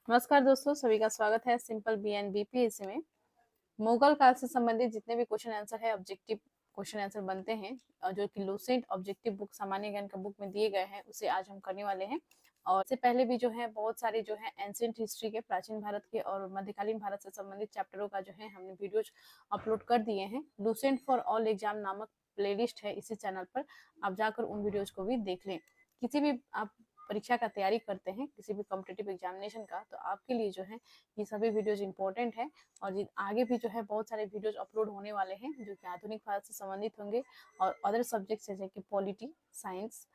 नमस्कार दोस्तों, सभी का स्वागत है सिंपल बीएनबीपीएससी में। मुगल काल से संबंधित जितने भी क्वेश्चन आंसर है, ऑब्जेक्टिव क्वेश्चन आंसर बनते हैं और जो कि लूसेंट ऑब्जेक्टिव बुक सामान्य ज्ञान का बुक में दिए गए हैं, उसे आज हम करने वाले हैं। और इससे पहले भी जो है बहुत सारे जो है एंशिएंट हिस्ट्री के, प्राचीन भारत के और मध्यकालीन भारत से संबंधित चैप्टरों का जो है हमने वीडियोज अपलोड कर दिए हैं। लूसेंट फॉर ऑल एग्जाम नामक प्लेलिस्ट है इसी चैनल पर, आप जाकर उन वीडियोज को भी देख लें। किसी भी आप परीक्षा का तैयारी करते हैं, किसी भी कॉम्पिटिटिव एग्जामिनेशन का, तो आपके लिए जो है ये सभी वीडियोज इंपॉर्टेंट है। और आगे भी जो है बहुत सारे वीडियोज अपलोड होने वाले हैं जो कि आधुनिक भारत से संबंधित होंगे और अदर सब्जेक्ट जैसे कि polity, science,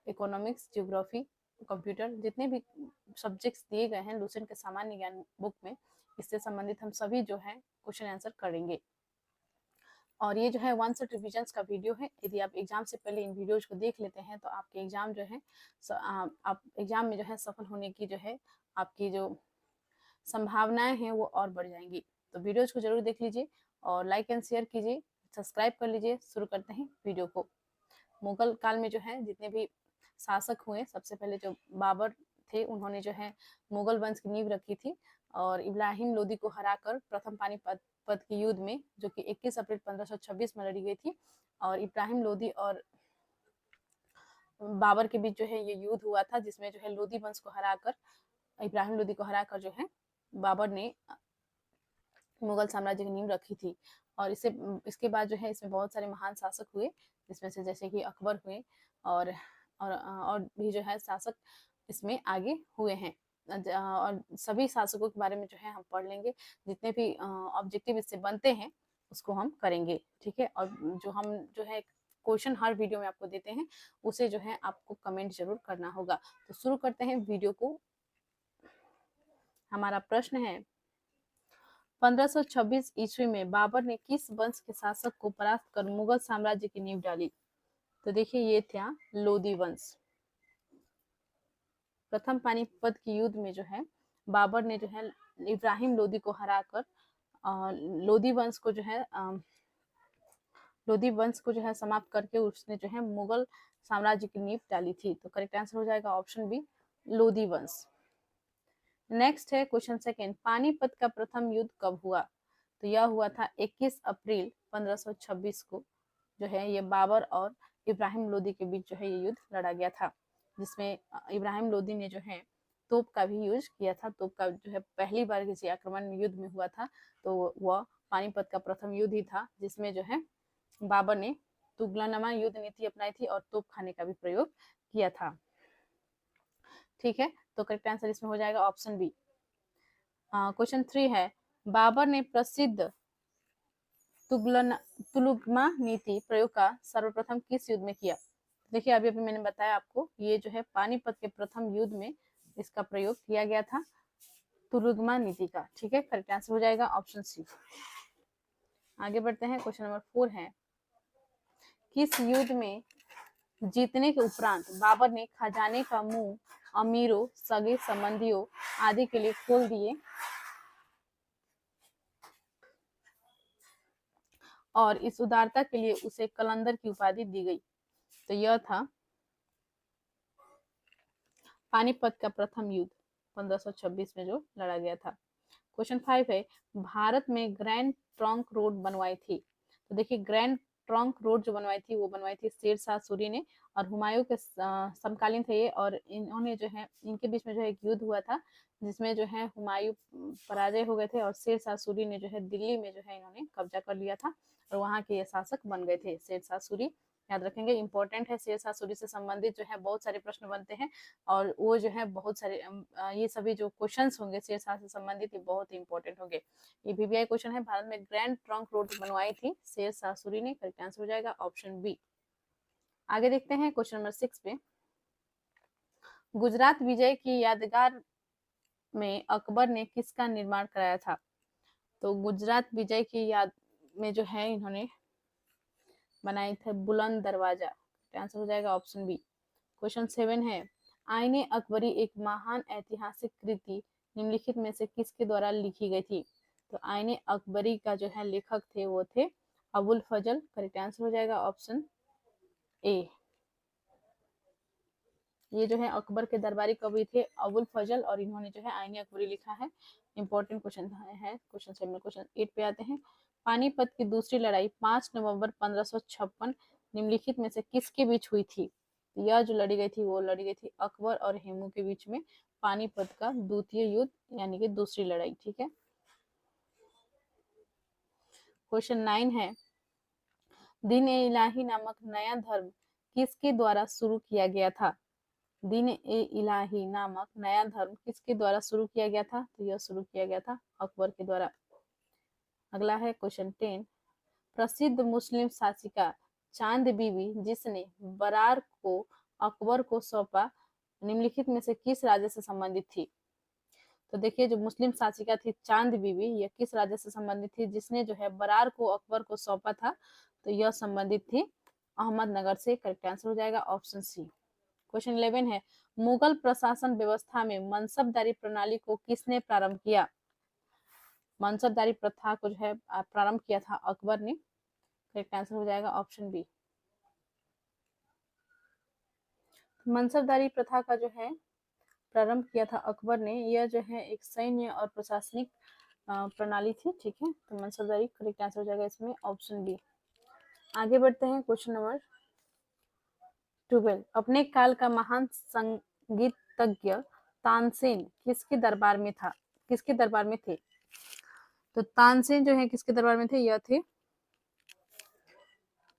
economics, geography, computer, जितने भी सब्जेक्ट्स दिए गए हैं लूसेंट के सामान्य ज्ञान बुक में, इससे संबंधित हम सभी जो है क्वेश्चन आंसर करेंगे। और ये जो है वन सेट रिविजन्स का वीडियो है। यदि आप एग्जाम से पहले इन वीडियोज को देख लेते हैं तो आपके एग्जाम जो है आप एग्जाम में जो है सफल होने की जो है आपकी जो संभावनाएं हैं वो और बढ़ जाएंगी। तो वीडियोज को जरूर देख लीजिए और लाइक एंड शेयर कीजिए, सब्सक्राइब कर लीजिए। शुरू करते हैं वीडियो को। मुगल काल में जो है जितने भी शासक हुए, सबसे पहले जो बाबर थे, उन्होंने जो है मुगल वंश की नींव रखी थी और इब्राहिम लोदी को हराकर प्रथम पानीपत के युद्ध में, जो कि 21 अप्रैल 1526 में लड़ी गई थी, और इब्राहिम लोदी और बाबर के बीच जो है ये युद्ध हुआ था, जिसमें जो है लोदी वंश को हराकर, इब्राहिम लोदी को हराकर जो है बाबर ने मुगल साम्राज्य की नींव रखी थी। और इसके बाद जो है इसमें बहुत सारे महान शासक हुए, जिसमें से जैसे कि अकबर हुए और भी जो है शासक इसमें आगे हुए हैं। और सभी शासकों के बारे में जो है हम पढ़ लेंगे। जितने भी ऑब्जेक्टिव इससे बनते हैं उसको हम करेंगे, ठीक है। और जो हम जो है क्वेश्चन हर वीडियो में आपको देते हैं, उसे जो है आपको कमेंट जरूर करना होगा। तो शुरू करते हैं वीडियो को। हमारा प्रश्न है, 1526 ईस्वी में बाबर ने किस वंश के शासक को परास्त कर मुगल साम्राज्य की नींव डाली? तो देखिए ये था लोदी वंश। प्रथम पानीपत के युद्ध में जो है बाबर ने जो है इब्राहिम लोदी को हराकर लोदी वंश को जो है समाप्त करके उसने जो है मुगल साम्राज्य की नींव डाली थी। तो करेक्ट आंसर हो जाएगा ऑप्शन बी, लोदी वंश। नेक्स्ट है क्वेश्चन सेकेंड, पानीपत का प्रथम युद्ध कब हुआ? तो यह हुआ था 21 अप्रैल 1526 को। जो है ये बाबर और इब्राहिम लोदी के बीच जो है ये युद्ध लड़ा गया था, जिसमें इब्राहिम लोदी ने जो है तोप का भी यूज किया था। तोप का जो है पहली बार किसी आक्रमण युद्ध में हुआ था, तो वह पानीपत का प्रथम युद्ध ही था, जिसमें जो है बाबर ने तुगलनामा युद्ध नीति अपनाई थी और तोप खाने का भी प्रयोग किया था। ठीक है, तो करेक्ट आंसर इसमें हो जाएगा ऑप्शन बी। क्वेश्चन 3 है, बाबर ने प्रसिद्ध तुगलमा नीति प्रयोग का सर्वप्रथम किस युद्ध में किया? देखिए अभी अभी मैंने बताया आपको, ये जो है पानीपत के प्रथम युद्ध में इसका प्रयोग किया गया था, तुलुगमा नीति का। ठीक है, करेक्ट आंसर हो जाएगा ऑप्शन सी। आगे बढ़ते हैं, क्वेश्चन नंबर 4 है, किस युद्ध में जीतने के उपरांत बाबर ने खजाने का मुंह अमीरों, सगे संबंधियों आदि के लिए खोल दिए और इस उदारता के लिए उसे कलंदर की उपाधि दी गई? तो यह था पानीपत का प्रथम युद्ध 1526 में जो लड़ा गया था। क्वेश्चन 5 है, भारत में ग्रैंड ट्रंक रोड बनवाई थी? तो देखिए ग्रैंड ट्रंक रोड जो बनवाई थी वो बनवाई थी शेर शाह सूरी ने, और हुमायूं के समकालीन थे ये। और इन्होंने जो है इनके बीच में जो है एक युद्ध हुआ था, जिसमें जो है हुमायूं पराजय हो गए थे और शेर शाह सूरी ने जो है दिल्ली में जो है इन्होंने कब्जा कर लिया था और वहाँ के ये शासक बन गए थे शेर शाह सूरी। याद रखेंगे, इंपॉर्टेंट है। शेर शाह सूरी से संबंधित जो है बहुत सारे प्रश्न बनते हैं और वो जो है बहुत सारे ये सभी जो क्वेश्चंस होंगे शेर शाह से संबंधित, ये बहुत ही इंपॉर्टेंट होंगे। ये वीवीआई क्वेश्चन है, भारत में ग्रैंड ट्रंक रोड बनवाई थी शेर शाह सूरी ने। करेक्ट आंसर हो जाएगा ऑप्शन बी। आगे देखते हैं क्वेश्चन नंबर 6 पे, गुजरात विजय की यादगार में अकबर ने किसका निर्माण कराया था? तो गुजरात विजय की याद में जो है इन्होंने बनाई थे बुलंद दरवाजा। आंसर हो जाएगा ऑप्शन बी। क्वेश्चन 7 है, आईने अकबरी एक महान ऐतिहासिक कृति निम्नलिखित में से किसके द्वारा लिखी गई थी? तो आईने अकबरी का जो है लेखक थे वो थे अबुल फजल। करेक्ट आंसर हो जाएगा ऑप्शन ए। ये जो है अकबर के दरबारी कवि थे अबुल फजल, और इन्होंने जो है आईने अकबरी लिखा है। इंपॉर्टेंट क्वेश्चन है क्वेश्चन 7 में। क्वेश्चन 8 पे आते हैं। पानीपत की दूसरी लड़ाई 5 नवंबर 1556 निम्नलिखित में से किसके बीच हुई थी? यह जो लड़ी गई थी वो लड़ी गई थी अकबर और हेमू के बीच में, पानीपत का द्वितीय युद्ध यानी कि दूसरी लड़ाई। ठीक है। क्वेश्चन 9 है, दीन ए इलाही नामक नया धर्म किसके द्वारा शुरू किया गया था? दीन ए इलाही नामक नया धर्म किसके द्वारा शुरू किया गया था? तो यह शुरू किया गया था अकबर के द्वारा। अगला है क्वेश्चन 10, प्रसिद्ध मुस्लिम शासिका चांद बीबी जिसने बरार को अकबर को सौंपा, निम्नलिखित में से किस राज्य से संबंधित थी? तो देखिए, जो मुस्लिम शासिका थी चांद बीबी, यह किस राज्य से संबंधित थी? जिसने जो है बरार को अकबर को सौंपा था, तो यह संबंधित थी अहमदनगर से। करेक्ट आंसर हो जाएगा ऑप्शन सी। क्वेश्चन 11 है, मुगल प्रशासन व्यवस्था में मनसबदारी प्रणाली को किसने प्रारंभ किया? मनसबदारी प्रथा को जो है प्रारंभ किया था अकबर ने। करेक्ट आंसर हो जाएगा ऑप्शन बी। मनसबदारी प्रथा का जो है प्रारंभ किया था अकबर ने। यह जो है एक सैन्य और प्रशासनिक प्रणाली थी। ठीक है, तो मनसबदारी करेक्ट आंसर हो जाएगा इसमें ऑप्शन बी। आगे बढ़ते हैं क्वेश्चन नंबर 12, अपने काल का महान संगीतज्ञ तानसेन किसके दरबार में था? किसके दरबार में थे? तो तानसेन जो है किसके दरबार में थे? यह थे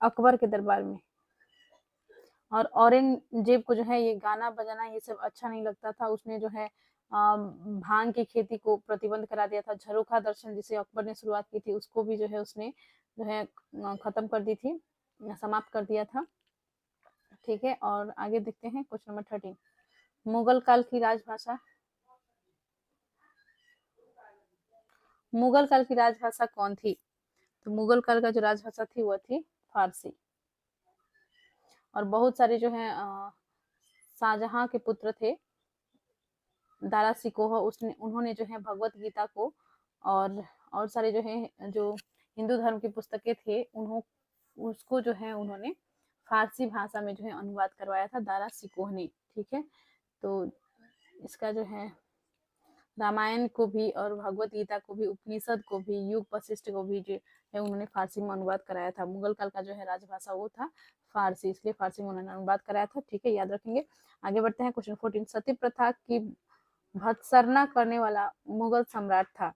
अकबर के दरबार में। और औरंगजेब को जो है ये गाना बजाना ये सब अच्छा नहीं लगता था। उसने जो है भांग की खेती को प्रतिबंध करा दिया था। झरोखा दर्शन जिसे अकबर ने शुरुआत की थी उसको भी जो है उसने जो है खत्म कर दी थी, समाप्त कर दिया था। ठीक है, और आगे देखते हैं क्वेश्चन नंबर 13, मुगल काल की राजभाषा, मुगल काल की राजभाषा कौन थी? तो मुगल काल का जो राजभाषा थी वह थी फारसी। और बहुत सारे जो है शाहजहां के पुत्र थे दारा सिकोह, उसने उन्होंने जो है भगवत गीता को और सारे जो है जो हिंदू धर्म की पुस्तकें थे उसको जो है उन्होंने फारसी भाषा में जो है अनुवाद करवाया था दारा सिकोह ने। ठीक है, तो इसका जो है रामायण को भी और भगवत गीता को भी, उपनिषद को भी, युग वशिष्ठ को भी जो है उन्होंने फारसी में अनुवाद कराया था। मुगल काल का जो है राजभाषा वो था फारसी, इसलिए फारसी में उन्होंने अनुवाद कराया था। ठीक है, याद रखेंगे। आगे बढ़ते हैं क्वेश्चन 14, सती प्रथा की भत्सरना करने वाला मुगल सम्राट था?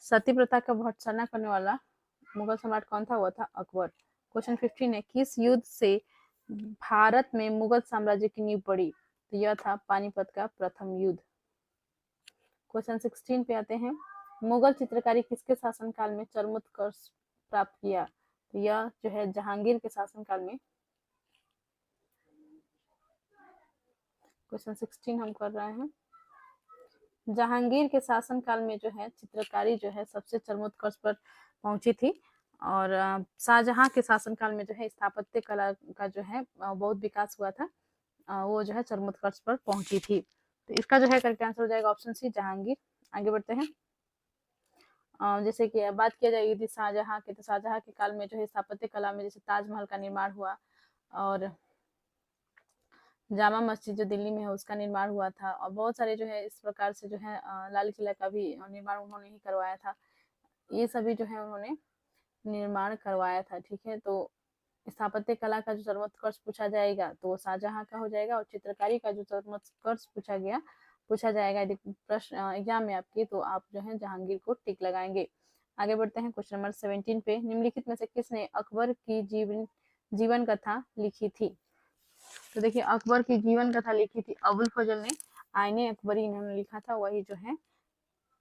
सती प्रथा का भत्सरना करने वाला मुगल सम्राट कौन था? वह था अकबर। क्वेश्चन 15 है, किस युद्ध से भारत में मुगल साम्राज्य की नींव पड़ी? तो यह था पानीपत का प्रथम युद्ध। क्वेश्चन 16 पे आते हैं, मुगल चित्रकारी किसके शासनकाल में चरमोत्कर्ष प्राप्त किया? तो यह जो है जहांगीर के शासनकाल में। क्वेश्चन 16 हम कर रहे हैं। जहांगीर के शासनकाल में जो है चित्रकारी जो है सबसे चरमोत्कर्ष पर पहुंची थी। और शाहजहां के शासनकाल में जो है स्थापत्य कला का जो है बहुत विकास हुआ था, वो जो है चरमोत्कर्ष पर पहुंची थी। तो इसका जो है करेक्ट आंसर हो जाएगा ऑप्शन सी, जहांगीर। आगे बढ़ते हैं। जैसे कि बात किया जाएगी थी शाहजहां के, तो शाहजहां के काल में जो है स्थापत्य कला में जैसे ताजमहल का निर्माण हुआ और जामा मस्जिद जो दिल्ली में है उसका निर्माण हुआ था, और बहुत सारे जो है इस प्रकार से जो है लाल किला का भी निर्माण उन्होंने ही करवाया था। ये सभी जो है उन्होंने निर्माण करवाया था। ठीक है, तो स्थापत्य कला का जो चरमोत्कर्ष पूछा जाएगा तो वो शाहजहां का हो जाएगा, और चित्रकारी का जो चरमोत्कर्ष पूछा जाएगा यदि प्रश्न एग्जाम में आपकी, तो आप जो है जहांगीर को टिक लगाएंगे। आगे बढ़ते हैं क्वेश्चन नंबर 17 पे, निम्नलिखित में से किसने अकबर की जीवन कथा लिखी थी? तो देखिए, अकबर की जीवन कथा लिखी थी अबुल फजल ने। आईने अकबरी इन्होंने लिखा था, वही जो है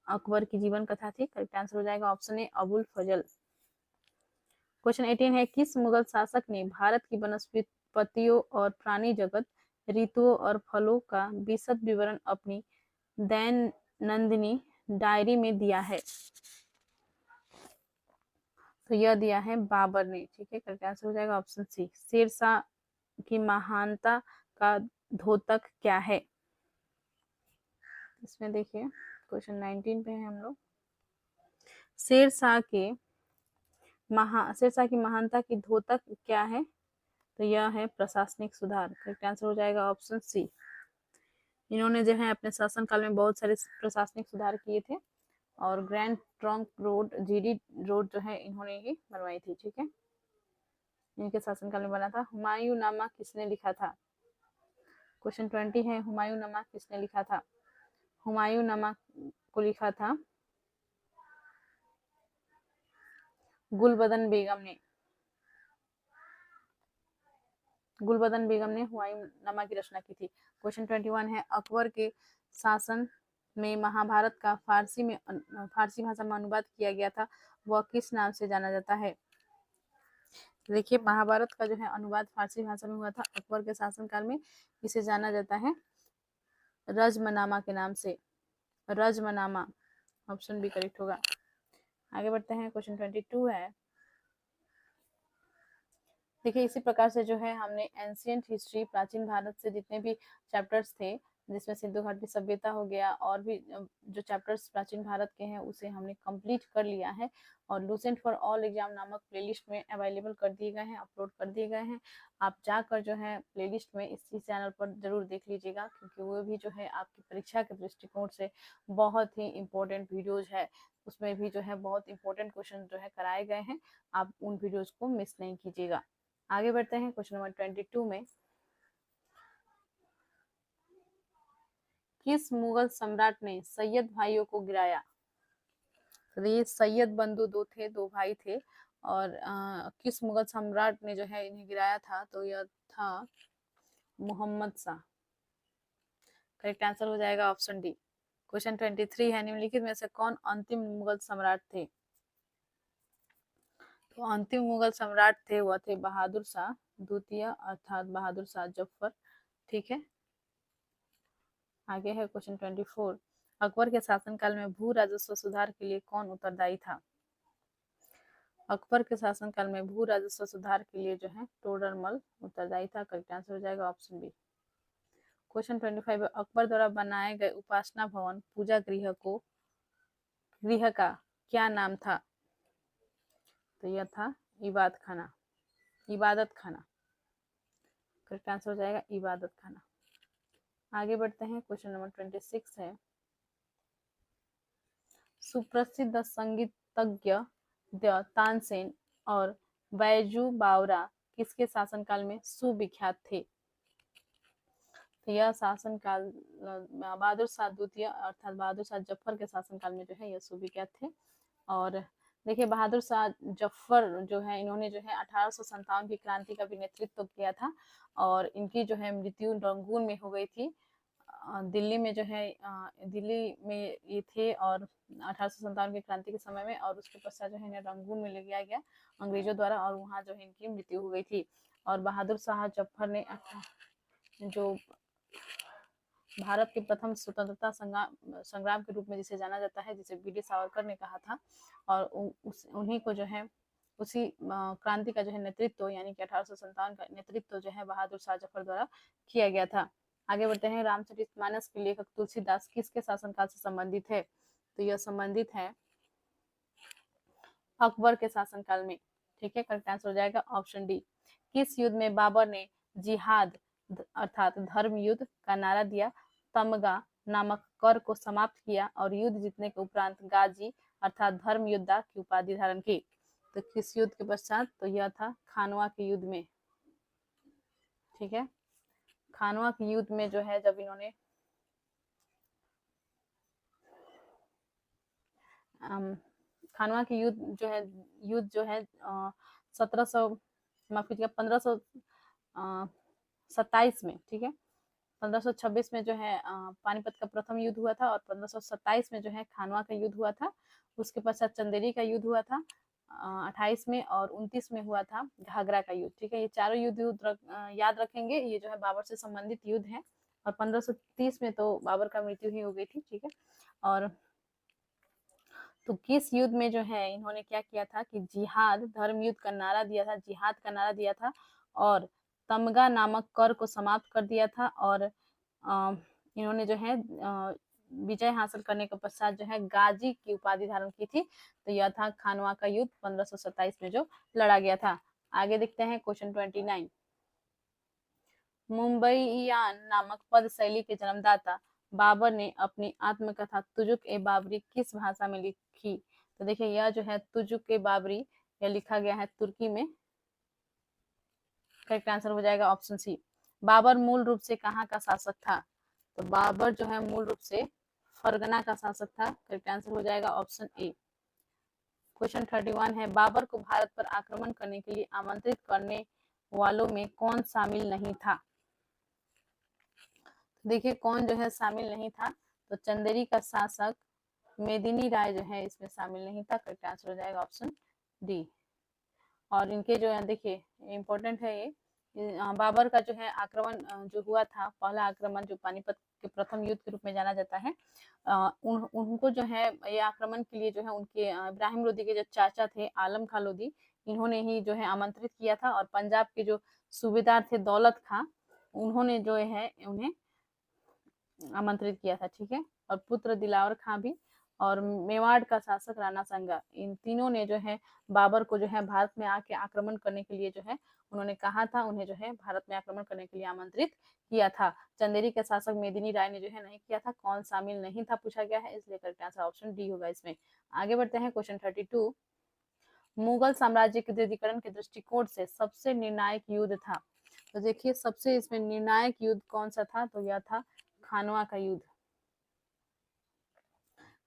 अकबर की जीवन कथा थी। करेक्ट आंसर हो जाएगा option A, Abul Fazal. Question 18 है, किस मुगल शासक ने भारत की वनस्पतियों और प्राणी जगत, ऋतुओं और फलों का विशद विवरण अपनी दैनंदिनी डायरी में दिया है? तो यह दिया है बाबर ने। ठीक है, करेक्ट आंसर हो जाएगा ऑप्शन सी, शेरशाह की महानता का द्योतक क्या है? इसमें देखिए क्वेश्चन 19 पे है हम लोग। शेरशाह की महानता की द्योतक क्या है? तो यह है प्रशासनिक सुधार। करेक्ट आंसर हो जाएगा ऑप्शन सी। इन्होंने जो है अपने शासनकाल में बहुत सारे प्रशासनिक सुधार किए थे और grand trunk road, GD road जो है इन्होंने ही बनवाई थी। ठीक है, इनके शासनकाल में बना था। हुमायूं नामा किसने लिखा था? क्वेश्चन 20 है, हुमायूं नामा किसने लिखा था? हुमायूं नामा को लिखा था गुलबदन बेगम ने। गुलबदन बेगम ने हुमायूं नामा की रचना की थी। क्वेश्चन 21 है, अकबर के शासन में महाभारत का फारसी भाषा में अनुवाद किया गया था, वह किस नाम से जाना जाता है? देखिए, महाभारत का जो है अनुवाद फारसी भाषा में हुआ था अकबर के शासनकाल में। इसे जाना जाता है रजमनामा के नाम से। रजमनामा, ऑप्शन बी करेक्ट होगा। आगे बढ़ते हैं, क्वेश्चन 22 है। देखिए, इसी प्रकार से जो है हमने एंशियंट हिस्ट्री, प्राचीन भारत से जितने भी चैप्टर्स थे, जिसमें सिंधु घाटी सभ्यता हो गया और भी जो चैप्टर्स प्राचीन भारत के हैं उसे हमने कंप्लीट कर लिया है और लूसेंट फॉर ऑल एग्जाम नामक प्लेलिस्ट में अवेलेबल कर दिए गए हैं, अपलोड कर दिए गए हैं। आप जाकर जो है प्लेलिस्ट में इसी चैनल पर जरूर देख लीजिएगा, क्योंकि वो भी जो है आपकी परीक्षा के दृष्टिकोण से बहुत ही इम्पोर्टेंट वीडियोज है। उसमें भी जो है बहुत इंपॉर्टेंट क्वेश्चन जो है कराए गए हैं, आप उन वीडियोज को मिस नहीं कीजिएगा। आगे बढ़ते हैं क्वेश्चन नंबर 22 में। किस मुगल सम्राट ने सैयद भाइयों को गिराया? तो ये सैयद बंधु दो थे, दो भाई थे और किस मुगल सम्राट ने जो है इन्हें गिराया था? तो यह था मोहम्मद शाह। करेक्ट आंसर हो जाएगा ऑप्शन डी। क्वेश्चन 23 है, निम्नलिखित में से कौन अंतिम मुगल सम्राट थे? तो अंतिम मुगल सम्राट थे वह थे बहादुर शाह द्वितीय, अर्थात बहादुर शाह जफर। ठीक है, आगे है क्वेश्चन 24। अकबर के शासनकाल में भू राजस्व सुधार के लिए कौन उत्तरदायी था? अकबर के शासनकाल में भू राजस्व सुधार के लिए जो है टोडरमल उत्तरदायी था। करेक्ट आंसर हो जाएगा ऑप्शन बी। क्वेश्चन 25, अकबर द्वारा बनाए गए उपासना भवन पूजा गृह का क्या नाम था? तो यह था इबादत खाना। करेक्ट आंसर हो जाएगा इबादत खाना। आगे बढ़ते हैं, क्वेश्चन नंबर 26 है। सुप्रसिद्ध संगीतज्ञ तानसेन और बैजू बावरा किसके शासनकाल में सुविख्यात थे? तो यह शासनकाल बहादुर शाह द्वितीय अर्थात बहादुर शाह जफर के शासनकाल में जो है यह सुविख्यात थे। और देखिए, बहादुर शाह जफर जो है इन्होंने जो है 1857 की क्रांति का भी नेतृत्व किया था और इनकी जो है मृत्यु रंगून में हो गई थी। दिल्ली में जो है दिल्ली में ये थे और 1857 की क्रांति के समय में, और उसके पश्चात जो है इन्हें रंगून में ले गया गया अंग्रेजों द्वारा और वहाँ जो है इनकी मृत्यु हो गई थी। और बहादुर शाह जफर ने जो भारत के प्रथम स्वतंत्रता संग्राम के रूप में जिसे जाना जाता है, जिसे वीर सावरकर ने कहा था, और उन्हीं को जो है उसी क्रांति का जो है नेतृत्व यानी कि 1857 का नेतृत्व जो है बहादुर शाह जफर द्वारा किया गया था। आगे बढ़ते हैं, रामचरितमानस के लेखक तुलसीदास किसके शासनकाल से संबंधित है? तो यह संबंधित है अकबर के शासनकाल में। ठीक है, करेक्ट आंसर हो जाएगा ऑप्शन डी। किस युद्ध में बाबर ने जिहाद अर्थात धर्म युद्ध का नारा दिया, तमगा नामक कर को समाप्त किया और युद्ध जीतने के उपरांत गाजी अर्थात धर्म योद्धा की उपाधि धारण की? तो किस युद्ध के पश्चात? तो यह था खानवा के युद्ध में। ठीक है, खानवा के युद्ध में जो है जब इन्होंने खानवा के युद्ध जो है 1527 में, ठीक है, 1526 में जो है पानीपत का प्रथम युद्ध हुआ था और 1527 में जो है खानवा का युद्ध हुआ था। उसके पश्चात चंदेरी का युद्ध हुआ था 28 में और 29 में हुआ था घाघरा का युद्ध। ठीक है, ये चारों युद्ध याद रखेंगे, ये जो है बाबर से संबंधित युद्ध है और 1530 में तो बाबर का मृत्यु ही हो गई थी। ठीक है, और तो किस युद्ध में जो है इन्होंने क्या किया था कि जिहाद धर्म युद्ध का नारा दिया था, जिहाद का नारा दिया था और तमगा नामक कर को समाप्त कर दिया था और इन्होंने जो है विजय हासिल करने के पश्चात जो है गाजी की उपाधि धारण की थी। तो यह था खानवा का युद्ध 1527 में जो लड़ा गया था। आगे देखते हैं क्वेश्चन 29। मुंबईयान नामक पद शैली के जन्मदाता बाबर ने अपनी आत्मकथा तुजुक ए बाबरी किस भाषा में लिखी? तो देखिए यह जो है तुजुक ए बाबरी यह लिखा गया है तुर्की में। करेक्ट आंसर हो जाएगा ऑप्शन सी। बाबर मूल रूप से कहाँ का शासक था? तो बाबर जो है मूल रूप से फरगना का शासक था। करेक्ट आंसर हो जाएगा ऑप्शन ए। क्वेश्चन 31 है, बाबर को भारत पर आक्रमण करने के लिए आमंत्रित करने वालों में कौन शामिल नहीं था? देखिए कौन जो है शामिल नहीं था? तो चंदेरी का शासक मेदिनी राय जो है इसमें शामिल नहीं था। करेक्ट आंसर हो जाएगा ऑप्शन डी। और इनके जो है देखिए इम्पोर्टेंट है ये बाबर का जो है आक्रमण जो हुआ था, पहला आक्रमण जो पानीपत के प्रथम युद्ध के रूप में जाना जाता है, उनको जो है ये आक्रमण के लिए जो है उनके इब्राहिम लोदी के जो चाचा थे आलम खां लोदी, इन्होंने ही जो है आमंत्रित किया था। और पंजाब के जो सूबेदार थे दौलत खां, उन्होंने जो है उन्हें आमंत्रित किया था। ठीक है, और पुत्र दिलावर खां भी, और मेवाड़ का शासक राणा संगा, इन तीनों ने जो है बाबर को जो है भारत में आके आक्रमण करने के लिए जो है उन्होंने कहा था, उन्हें जो है भारत में आक्रमण करने के लिए आमंत्रित किया था। चंदेरी के शासक मेदिनी राय ने जो है नहीं किया था। कौन शामिल नहीं था पूछा गया है, इसलिए करेक्ट आंसर ऑप्शन डी होगा इसमें। आगे बढ़ते हैं क्वेश्चन 32। मुगल साम्राज्य के दृढ़ीकरण के दृष्टिकोण से सबसे निर्णायक युद्ध था? तो देखिए सबसे इसमें निर्णायक युद्ध कौन सा था? तो यह था खानवा का युद्ध।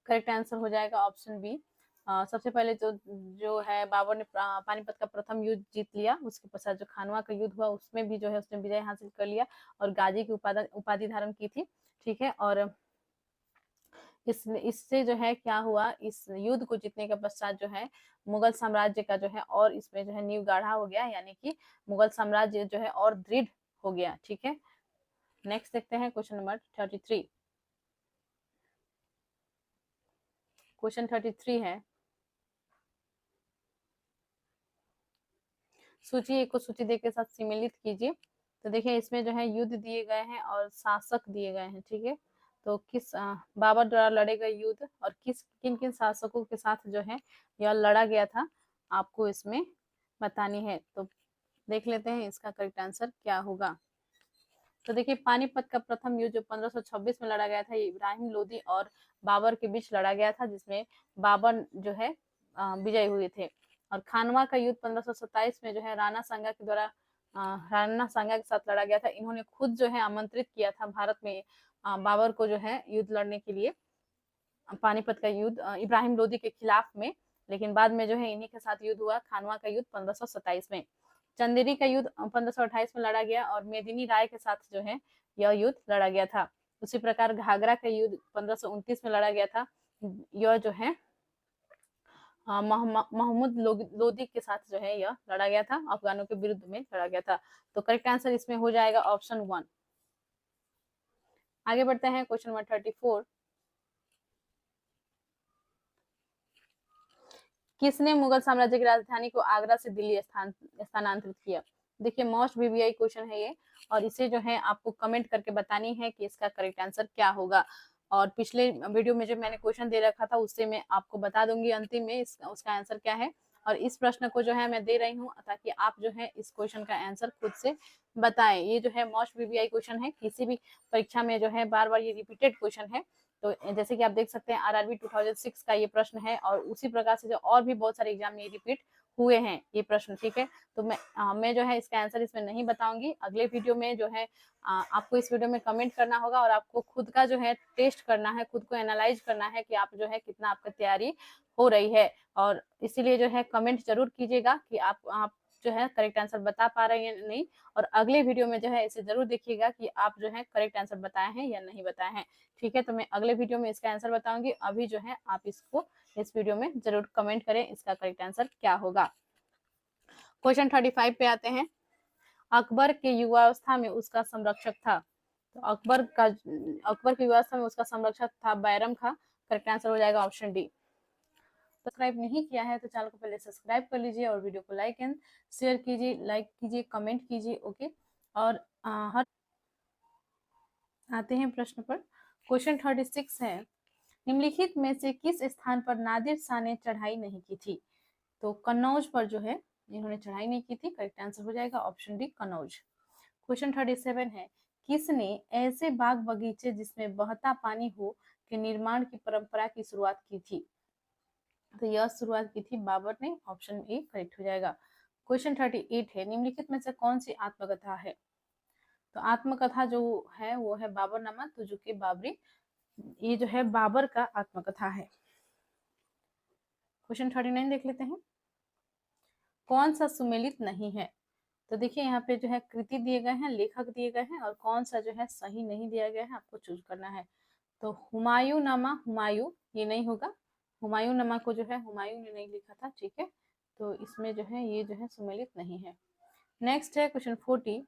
करेक्ट आंसर हो जाएगा ऑप्शन बी। सबसे पहले जो है बाबर ने पानीपत का प्रथम युद्ध जीत लिया, उसके पश्चात जो खानवा का युद्ध हुआ उसमें भी जो है उसने विजय हासिल कर लिया और गाजी की उपाधि धारण की थी। ठीक है, और इससे जो है क्या हुआ, इस युद्ध को जीतने के पश्चात जो है मुगल साम्राज्य का जो है और इसमें जो है नींव गाढ़ा हो गया, यानी कि मुगल साम्राज्य जो है और दृढ़ हो गया। ठीक है, नेक्स्ट देखते हैं क्वेश्चन नंबर 33। क्वेश्चन 33 है, सूची एक को सूची दे के साथ सम्मिलित कीजिए। तो देखिए इसमें जो है युद्ध दिए गए हैं और शासक दिए गए हैं। ठीक है, तो किस बाबर द्वारा लड़े गए युद्ध और किन किन शासकों के साथ जो है यह लड़ा गया था, आपको इसमें बतानी है। तो देख लेते हैं इसका करेक्ट आंसर क्या होगा। तो देखिए पानीपत का प्रथम युद्ध जो 1526 में लड़ा गया था, ये इब्राहिम लोदी और बाबर के बीच लड़ा गया था, जिसमें बाबर जो है विजय हुए थे। और खानवा का युद्ध 1527 में जो है राणा सांगा के द्वारा राणा सांगा के साथ लड़ा गया था। इन्होंने खुद जो है आमंत्रित किया था भारत में बाबर को जो है युद्ध लड़ने के लिए, पानीपत का युद्ध इब्राहिम लोदी के खिलाफ में, लेकिन बाद में जो है इन्हीं के साथ युद्ध हुआ, खानवा का युद्ध 1527 में। चंदेरी का युद्ध 1528 में लड़ा गया और मेदिनी राय के साथ जो है यह युद्ध लड़ा गया था। उसी प्रकार घाघरा का युद्ध 1529 में लड़ा गया था, यह जो है महमूद लोदी के साथ जो है यह लड़ा गया था, अफगानों के विरुद्ध में लड़ा गया था। तो करेक्ट आंसर इसमें हो जाएगा ऑप्शन 1। आगे बढ़ते हैं क्वेश्चन नंबर 34। किसने मुगल साम्राज्य की राजधानी को आगरा से दिल्ली स्थानांतरित किया? देखिए मोस्ट वीवीआई क्वेश्चन है ये, और इसे जो है आपको कमेंट करके बतानी है कि इसका करेक्ट आंसर क्या होगा। और पिछले वीडियो में जो मैंने क्वेश्चन दे रखा था उससे मैं आपको बता दूंगी अंतिम में उसका आंसर क्या है। और इस प्रश्न को जो है मैं दे रही हूँ ताकि आप जो है इस क्वेश्चन का आंसर खुद से बताएं। ये जो है मोस्ट वीवीआई क्वेश्चन है, किसी भी परीक्षा में जो है बार बार ये रिपीटेड क्वेश्चन है। तो जैसे कि आप देख सकते हैं आरआरबी 2006 का ये प्रश्न है, और उसी प्रकार से जो और भी बहुत सारे एग्जाम में रिपीट हुए हैं ये प्रश्न। ठीक है, तो मैं जो है इसका आंसर इसमें नहीं बताऊंगी। अगले वीडियो में जो है आपको इस वीडियो में कमेंट करना होगा और आपको खुद का जो है टेस्ट करना है, खुद को एनालाइज करना है कि आप जो है कितना आपका तैयारी हो रही है। और इसीलिए जो है कमेंट जरूर कीजिएगा कि आप जो है करेक्ट आंसर बता पा रहे हैं या नहीं। और अगले वीडियो में जो है इसे जरूर देखिएगा कि आप जो है करेक्ट आंसर बताए हैं या नहीं बताए हैं। ठीक है, तो मैं अगले वीडियो में इसका आंसर बताऊंगी। अभी जो है आप इसको इस वीडियो में जरूर कमेंट करें इसका करेक्ट आंसर क्या होगा। क्वेश्चन 35 पे आते हैं। अकबर के युवावस्था में उसका संरक्षक था? तो अकबर की युवावस्था में उसका संरक्षक था बैरम खां। करेक्ट आंसर हो जाएगा ऑप्शन डी। सब्सक्राइब नहीं किया है तो चैनल को पहले सब्सक्राइब कर लीजिए और वीडियो को लाइक एंड शेयर कीजिए, लाइक कीजिए, कमेंट कीजिए। ओके, और हर आते हैं प्रश्न पर। क्वेश्चन 36 है, निम्नलिखित में से किस स्थान पर नादिर शाह ने चढ़ाई नहीं की थी? तो कन्नौज पर जो है इन्होंने चढ़ाई नहीं की थी। करेक्ट आंसर हो जाएगा ऑप्शन डी कन्नौज। क्वेश्चन 37 है, किसने ऐसे बाग बगीचे जिसमें बहता पानी हो के निर्माण की परंपरा की शुरुआत की थी? तो यह शुरुआत की थी बाबर ने। ऑप्शन ए करेक्ट हो जाएगा। क्वेश्चन 38 है, निम्नलिखित में से कौन सी आत्मकथा है? तो आत्मकथा जो है वो है बाबरनामा, तो जो कि बाबरी, ये जो है बाबर का आत्मकथा है। क्वेश्चन 39 देख लेते हैं, कौन सा सुमेलित नहीं है? तो देखिए यहाँ पे जो है कृति दिए गए हैं, लेखक दिए गए हैं, और कौन सा जो है सही नहीं दिया गया है, आपको चूज करना है। तो हुमायूं नामा, हुमायूं ये नहीं होगा, हुमायूं नामा को जो है हुमायूं ने नहीं लिखा था, ठीक है। तो इसमें जो है ये जो है सुमेलित नहीं है। नेक्स्ट है क्वेश्चन 40,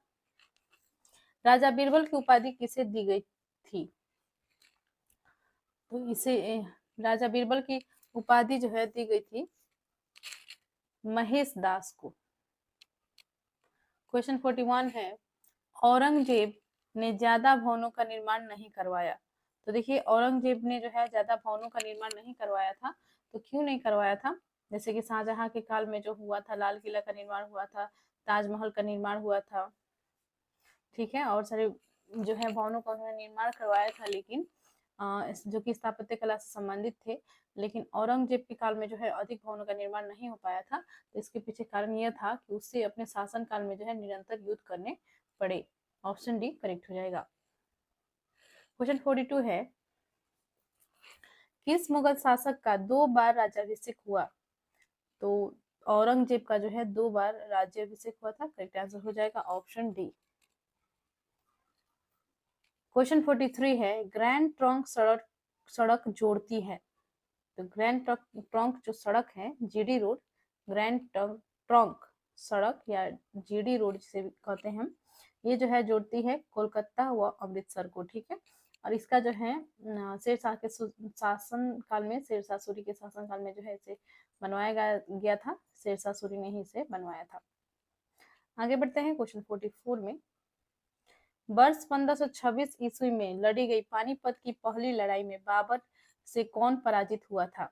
राजा बीरबल की उपाधि किसे दी गई थी? तो इसे राजा बीरबल की उपाधि जो है दी गई थी महेश दास को। क्वेश्चन 41 है, औरंगजेब ने ज्यादा भवनों का निर्माण नहीं करवाया। तो देखिए औरंगजेब ने जो है ज्यादा भवनों का निर्माण नहीं करवाया था, तो क्यों नहीं करवाया था? जैसे कि शाहजहां के काल में जो हुआ था, लाल किला का निर्माण हुआ था, ताजमहल का निर्माण हुआ था, ठीक है, और सारे जो है भवनों का उन्होंने निर्माण करवाया था, लेकिन जो कि स्थापत्य कला से संबंधित थे। लेकिन औरंगजेब के काल में जो है अधिक भवनों का निर्माण नहीं हो पाया था, तो इसके पीछे कारण यह था कि उससे अपने शासन काल में जो है निरंतर युद्ध करने पड़े। ऑप्शन डी करेक्ट हो जाएगा। क्वेश्चन 42 है, किस मुगल शासक का 2 बार राज्याभिषेक हुआ? तो औरंगजेब का जो है 2 बार राज्याभिषेक हुआ था। करेक्ट आंसर हो जाएगा ऑप्शन डी। क्वेश्चन 43 है, ग्रैंड ट्रंक सड़क जोड़ती है। तो ग्रैंड ट्रंक जो सड़क है, जीडी रोड, ग्रैंड ट्रंक सड़क या जीडी रोड जिसे कहते हैं हम, ये जो है जोड़ती है कोलकाता व अमृतसर को, ठीक है। और इसका जो है शेरशाह के शासन काल में, शेरशाह सूरी के शासन काल में जो है इसे बनवाया गया था। शेरशाह सूरी ने ही इसे बनवाया था। आगे बढ़ते हैं क्वेश्चन 44 में, वर्ष 1526 ईस्वी में लड़ी गई पानीपत की पहली लड़ाई में बाबर से कौन पराजित हुआ था?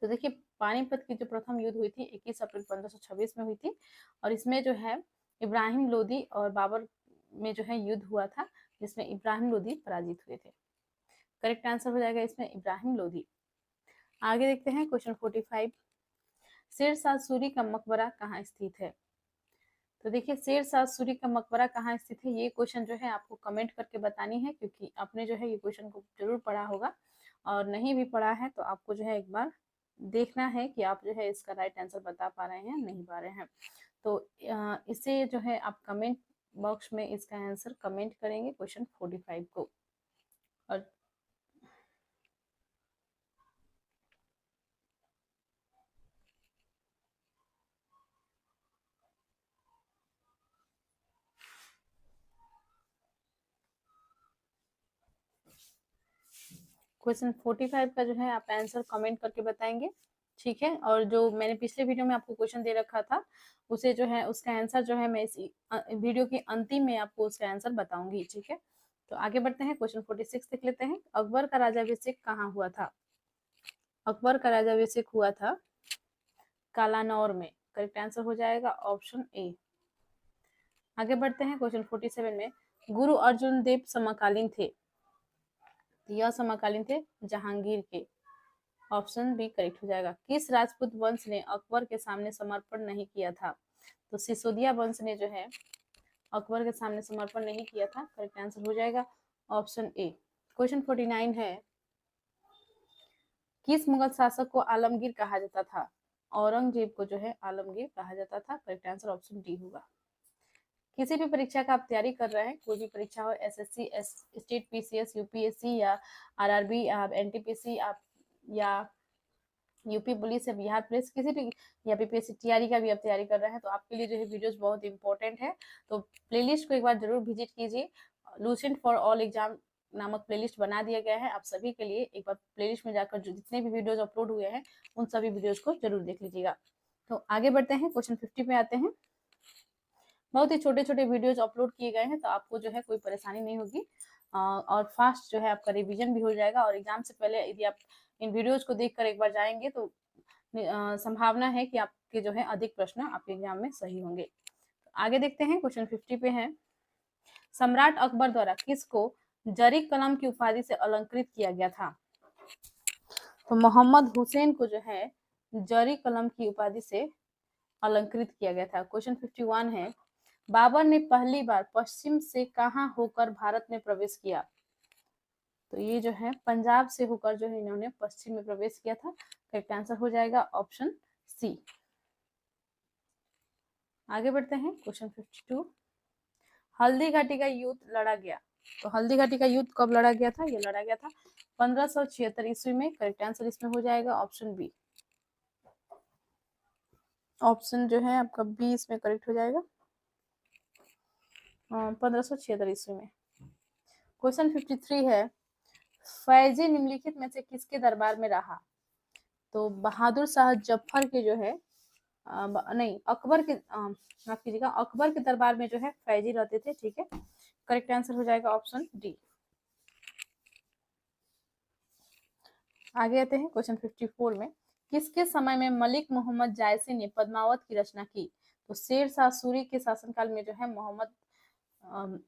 तो देखिए पानीपत की जो प्रथम युद्ध हुई थी 21 अप्रैल 1526 में हुई थी, और इसमें जो है इब्राहिम लोदी और बाबर में जो है युद्ध हुआ था, जिसमें इब्राहिम लोदी पराजित हुए थे। करेक्ट आंसर हो जाएगा इसमें इब्राहिम लोदी। आगे देखते हैं क्वेश्चन 45, शेरशाह सूरी का मकबरा कहाँ स्थित है? तो देखिए शेरशाह सूरी का मकबरा कहाँ स्थित है, ये क्वेश्चन जो है आपको कमेंट करके बतानी है, क्योंकि आपने जो है ये क्वेश्चन को जरूर पढ़ा होगा, और नहीं भी पढ़ा है तो आपको जो है एक बार देखना है कि आप जो है इसका राइट आंसर बता पा रहे हैं नहीं पा रहे हैं। तो इसे जो है आप कमेंट बॉक्स में इसका आंसर कमेंट करेंगे क्वेश्चन 45 को। और क्वेश्चन 45 का जो है आप आंसर कमेंट करके बताएंगे, ठीक है। और जो मैंने पिछले वीडियो में आपको क्वेश्चन दे रखा था, उसे जो है उसका आंसर जो है मैं इस वीडियो के अंतिम में आपको उसका आंसर बताऊंगी, ठीक है। तो आगे बढ़ते हैं क्वेश्चन 46 देख लेते हैं, अकबर का राज्याभिषेक कहाँ हुआ था? अकबर का राज्याभिषेक हुआ था कालानौर में। करेक्ट आंसर हो जाएगा ऑप्शन ए। आगे बढ़ते हैं क्वेश्चन 47 में, गुरु अर्जुन देव समकालीन थे। यह समकालीन थे जहांगीर के। ऑप्शन बी करेक्ट हो जाएगा। किस राजपूत वंश ने अकबर के सामने समर्पण नहीं किया था? तो सिसोदिया वंश ने जो है अकबर के सामने समर्पण नहीं किया था। करेक्ट आंसर हो जाएगा ऑप्शन ए। क्वेश्चन 49 है, किस मुगल शासक को आलमगीर कहा जाता था? औरंगजेब को जो है आलमगीर कहा जाता था। करेक्ट आंसर ऑप्शन डी होगा। किसी भी परीक्षा का आप तैयारी कर रहे हैं, कोई भी परीक्षा हो, एसएससी, स्टेट पीसीएस, यूपीएससी या आरआरबी, आप एनटीपीसी, आप या यूपी पुलिस या बिहार पुलिस, किसी भी या बीपीएससी टीआरई का भी आप तैयारी कर रहे हैं, तो आपके लिए जो है वीडियोस बहुत इंपॉर्टेंट है। तो प्लेलिस्ट को एक बार जरूर विजिट कीजिए। लूसेंट फॉर ऑल एग्जाम नामक प्लेलिस्ट बना दिया गया है आप सभी के लिए। एक बार प्लेलिस्ट में जाकर जो जितने भी वीडियोज अपलोड हुए हैं उन सभी वीडियोज को जरूर देख लीजिएगा। तो आगे बढ़ते हैं, क्वेश्चन 50 पे आते हैं। बहुत ही छोटे छोटे वीडियोज अपलोड किए गए हैं, तो आपको जो है कोई परेशानी नहीं होगी, और फास्ट जो है आपका रिवीजन भी हो जाएगा। और एग्जाम से पहले यदि आप इन वीडियोज को देखकर एक बार जाएंगे तो संभावना है कि आपके जो है अधिक प्रश्न आपके एग्जाम में सही होंगे। तो आगे देखते हैं, क्वेश्चन 50 पे है, सम्राट अकबर द्वारा किसको जरी कलम की उपाधि से अलंकृत किया गया था? तो मोहम्मद हुसैन को जो है जरी कलम की उपाधि से अलंकृत किया गया था। क्वेश्चन 51 है, बाबर ने पहली बार पश्चिम से कहां होकर भारत में प्रवेश किया? तो ये जो है पंजाब से होकर जो है इन्होंने पश्चिम में प्रवेश किया था। करेक्ट आंसर हो जाएगा ऑप्शन सी। आगे बढ़ते हैं, क्वेश्चन 52, हल्दी घाटी का युद्ध लड़ा गया। तो हल्दी घाटी का युद्ध कब लड़ा गया था? ये लड़ा गया था 1576 ईस्वी में। करेक्ट आंसर इसमें हो जाएगा ऑप्शन बी। ऑप्शन जो है आपका बी इसमें करेक्ट हो जाएगा, 1576 ईस्वी में। क्वेश्चन 53 है, फैजी निम्नलिखित में से किसके दरबार में रहा? तो बहादुर शाह जफर के जो है नहीं, अकबर के माफ कीजिएगा, अकबर के दरबार में जो है फैजी रहते थे। ठीक है, करेक्ट आंसर हो जाएगा ऑप्शन डी। आगे आते हैं, क्वेश्चन 54 में, किसके समय में मलिक मोहम्मद जायसी ने पद्मावत की रचना की? तो शेर शाह सूरी के शासनकाल में जो है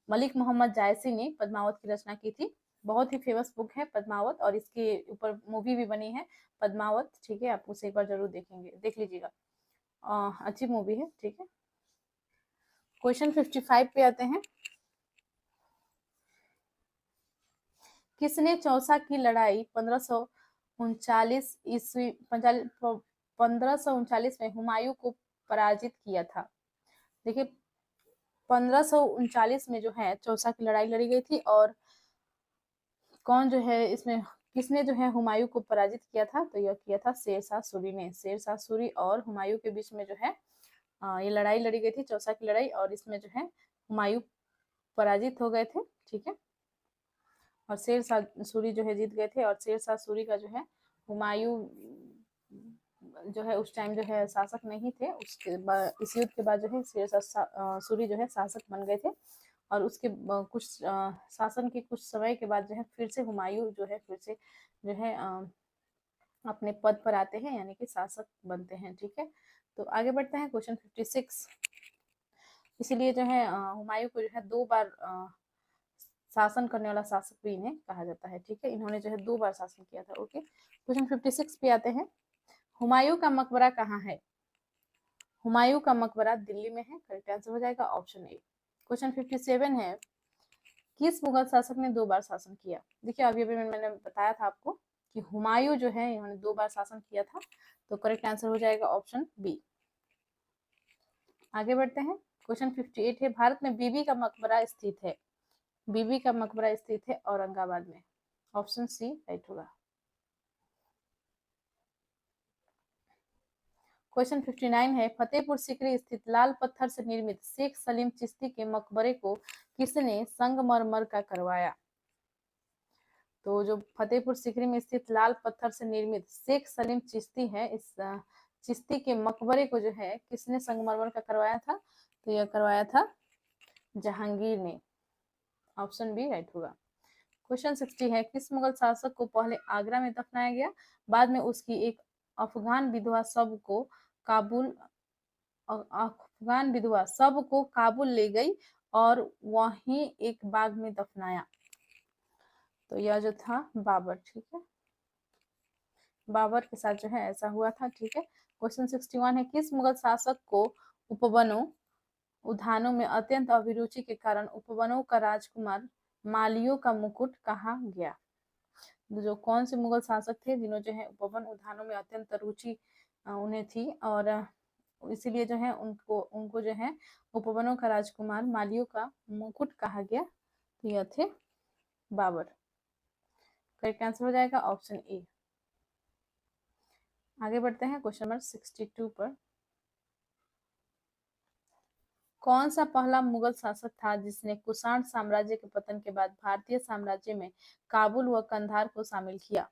मलिक मोहम्मद जायसी ने पद्मावत की रचना की थी। बहुत ही फेमस बुक है पद्मावत, और इसके ऊपर मूवी भी बनी है पद्मावत। ठीक है, आप उसे एक बार जरूर देख लीजिएगा, अच्छी मूवी है। ठीक है, क्वेश्चन 55 पे आते हैं, किसने चौसा की लड़ाई 1539 ईस्वी 1539 में हुमायूं को पराजित किया था? देखिए 1539 में जो है चौसा की लड़ाई लड़ी गई थी, और कौन जो है इसमें किसने जो है हुमायूं को पराजित किया था? तो यह किया था शेरशाह सूरी ने। शेरशाह सूरी और हुमायूं के बीच में जो है ये लड़ाई लड़ी गई थी, चौसा की लड़ाई, और इसमें जो है हुमायूं पराजित हो गए थे। ठीक है, और शेरशाह सूरी जो है जीत गए थे, और शेरशाह सूरी का जो है हुमायूं जो है उस टाइम जो है शासक नहीं थे। उसके बाद इस युद्ध के बाद जो है शेरशाह सूरी जो है शासक बन गए थे, और उसके कुछ शासन के कुछ समय के बाद जो है फिर से हुमायूं जो है फिर से जो है अपने पद पर आते हैं, यानी कि शासक बनते हैं। ठीक है, तो आगे बढ़ते हैं, क्वेश्चन 56, इसीलिए जो है हुमायूं को जो है 2 बार शासन करने वाला शासक भी इन्हें कहा जाता है। ठीक है, इन्होंने जो है 2 बार शासन किया था। ओके, क्वेश्चन 56 पे आते हैं, हुमायूं का मकबरा कहाँ है? हुमायूं का मकबरा दिल्ली में है। करेक्ट आंसर हो जाएगा ऑप्शन ए। क्वेश्चन 57 है, किस मुगल शासक ने 2 बार शासन किया? देखिए अभी अभी मैंने बताया था आपको कि हुमायूं जो है इन्होंने 2 बार शासन किया था, तो करेक्ट आंसर हो जाएगा ऑप्शन बी। आगे बढ़ते हैं, क्वेश्चन 58 है, भारत में बीबी का मकबरा स्थित है? बीबी का मकबरा स्थित है औरंगाबाद में। ऑप्शन सी राइट होगा। क्वेश्चन 59 है, फतेहपुर सीकरी स्थित लाल पत्थर से निर्मित शेख सलीम चिश्ती के मकबरे को किसने संगमरमर का करवाया? तो जो फतेहपुर सीकरी में स्थित लाल पत्थर से निर्मित शेख सलीम चिश्ती है, इस चिश्ती के मकबरे को जो है किसने संगमरमर का करवाया था? तो यह करवाया था जहांगीर ने। ऑप्शन बी राइट होगा। क्वेश्चन 60 है, किस मुगल शासक को पहले आगरा में दफनाया गया, बाद में उसकी एक अफगान विधवा शव को काबुल ले गई और वहीं एक बाग में दफनाया? तो यह जो था बाबर। ठीक है, बाबर के साथ जो है ऐसा हुआ था। ठीक है, क्वेश्चन 61 है, किस मुगल शासक को उपवनों उद्यानों में अत्यंत अभिरुचि के कारण उपवनों का राजकुमार मालियों का मुकुट कहा गया? जो कौन से मुगल शासक थे जिन्हों जो है उपवन उद्यानों में अत्यंत रुचि उन्हें थी, और इसीलिए जो है उनको जो है उपवनों का राजकुमार मालियों का मुकुट कहा गया? तो यह थे बाबर। करेक्ट आंसर हो जाएगा ऑप्शन ए। आगे बढ़ते हैं, क्वेश्चन नंबर 62 पर, कौन सा पहला मुगल शासक था जिसने कुषाण साम्राज्य के पतन के बाद भारतीय साम्राज्य में काबुल व कंधार को शामिल किया?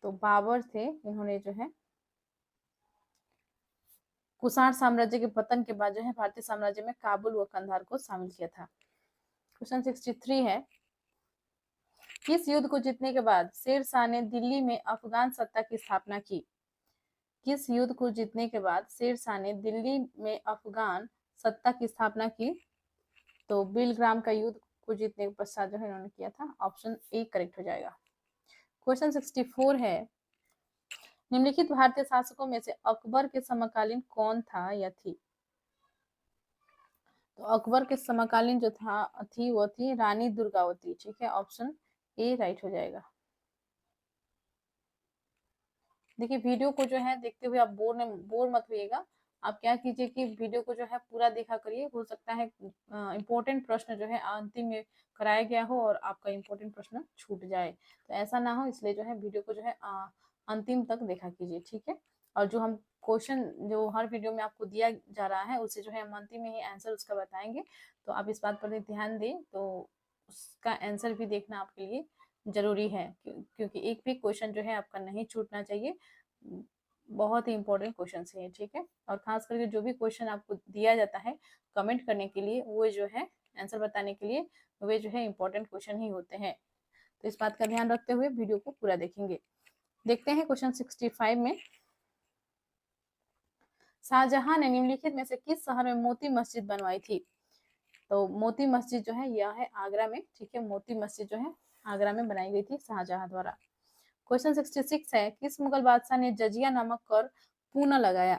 तो बाबर थे, इन्होंने जो है कुषाण साम्राज्य के पतन के बाद जो है भारतीय साम्राज्य में काबुल व कंधार को शामिल किया था। क्वेश्चन 63 है, किस युद्ध को जीतने के बाद शेर शाह ने दिल्ली में अफगान सत्ता की स्थापना की? किस युद्ध को जीतने के बाद शेर शाह ने दिल्ली में अफगान सत्ता की स्थापना की? तो बिलग्राम का युद्ध को जीतने के पश्चात जो है इन्होंने किया था। ऑप्शन ए करेक्ट हो जाएगा। क्वेश्चन 64 है, निम्नलिखित भारतीय शासकों में से अकबर के समकालीन कौन था या थी? तो अकबर के समकालीन जो थी वो थी रानी दुर्गावती। ठीक है, ऑप्शन ए राइट हो जाएगा। देखिए वीडियो को जो है देखते हुए आप बोर मत होइएगा। आप क्या कीजिए कि वीडियो को जो है पूरा देखा करिए। हो सकता है इम्पोर्टेंट प्रश्न जो है अंतिम में कराया गया हो और आपका इम्पोर्टेंट प्रश्न छूट जाए, तो ऐसा ना हो, इसलिए जो है वीडियो को जो है अंतिम तक देखा कीजिए। ठीक है, और जो हम क्वेश्चन जो हर वीडियो में आपको दिया जा रहा है उसे जो है हम अंतिम में ही आंसर उसका बताएंगे, तो आप इस बात पर ध्यान दें। तो उसका आंसर भी देखना आपके लिए जरूरी है, क्योंकि एक भी क्वेश्चन जो है आपका नहीं छूटना चाहिए। बहुत ही इंपॉर्टेंट क्वेश्चन है। ठीक है, और खास करके जो भी क्वेश्चन आपको दिया जाता है कमेंट करने के लिए, वो जो है आंसर बताने के लिए, वे जो है इंपॉर्टेंट क्वेश्चन ही होते हैं। तो इस बात का ध्यान रखते हुए वीडियो को पूरा देखेंगे। देखते हैं क्वेश्चन 65 में, शाहजहां ने निम्नलिखित में से किस शहर में मोती मस्जिद बनवाई थी? तो मोती मस्जिद जो है यह है आगरा में। ठीक है, मोती मस्जिद जो है आगरा में बनाई गई थी शाहजहां द्वारा। क्वेश्चन 66 है, किस मुगल बादशाह ने जजिया नामक कर पुनः लगाया?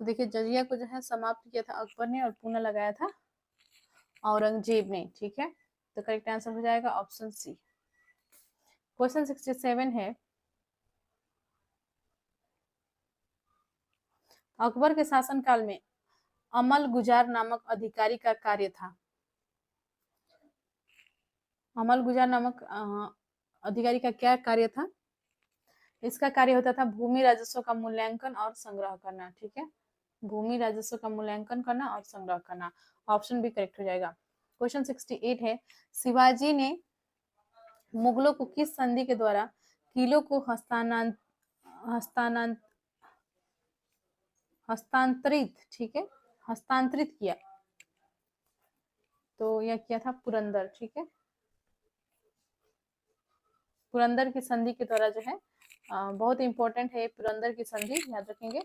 तो देखिए जजिया को जो है समाप्त किया था अकबर ने और पुनः लगाया था औरंगजेब ने। ठीक है, तो करेक्ट आंसर हो जाएगा ऑप्शन सी। क्वेश्चन 67 है, अकबर के शासनकाल में अमल गुजार नामक अधिकारी का कार्य था। अमल गुजार नामक अधिकारी का क्या कार्य था? इसका कार्य होता था भूमि राजस्व का मूल्यांकन और संग्रह करना। ठीक है, भूमि राजस्व का मूल्यांकन करना और संग्रह करना। ऑप्शन भी करेक्ट हो जाएगा। क्वेश्चन 68 है, शिवाजी ने मुगलों को किस संधि के द्वारा किलों को हस्तांतरित ठीक है हस्तांतरित किया? तो यह किया था पुरंदर। ठीक है, पुरंदर की संधि के द्वारा जो है बहुत इंपॉर्टेंट है पुरंदर की संधि, याद रखेंगे।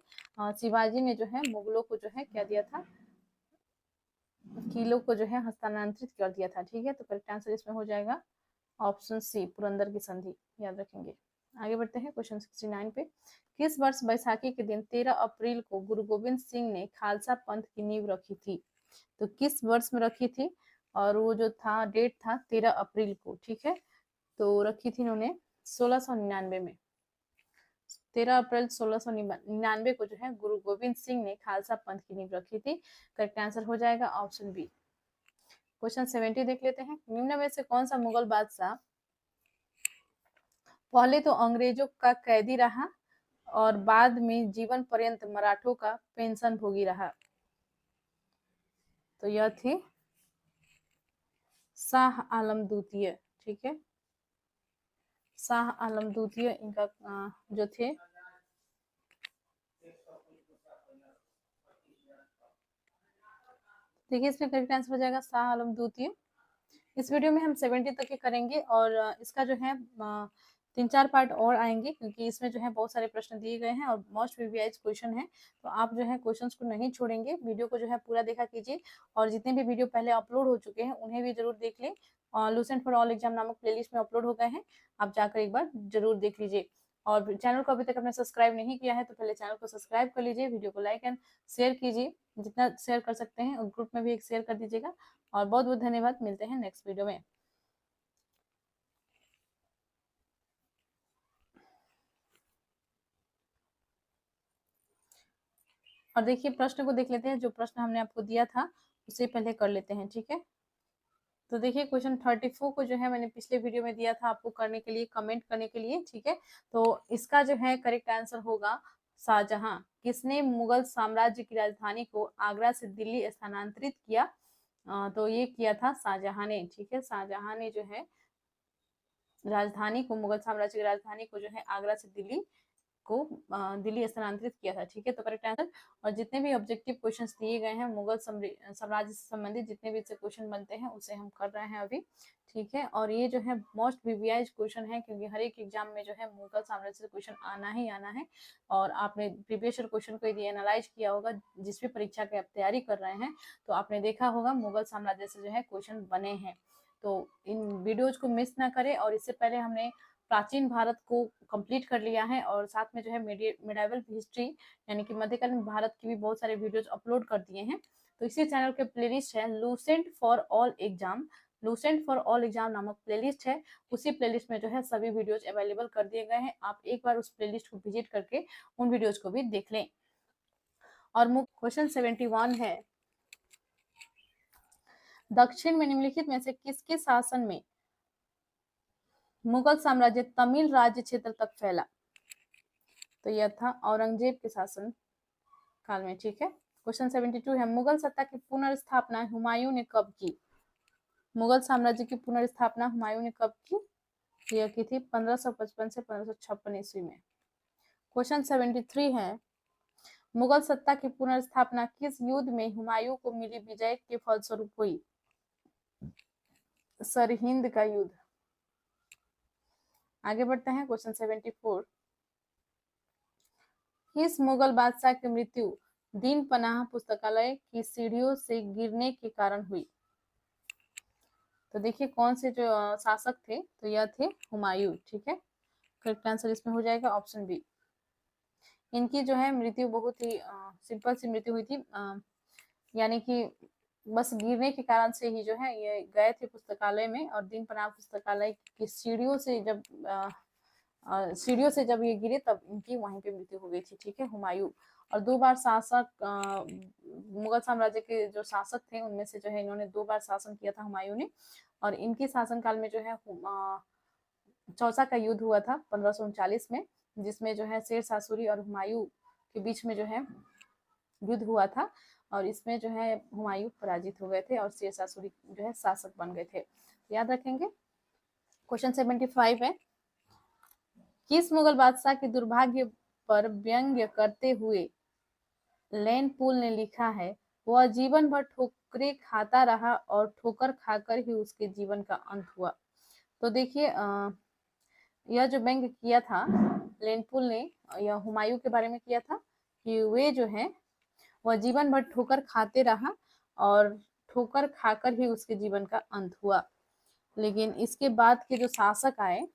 शिवाजी ने जो है मुगलों को जो है क्या दिया था, किलों को जो है हस्तांतरित कर दिया था। ठीक है, तो करेक्ट आंसर इसमें हो जाएगा ऑप्शन सी, पुरंदर की संधि, याद रखेंगे। आगे बढ़ते हैं क्वेश्चन 69 पे, किस वर्ष बैसाखी के दिन 13 अप्रैल को गुरु गोविंद सिंह ने खालसा पंथ की नींव रखी थी? तो किस वर्ष में रखी थी? और वो जो था डेट था 13 अप्रैल को। ठीक है, तो रखी थी इन्होंने 1699 में। 13 अप्रैल 1699 को जो है गुरु गोविंद सिंह ने खालसा पंथ की नींव रखी थी। करेक्ट आंसर हो जाएगा ऑप्शन बी। क्वेश्चन 70 देख लेते हैं, निम्न में से कौन सा मुगल बादशाह पहले तो अंग्रेजों का कैदी रहा और बाद में जीवन पर्यंत मराठों का पेंशन भोगी रहा? तो यह थे शाह आलम द्वितीय। ठीक है, शाह आलम द्वितीय इनका जो थे देखिए इसमें करेक्ट आंसर हो जाएगा शाह आलम द्वितीय। इस वीडियो में हम 70 तक के करेंगे और इसका जो है 3-4 पार्ट और आएंगे, क्योंकि इसमें जो है बहुत सारे प्रश्न दिए गए हैं और मोस्ट प्रीवियस क्वेश्चन है, तो आप जो है क्वेश्चंस को नहीं छोड़ेंगे, वीडियो को जो है पूरा देखा कीजिए। और जितने भी वीडियो पहले अपलोड हो चुके हैं उन्हें भी जरूर देख लें। लूसेंट फॉर ऑल एग्जाम नामक प्लेलिस्ट में अपलोड हो गए हैं, आप जाकर एक बार जरूर देख लीजिए। और चैनल को अभी तक आपने सब्सक्राइब नहीं किया है तो पहले चैनल को सब्सक्राइब कर लीजिए, वीडियो को लाइक एंड शेयर कीजिए, जितना शेयर कर सकते हैं, और ग्रुप में भी एक शेयर कर दीजिएगा। और बहुत बहुत धन्यवाद, मिलते हैं नेक्स्ट वीडियो में। और देखिए प्रश्न को देख लेते हैं, जो प्रश्न हमने आपको दिया था उसे पहले कर लेते हैं। ठीक है, तो देखिए क्वेश्चन 34 को जो है मैंने पिछले वीडियो में दिया था आपको करने के लिए, कमेंट करने के लिए। ठीक है, तो इसका जो है करेक्ट आंसर होगा शाहजहां। किसने मुगल साम्राज्य की राजधानी को आगरा से दिल्ली स्थानांतरित किया? तो ये किया था शाहजहां ने। ठीक है, शाहजहां ने जो है राजधानी को, मुगल साम्राज्य की राजधानी को जो है आगरा से दिल्ली को दिल्ली स्थानांतरित किया था। ठीक है, तो करेक्ट आंसर। और जितने भी ऑब्जेक्टिव क्वेश्चंस दिए गए हैं मुगल साम्राज्य से संबंधित जितने भी क्वेश्चन बनते हैं उसे हम कर रहे हैं अभी। ठीक है, और ये जो है मोस्ट वीवीआईज क्वेश्चन है, क्योंकि हर एक एग्जाम में जो है मुगल साम्राज्य से क्वेश्चन आना ही आना है। और आपने प्रीवियस ईयर क्वेश्चन को यदि एनालाइज किया होगा, जिस भी परीक्षा की आप तैयारी कर रहे हैं, तो आपने देखा होगा मुगल साम्राज्य से जो है क्वेश्चन बने हैं। तो इन वीडियोज को मिस ना करें। और इससे पहले हमने प्राचीन भारत को कंप्लीट कर लिया है, और साथ में जो है मिडाइवल हिस्ट्री यानी कि मध्यकालीन भारत की भी बहुत सारे वीडियोज अपलोड कर दिए हैं। तो इसी चैनल के प्लेलिस्ट है Lucent for all exam, Lucent for all exam नामक प्लेलिस्ट है। उसी प्लेलिस्ट में जो है सभी वीडियोज अवेलेबल कर दिए गए हैं। आप एक बार उस प्लेलिस्ट को विजिट करके उन वीडियोज को भी देख लें। और क्वेश्चन 71 है, दक्षिण में निम्नलिखित में से किसके शासन में मुगल साम्राज्य तमिल राज्य क्षेत्र तक फैला? तो यह था औरंगजेब के शासन काल में। ठीक है, क्वेश्चन 72 है, मुगल सत्ता की पुनर्स्थापना हुमायूं ने कब की? मुगल साम्राज्य की पुनर्स्थापना हुमायूं ने कब की? यह की थी 1555 से 1556 ईस्वी में। क्वेश्चन 73 है, मुगल सत्ता की पुनर्स्थापना किस युद्ध में हुमायूं को मिली विजय के फलस्वरूप हुई? सरहिंद का युद्ध। आगे बढ़ते हैं, क्वेश्चन 74, किस मुगल बादशाह की मृत्यु दीन पनाह पुस्तकालय की सीढ़ियों से गिरने के कारण हुई? तो देखिए कौन से जो शासक थे, तो यह थे हुमायूं। ठीक है, करेक्ट आंसर इसमें हो जाएगा ऑप्शन बी। इनकी जो है मृत्यु बहुत ही सिंपल सी मृत्यु हुई थी, यानी कि बस गिरने के कारण से ही जो है ये गए थे पुस्तकालय में, और दीन पनाह पुस्तकालय की सीढ़ियों से जब ये गिरे तब इनकी वहीं पे मृत्यु हो गई थी। ठीक है, हुमायूं। और 2 बार शासक मुगल साम्राज्य के जो शासक थे उनमें से जो है इन्होंने 2 बार शासन किया था हुमायूं ने। और इनके शासनकाल में जो है चौसा का युद्ध हुआ था 1539 में, जिसमें जो है शेरशाह सूरी और हुमायूं के बीच में जो है युद्ध हुआ था। और इसमें जो है हुमायूं पराजित हो गए थे और शेरशाह सूरी जो है शासक बन गए थे। याद रखेंगे। क्वेश्चन 75 है, किस मुगल बादशाह के दुर्भाग्य पर व्यंग्य करते हुए लेन पुल ने लिखा है, वह जीवन भर ठोकरें खाता रहा और ठोकर खाकर ही उसके जीवन का अंत हुआ? तो देखिए यह जो व्यंग्य किया था लेनपुल ने, यह हुमायूं के बारे में किया था कि वे जो है वह जीवन भर ठोकर खाते रहा और ठोकर खाकर ही उसके जीवन का अंत हुआ। लेकिन इसके बाद के जो शासक आए,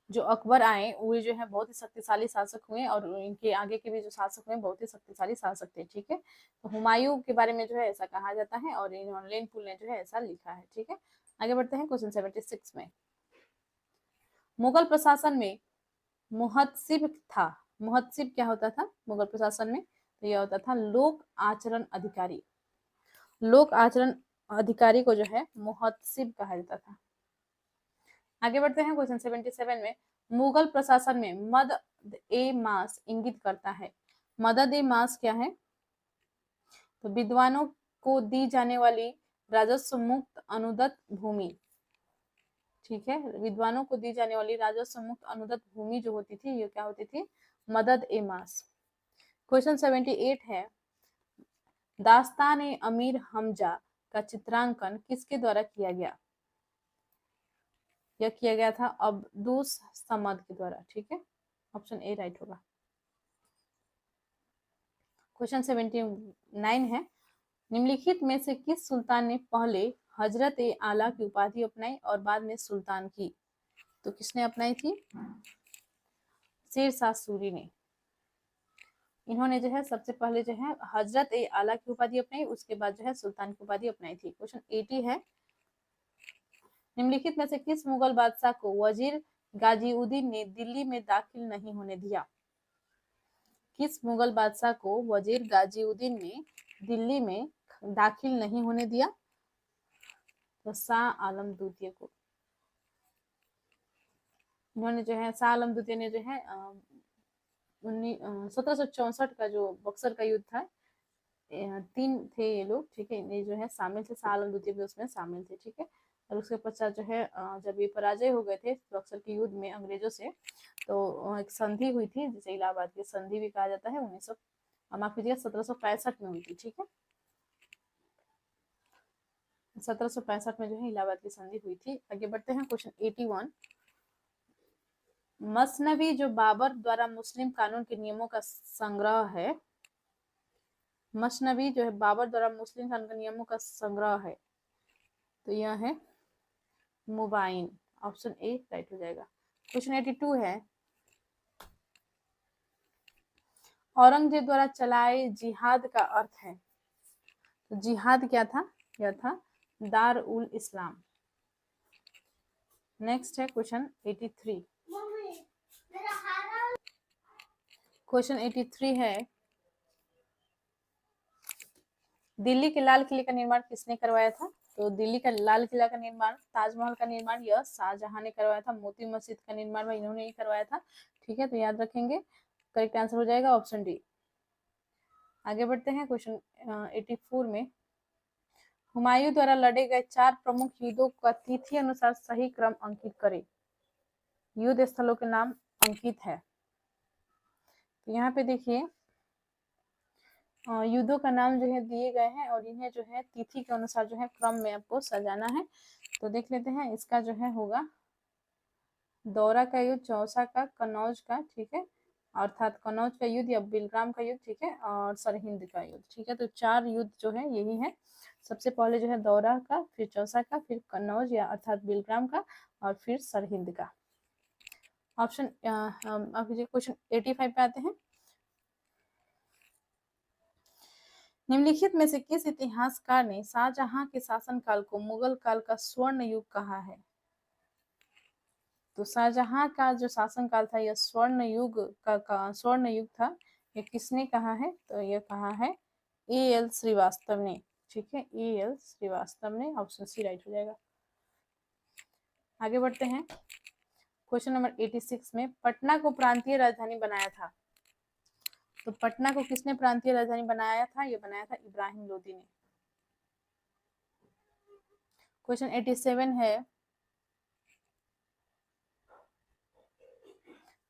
जो अकबर आए, वे जो है बहुत ही शक्तिशाली शासक हुए, और इनके आगे के भी जो शासक हुए बहुत ही शक्तिशाली शासक थे। ठीक है, तो हुमायूं के बारे में जो है ऐसा कहा जाता है, और लेनपुल ने जो है ऐसा लिखा है। ठीक है, आगे बढ़ते हैं क्वेश्चन 76 में, मुगल प्रशासन में मुहत्सिब था। मुहत्सिब क्या होता था मुगल प्रशासन में? तो यह होता था लोक आचरण अधिकारी। लोक आचरण अधिकारी को जो है मुहत्सिब कहा जाता था। आगे बढ़ते हैं क्वेश्चन 77 में, मुगल प्रशासन में मदद ए मास इंगित करता है। मदद ए मास क्या है? तो विद्वानों को दी जाने वाली राजस्व मुक्त अनुदत्त भूमि। ठीक है, विद्वानों को दी जाने वाली राजस्व मुक्त अनुदत्त भूमि जो होती थी, ये क्या होती थी? मदद ए मास। क्वेश्चन 78 है, दास्तान ए अमीर हमजा का चित्रांकन किसके द्वारा किया गया? यह किया गया था अब्दुस समद के द्वारा। ठीक है, ऑप्शन ए राइट होगा। क्वेश्चन 79 है, निम्नलिखित में से किस सुल्तान ने पहले हजरत ए आला की उपाधि अपनाई और बाद में सुल्तान की? तो किसने अपनाई थी? शेरशाह सूरी ने। इन्होंने जो है सबसे पहले जो है हजरत ए आला की उपाधि अपनाई, उसके बाद जो है सुल्तान की उपाधि अपनाई थी। क्वेश्चन 80 है, निम्नलिखित में से किस मुगल बादशाह को वजीर गाजीउद्दीन ने दिल्ली में दाखिल नहीं होने दिया? किस मुगल बादशाह को वजीर गाजीउद्दीन ने दिल्ली में दाखिल नहीं होने दिया? तो शाह आलम द्वितीय को। इन्होंने जो है शाह आलम द्वितीय ने जो है 1764 का जो बक्सर का युद्ध था, 3 थे ये लोग। ठीक है, ये जो है शामिल थे, शाह आलम द्वितीय भी उसमें शामिल थे। ठीक है, और उसके पश्चात जो है जब ये पराजय हो गए थे बक्सर के युद्ध में अंग्रेजों से, तो एक संधि हुई थी जिसे इलाहाबाद की संधि भी कहा जाता है। 1900 माफ कीजिएगा 1765 में हुई थी, ठीक है। 1765 में जो है इलाहाबाद की संधि हुई थी। आगे बढ़ते हैं, क्वेश्चन 81। मसनवी जो बाबर द्वारा मुस्लिम कानून के नियमों का संग्रह है, मसनवी जो है बाबर द्वारा मुस्लिम कानून के नियमों का संग्रह है, तो यह है मुबाइन। ऑप्शन ए राइट हो जाएगा। क्वेश्चन 82 है, औरंगजेब द्वारा चलाए जिहाद का अर्थ है, तो जिहाद क्या था? यह था दार उल इस्लाम। नेक्स्ट है क्वेश्चन 83। क्वेश्चन 83 है, दिल्ली के लाल किले का निर्माण किसने करवाया था? तो दिल्ली का लाल किला का निर्माण, ताजमहल का निर्माण यह शाहजहां ने करवाया था। मोती मस्जिद का निर्माण इन्होंने ही करवाया था, ठीक है। तो याद रखेंगे, करेक्ट आंसर हो जाएगा ऑप्शन डी। आगे बढ़ते हैं, क्वेश्चन 84 में, हुमायूं द्वारा लड़े गए 4 प्रमुख युद्धों का तिथि अनुसार सही क्रम अंकित करें। युद्ध स्थलों के नाम अंकित है, तो यहाँ पे देखिए युद्धों का नाम जो है दिए गए हैं और इन्हें जो है तिथि के अनुसार जो है क्रम में आपको सजाना है। तो देख लेते हैं, इसका जो है होगा दौरा का युद्ध, चौसा का, कन्नौज का, ठीक है, अर्थात कन्नौज का युद्ध या बिलग्राम का युद्ध, ठीक है, और सरहिंद का युद्ध, ठीक है। तो 4 युद्ध जो है यही है। सबसे पहले जो है दौरा का, फिर चौसा का, फिर कन्नौज या अर्थात बिलग्राम का, और फिर सरहिंद का। ऑप्शन अभी क्वेश्चन 85 पे आते हैं। निम्नलिखित में से किस इतिहासकार ने शाहजहां के शासनकाल को मुगल काल का स्वर्ण युग कहा है? तो शाहजहां का जो शासनकाल था यह स्वर्ण युग का स्वर्ण युग था, ये किसने कहा है? तो यह कहा है A.L. श्रीवास्तव ने, ठीक है, A.L. श्रीवास्तव ने। ऑप्शन सी राइट हो जाएगा। आगे बढ़ते हैं, क्वेश्चन नंबर 86 में, पटना को प्रांतीय राजधानी बनाया था, तो पटना को किसने प्रांतीय राजधानी बनाया था? यह बनाया था इब्राहिम लोदी ने। क्वेश्चन 87 है,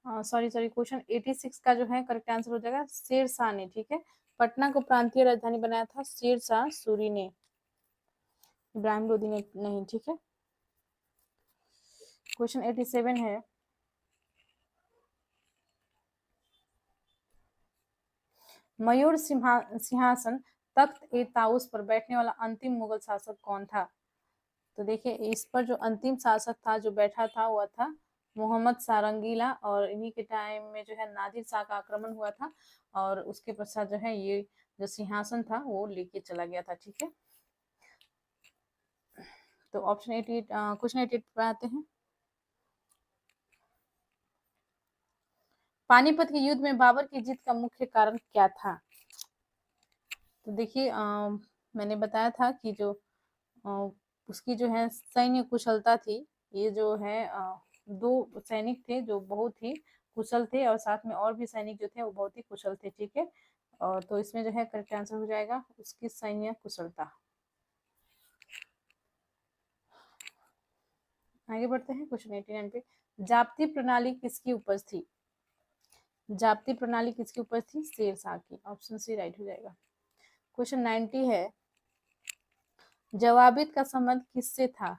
सॉरी क्वेश्चन 86 का जो है करेक्ट आंसर हो जाएगा शेर शाह ने, ठीक है। पटना को प्रांतीय राजधानी बनाया था शेर शाह सूरी ने, इब्राहिम लोदी ने नहीं, ठीक है। क्वेश्चन 87 है, मयूर सिंहासन तख्त ए ताउस पर बैठने वाला अंतिम मुगल शासक कौन था? तो देखिए, इस पर जो अंतिम शासक था जो बैठा था वह था मोहम्मद सारंगीला, और इन्हीं के टाइम में जो है नादिर शाह का आक्रमण हुआ था, और उसके पश्चात जो है ये जो सिंहासन था वो लेके चला गया था, ठीक है। तो ऑप्शन 88 क्वेश्चन 88 पर आते हैं। पानीपत के युद्ध में बाबर की जीत का मुख्य कारण क्या था? तो देखिए मैंने बताया था कि जो उसकी जो है सैन्य कुशलता थी, ये जो है 2 सैनिक थे जो बहुत ही कुशल थे, और साथ में और भी सैनिक जो थे वो बहुत ही कुशल थे, ठीक है। और तो इसमें जो है करेक्ट आंसर हो जाएगा उसकी सैन्य कुशलता। आगे बढ़ते हैं, क्वेश्चन 89 पे, जाप्ती प्रणाली किसकी उपज थी? जाप्ती प्रणाली किसकी उपज थी? शेर शाह की। ऑप्शन सी राइट हो जाएगा। क्वेश्चन 90 है, जवाबित का संबंध किससे था?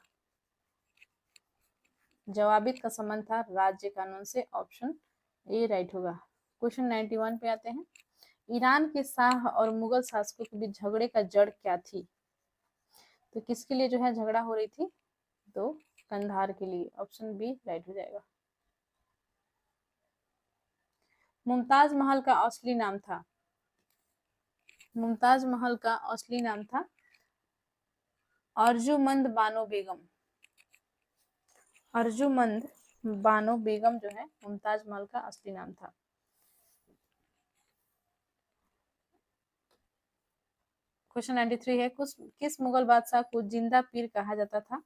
जवाबित का संबंध था राज्य कानून से। ऑप्शन ए राइट होगा। क्वेश्चन 91 पे आते हैं, ईरान के शाह और मुगल शासकों के बीच झगड़े का जड़ क्या थी? तो किसके लिए जो है झगड़ा हो रही थी? तो कंधार के लिए। ऑप्शन बी राइट हो जाएगा। मुमताज महल का असली नाम था, मुमताज महल का असली नाम था अर्जुमंद बानो बेगम। अर्जुमंद बानो बेगम जो है मुमताज महल का असली नाम था। क्वेश्चन 93 है, किस मुगल बादशाह को जिंदा पीर कहा जाता था?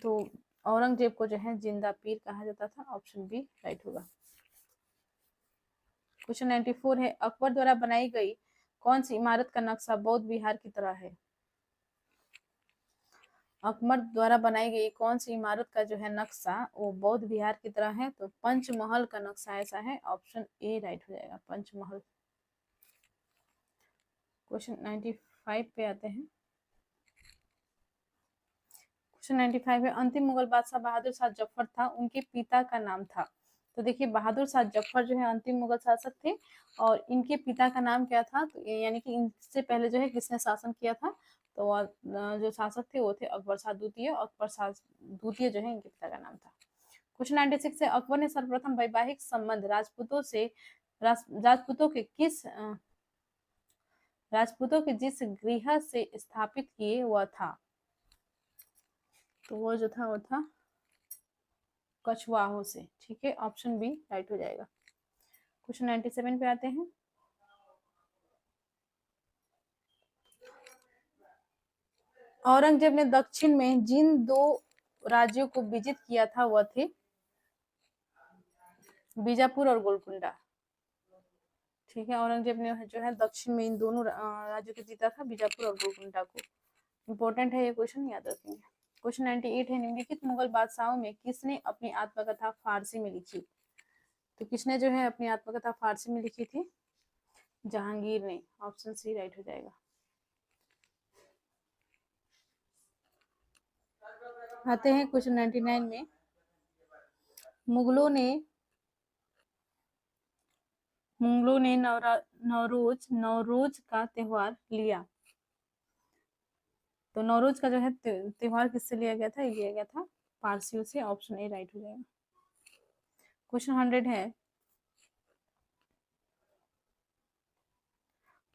तो औरंगजेब को जो है जिंदा पीर कहा जाता था। ऑप्शन बी राइट होगा। क्वेश्चन 94 है, अकबर द्वारा बनाई गई कौन सी इमारत का नक्शा बौद्ध विहार की तरह है? अकबर द्वारा बनाई गई कौन सी इमारत का जो है नक्शा वो बौद्ध विहार की तरह है? तो पंचमहल का नक्शा ऐसा है, ऑप्शन ए राइट हो जाएगा, पंचमहल। क्वेश्चन 95 पे आते हैं। क्वेश्चन 95 है, अंतिम मुगल बादशाह बहादुर शाह जफर था, उनके पिता का नाम था। तो देखिए बहादुर शाह जफर जो है अंतिम मुगल शासक थे और इनके पिता का नाम क्या था? तो यानी कि इनसे पहले जो है किसने शासन किया था? तो जो शासक थे वो थे अकबर शाह द्वितीय। अकबर शाह द्वितीय जो है इनके पिता का नाम था। क्वेश्चन 96 है, अकबर ने सर्वप्रथम वैवाहिक संबंध राजपूतों के जिस गृह से स्थापित किए वह था? तो वो जो था वो था कछवाहों से। ठीक है, ऑप्शन बी राइट हो जाएगा। क्वेश्चन 97 पे आते हैं। औरंगजेब ने दक्षिण में जिन दो राज्यों को विजित किया था वह थे बीजापुर और गोलकुंडा। ठीक है, औरंगजेब ने जो है दक्षिण में इन दोनों राज्यों को जीता था, बीजापुर और गोलकुंडा को। इंपॉर्टेंट है ये क्वेश्चन, याद रखेंगे। क्वेश्चन 98 है, निम्नलिखित मुगल बादशाहों में किसने अपनी आत्मकथा फारसी में लिखी? तो किसने जो है अपनी आत्मकथा फारसी में लिखी थी? जहांगीर ने। ऑप्शन सी राइट हो जाएगा। आते हैं क्वेश्चन 99 में, मुगलों ने नवरोज का त्योहार लिया। तो नवरोज का जो है त्योहार किससे लिया गया था? लिया गया था पारसियों से। ऑप्शन ए राइट हो जाएगा। क्वेश्चन 100 है,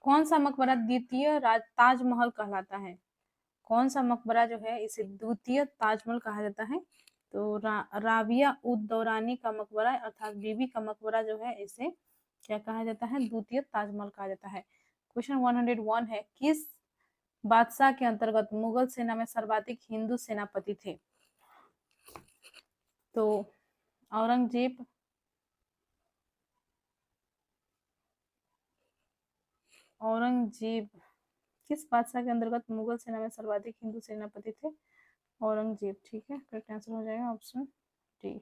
कौन सा मकबरा द्वितीय ताजमहल कहलाता है? कौन सा मकबरा जो है इसे द्वितीय ताजमहल कहा जाता है? तो राबिया उद दौरानी का मकबरा अर्थात बीबी का मकबरा जो है इसे क्या कहा जाता है? द्वितीय ताजमहल कहा जाता है। क्वेश्चन 101 है, किस बादशाह के अंतर्गत मुगल सेना में सर्वाधिक हिंदू सेनापति थे? तो औरंगजेब, किस बादशाह के अंतर्गत मुगल सेना में सर्वाधिक हिंदू सेनापति थे? औरंगजेब। ठीक है, करेक्ट आंसर हो जाएगा ऑप्शन डी।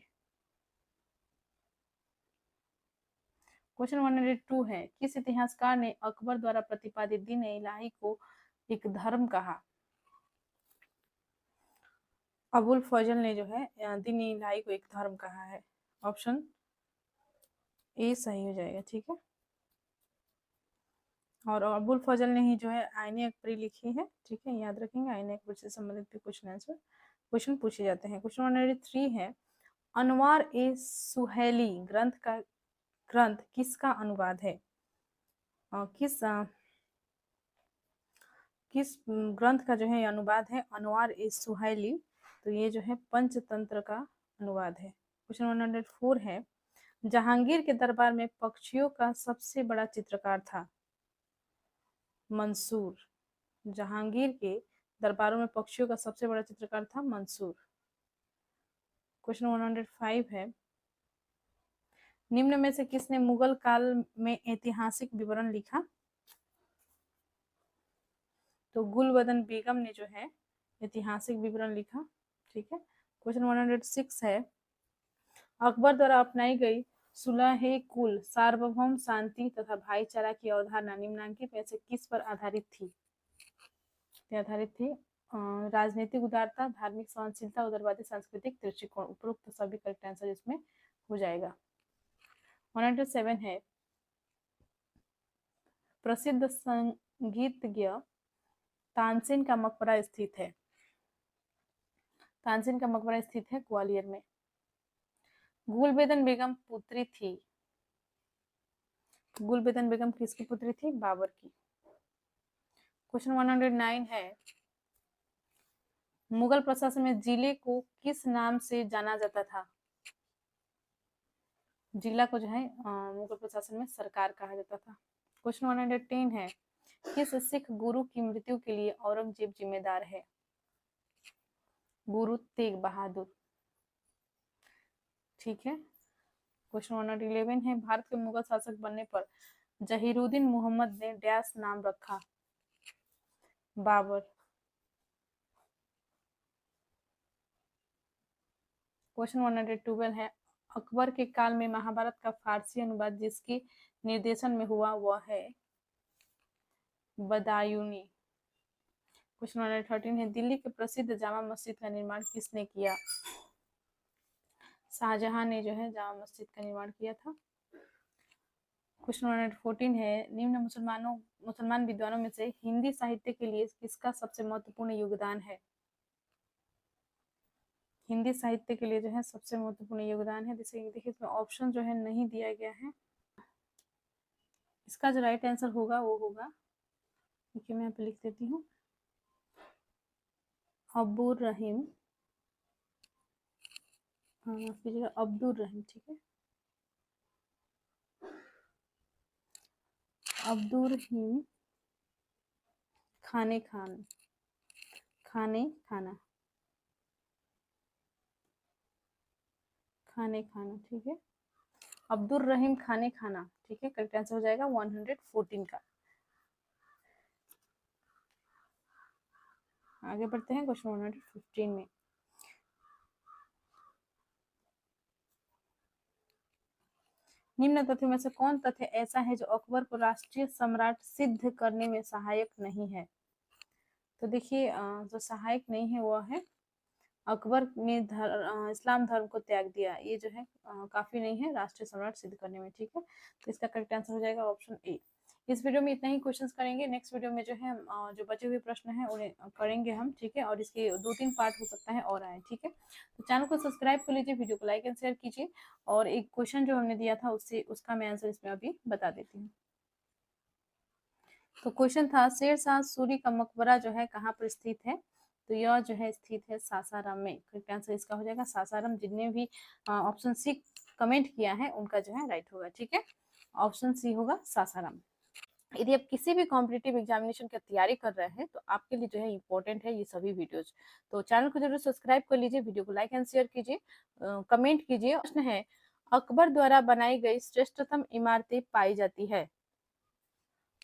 क्वेश्चन 102 है, किस इतिहासकार ने अकबर द्वारा प्रतिपादित दीन इलाही को एक धर्म कहा? अबुल फजल ने जो है दीन इलाही को एक धर्म कहा है। ऑप्शन ए सही हो जाएगा। ठीक है, और अबुल फजल ने ही जो है आईने अकबरी लिखी है। ठीक है, याद रखेंगे, आईने अकबर से संबंधित भी क्वेश्चन पूछे जाते हैं। क्वेश्चन 103 है, अनवार ए सुहेली ग्रंथ किसका अनुवाद है? किस ग्रंथ का जो है अनुवाद है अनवार ए सुहेली? तो ये जो है पंचतंत्र का अनुवाद है। क्वेश्चन 104 है, जहांगीर के दरबार में पक्षियों का सबसे बड़ा चित्रकार था? मंसूर। जहांगीर के दरबारों में पक्षियों का सबसे बड़ा चित्रकार था मंसूर। क्वेश्चन 105 है, निम्न में से किसने मुगल काल में ऐतिहासिक विवरण लिखा? तो गुलबदन बेगम ने जो है ऐतिहासिक विवरण लिखा। ठीक है, क्वेश्चन 106 है, अकबर द्वारा अपनाई गई सुलह कुल सार्वभौम शांति तथा भाईचारा की अवधारणा निम्नलिखित में से किस पर आधारित थी? राजनीतिक उदारता, धार्मिक सहनशीलता, उदारवादी सांस्कृतिक दृष्टिकोण। उपरोक्त सभी करेक्ट आंसर इसमें हो जाएगा। 107 है, प्रसिद्ध संगीतज्ञ तानसेन का मकबरा स्थित है? तानसेन का मकबरा स्थित है ग्वालियर में। गुलबेदन बेगम पुत्री थी? गुलबेदन बेगम किसकी पुत्री थी? बाबर की। क्वेश्चन 109 है, मुगल प्रशासन में जिले को किस नाम से जाना जाता था? जिला को जो है मुगल प्रशासन में सरकार कहा जाता था। क्वेश्चन 110 है, किस सिख गुरु की मृत्यु के लिए औरंगजेब जिम्मेदार है? गुरु तेग बहादुर। ठीक है, क्वेश्चन 111 है, भारत के मुगल शासक बनने पर जहीरुद्दीन मोहम्मद ने डैश नाम रखा? बाबर। क्वेश्चन 112 है, अकबर के काल में महाभारत का फारसी अनुवाद जिसके निर्देशन में हुआ वह है बदायूनी। क्वेश्चन 113 है, दिल्ली के प्रसिद्ध जामा मस्जिद का निर्माण किसने किया? शाहजहां ने जो है जामा मस्जिद का निर्माण किया था। क्वेश्चन 114 है, निम्न मुसलमान विद्वानों में से हिंदी साहित्य के लिए किसका सबसे महत्वपूर्ण योगदान है? हिंदी साहित्य के लिए जो है सबसे महत्वपूर्ण योगदान है। जैसे देखिए इसमें ऑप्शन जो है नहीं दिया गया है। इसका जो राइट आंसर होगा वो होगा, देखिए मैं यहाँ पे लिख देती हूँ, अब्दुर रहीम, अब्दुर रहीम, ठीक है, अब्दुर रहीम खाने खाना, ठीक है, अब्दुर रहीम खाने खाना, ठीक है, करेक्ट आंसर हो जाएगा 114 का। आगे बढ़ते हैं क्वेश्चन 115 में। निम्न तथ्यों में से कौन तथ्य ऐसा है जो अकबर को राष्ट्रीय सम्राट सिद्ध करने में सहायक नहीं है? तो देखिए जो सहायक नहीं है वो है अकबर ने इस्लाम धर्म को त्याग दिया, ये जो है काफी नहीं है राष्ट्रीय सम्राट सिद्ध करने में, ठीक है, तो इसका करेक्ट आंसर हो जाएगा ऑप्शन ए। इस वीडियो में इतना ही क्वेश्चंस करेंगे, नेक्स्ट वीडियो में जो है जो बचे हुए प्रश्न हैं उन्हें करेंगे हम, ठीक है, और इसके 2-3 पार्ट हो सकता है और आए, ठीक है, तो चैनल को सब्सक्राइब कर लीजिए, वीडियो को लाइक एंड शेयर कीजिए, और एक क्वेश्चन जो हमने दिया था उसका मैं आंसर इसमें अभी बता देती हूँ। तो क्वेश्चन था, शेरशाह सूरी का मकबरा जो है कहाँ पर स्थित है? तो यह जो है स्थित है सासाराम में। करेक्ट आंसर इसका हो जाएगा सासाराम। जितने भी ऑप्शन सी कमेंट किया है उनका जो है राइट होगा, ठीक है, ऑप्शन सी होगा सासाराम। यदि आप किसी भी कॉम्पिटिटिव एग्जामिनेशन की तैयारी कर रहे हैं तो आपके लिए जो है इंपॉर्टेंट है ये सभी वीडियोज, तो चैनल को जरूर सब्सक्राइब कर लीजिए, वीडियो को लाइक एंड शेयर कीजिए, कमेंट कीजिए। प्रश्न है, अकबर द्वारा बनाई गई श्रेष्ठतम इमारतें पाई जाती है?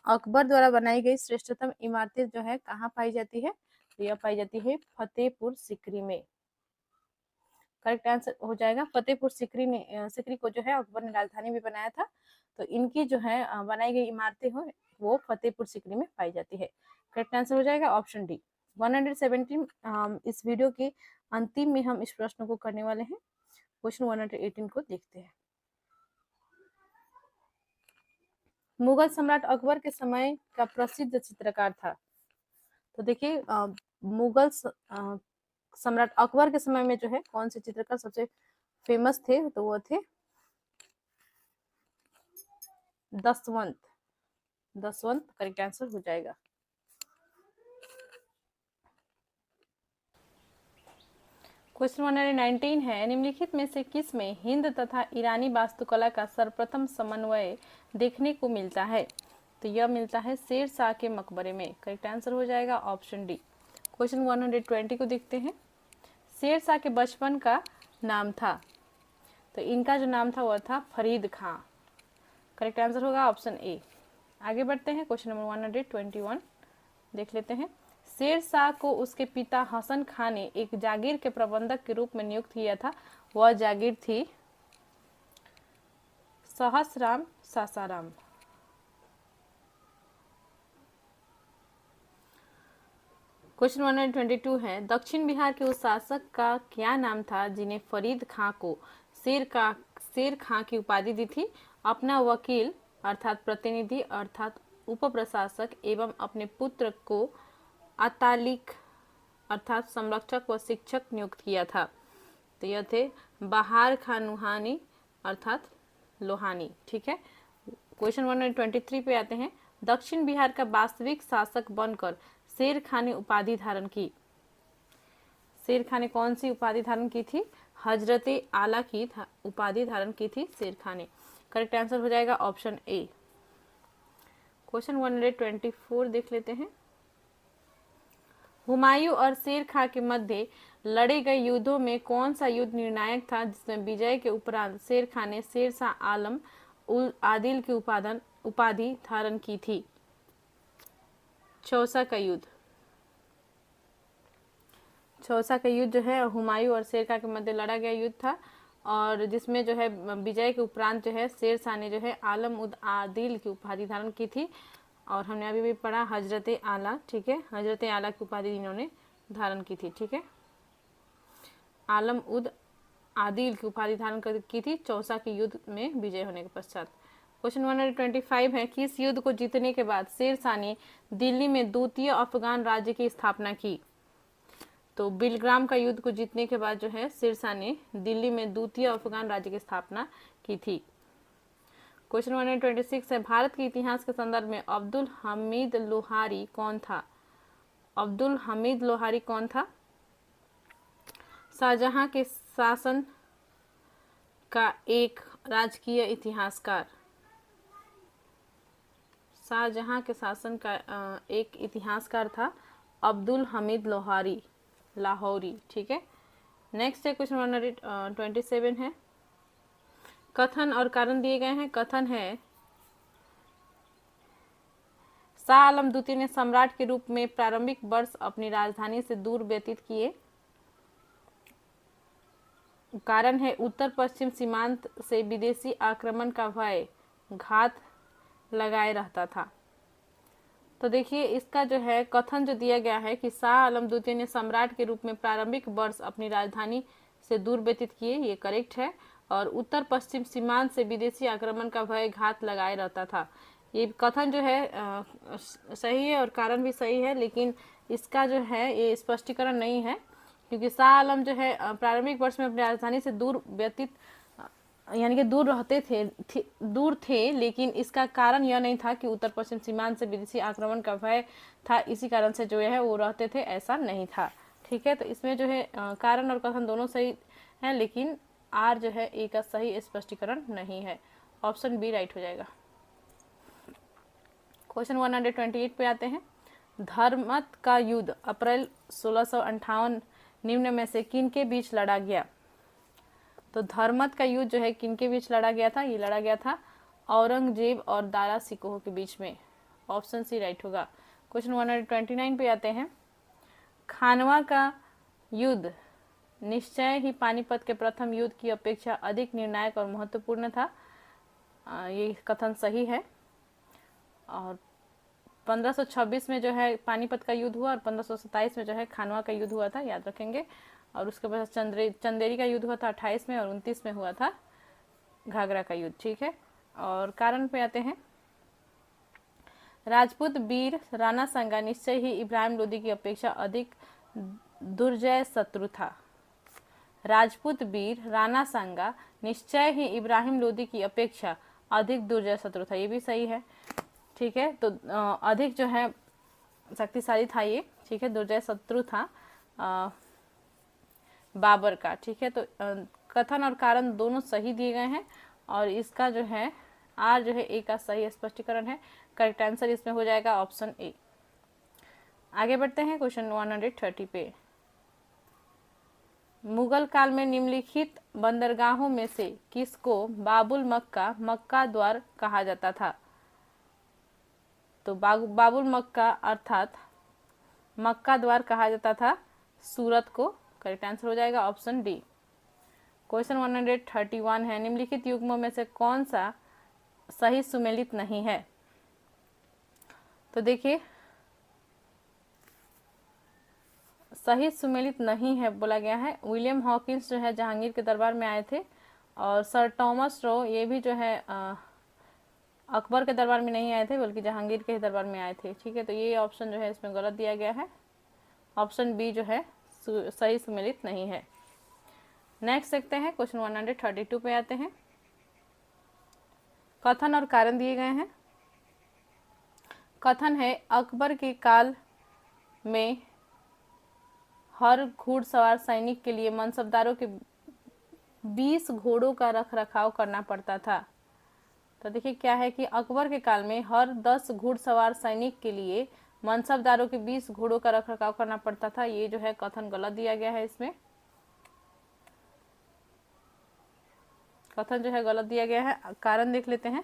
अकबर द्वारा बनाई गई श्रेष्ठतम इमारतें जो है कहाँ पाई जाती है? तो यह पाई जाती है फतेहपुर सीकरी में। करेक्ट आंसर हो जाएगा फतेहपुर सीकरी ने, सीकरी को जो है अकबर ने राजधानी भी बनाया था, तो इनकी जो है बनाई गई इमारतें हो वो फतेहपुर सीकरी में पाई जाती है। करेक्ट आंसर हो जाएगा ऑप्शन डी 117। इस वीडियो के अंतिम में हम इस प्रश्न को करने वाले हैं। क्वेश्चन 118 को देखते हैं। मुगल सम्राट अकबर के समय का प्रसिद्ध चित्रकार था? तो देखिए मुगल सम्राट अकबर के समय में जो है कौन से चित्रकार सबसे फेमस थे? तो वो थे दसवंत करेक्ट आंसर हो जाएगा। क्वेश्चन 119 है, निम्नलिखित में से किस में हिंद तथा ईरानी वास्तुकला का सर्वप्रथम समन्वय देखने को मिलता है? तो यह मिलता है शेरशाह के मकबरे में। करेक्ट आंसर हो जाएगा ऑप्शन डी। क्वेश्चन 120 को देखते हैं। शेरशाह के बचपन का नाम था? तो इनका जो नाम था वह था फरीद खां। करेक्ट आंसर होगा ऑप्शन ए। आगे बढ़ते हैं, क्वेश्चन नंबर 121 देख लेते हैं। शेरशाह को उसके पिता हसन खां ने एक जागीर के प्रबंधक के रूप में नियुक्त किया था, वह जागीर थी सहसराम सासाराम। क्वेश्चन 122 है, दक्षिण बिहार के उस शासक का क्या नाम था जिन्हें फरीद खां को शेर खां की उपाधि दी थी? अपना वकील अर्थात प्रतिनिधि अर्थात उप प्रशासक एवं अपने पुत्र को अतालिक अर्थात संरक्षक व शिक्षक नियुक्त किया था। तो यह थे बहार खां नुहानी अर्थात लोहानी, ठीक है। क्वेश्चन 123 पे आते हैं। दक्षिण बिहार का वास्तविक शासक बनकर शेर खां ने उपाधि धारण की? शेर खां ने कौन सी उपाधि धारण की थी? हजरते आला की उपाधि धारण की थी शेर खां ने। करेक्ट आंसर हो जाएगा ऑप्शन ए। क्वेश्चन 124 देख लेते हैं। हुमायूं और शेर खां के मध्य लड़े गए युद्धों में कौन सा युद्ध निर्णायक था जिसमें विजय के उपरांत शेर खां ने शेरशाह आलम उल आदिल की उपाधि धारण की थी? चौसा का युद्ध। चौसा का युद्ध जो है हुमायूं और शेरशाह के मध्य लड़ा गया युद्ध था, और जिसमें जो है विजय के उपरांत जो है शेरशाह ने जो है आलम उद आदिल की उपाधि धारण की थी। और हमने अभी भी पढ़ा हजरत आला, ठीक है, हजरत आला की उपाधि इन्होंने धारण की थी, ठीक है, आलम उद आदिल की उपाधि धारण की थी चौसा के युद्ध में विजय होने के पश्चात। क्वेश्चन 125 है कि इस युद्ध को जीतने के बाद शेरशाह ने दिल्ली में द्वितीय अफगान राज्य की स्थापना की। तो बिलग्राम का युद्ध को जीतने के बाद जो है शेरशाह ने दिल्ली में द्वितीय अफगान राज्य की स्थापना की थी। क्वेश्चन 126 है भारत के इतिहास के संदर्भ में अब्दुल हमीद लोहारी कौन था? अब्दुल हमीद लोहारी कौन था? शाहजहां के शासन का एक राजकीय इतिहासकार। शाहजहां के शासन का एक इतिहासकार था अब्दुल हमीद लोहारी, लाहौरी, ठीक है। नेक्स्ट है क्वेश्चन 127 है, कथन और कारण दिए गए हैं। कथन है शाह आलम द्वितीय ने सम्राट के रूप में प्रारंभिक वर्ष अपनी राजधानी से दूर व्यतीत किए। कारण है उत्तर पश्चिम सीमांत से विदेशी आक्रमण का भय घात लगाए रहता था। तो देखिए इसका जो है कथन जो दिया गया है कि शाह आलम द्वितीय ने सम्राट के रूप में प्रारंभिक वर्ष अपनी राजधानी से दूर व्यतीत किए, ये करेक्ट है। और उत्तर पश्चिम सीमांत से विदेशी आक्रमण का भय घात लगाए रहता था, ये कथन जो है सही है और कारण भी सही है, लेकिन इसका जो है ये स्पष्टीकरण नहीं है, क्योंकि शाह आलम जो है प्रारंभिक वर्ष में अपनी राजधानी से दूर व्यतीत यानी कि दूर रहते दूर थे, लेकिन इसका कारण यह नहीं था कि उत्तर पश्चिम सीमांत से विदेशी आक्रमण का भय था, इसी कारण से जो है वो रहते थे, ऐसा नहीं था, ठीक है। तो इसमें जो है कारण और कथन दोनों सही है, लेकिन आर जो है ए का सही स्पष्टीकरण नहीं है, ऑप्शन बी राइट हो जाएगा। क्वेश्चन 128 पे आते हैं, धर्मत का युद्ध अप्रैल 1658 निम्न में से किन के बीच लड़ा गया? तो धर्मत का युद्ध जो है किन के बीच लड़ा गया था? ये लड़ा गया था औरंगजेब और दारा सिकोह के बीच में, ऑप्शन सी राइट होगा। क्वेश्चन 129 पे आते हैं, खानवा का युद्ध निश्चय ही पानीपत के प्रथम युद्ध की अपेक्षा अधिक निर्णायक और महत्वपूर्ण था, ये कथन सही है। और 1526 में जो है पानीपत का युद्ध हुआ और 1527 में जो है खानवा का युद्ध हुआ था, याद रखेंगे। और उसके बाद चंदेरी का युद्ध हुआ था 28 में, और 29 में हुआ था घाघरा का युद्ध, ठीक है। और कारण पे आते हैं, राजपूत वीर राणा सांगा निश्चय ही इब्राहिम लोदी की अपेक्षा अधिक दुर्जय शत्रु था। राजपूत वीर राणा सांगा निश्चय ही इब्राहिम लोदी की अपेक्षा अधिक दुर्जय शत्रु था, ये भी सही है, ठीक है। तो अधिक जो है शक्तिशाली था ये, ठीक है, दुर्जय शत्रु था बाबर का, ठीक है। तो कथन और कारण दोनों सही दिए गए हैं, और इसका जो है आर जो है ए का सही स्पष्टीकरण है, करेक्ट आंसर इसमें हो जाएगा ऑप्शन ए। आगे बढ़ते हैं क्वेश्चन 130 पे, मुगल काल में निम्नलिखित बंदरगाहों में से किसको बाबुल मक्का मक्का द्वार कहा जाता था? तो बाबुल मक्का अर्थात मक्का द्वार कहा जाता था सूरत को, करेक्ट आंसर हो जाएगा ऑप्शन डी। क्वेश्चन 131 है, निम्नलिखित युग्मों में से कौन सा सही सुमेलित नहीं है? तो देखिए सही सुमेलित नहीं है बोला गया है, विलियम हॉकिंस जो है जहांगीर के दरबार में आए थे, और सर टॉमस रो ये भी जो है अकबर के दरबार में नहीं आए थे बल्कि जहांगीर के दरबार में आए थे, ठीक है। तो ये ऑप्शन जो है इसमें गलत दिया गया है, ऑप्शन बी जो है सही सुमेलित नहीं है। नेक्स्ट देखते हैं क्वेश्चन 132 पे आते हैं, कथन और कारण दिए गए हैं। कथन है अकबर के काल में हर घुड़सवार सैनिक के लिए मनसबदारों के 20 घोड़ों का रख रखाव करना पड़ता था। तो देखिए क्या है कि अकबर के काल में हर 10 घुड़सवार सैनिक के लिए मनसबदारों के 20 घोड़ों का रख रखाव करना पड़ता था, ये जो है कथन गलत दिया गया है, इसमें कथन जो है गलत दिया गया है। कारण देख लेते हैं,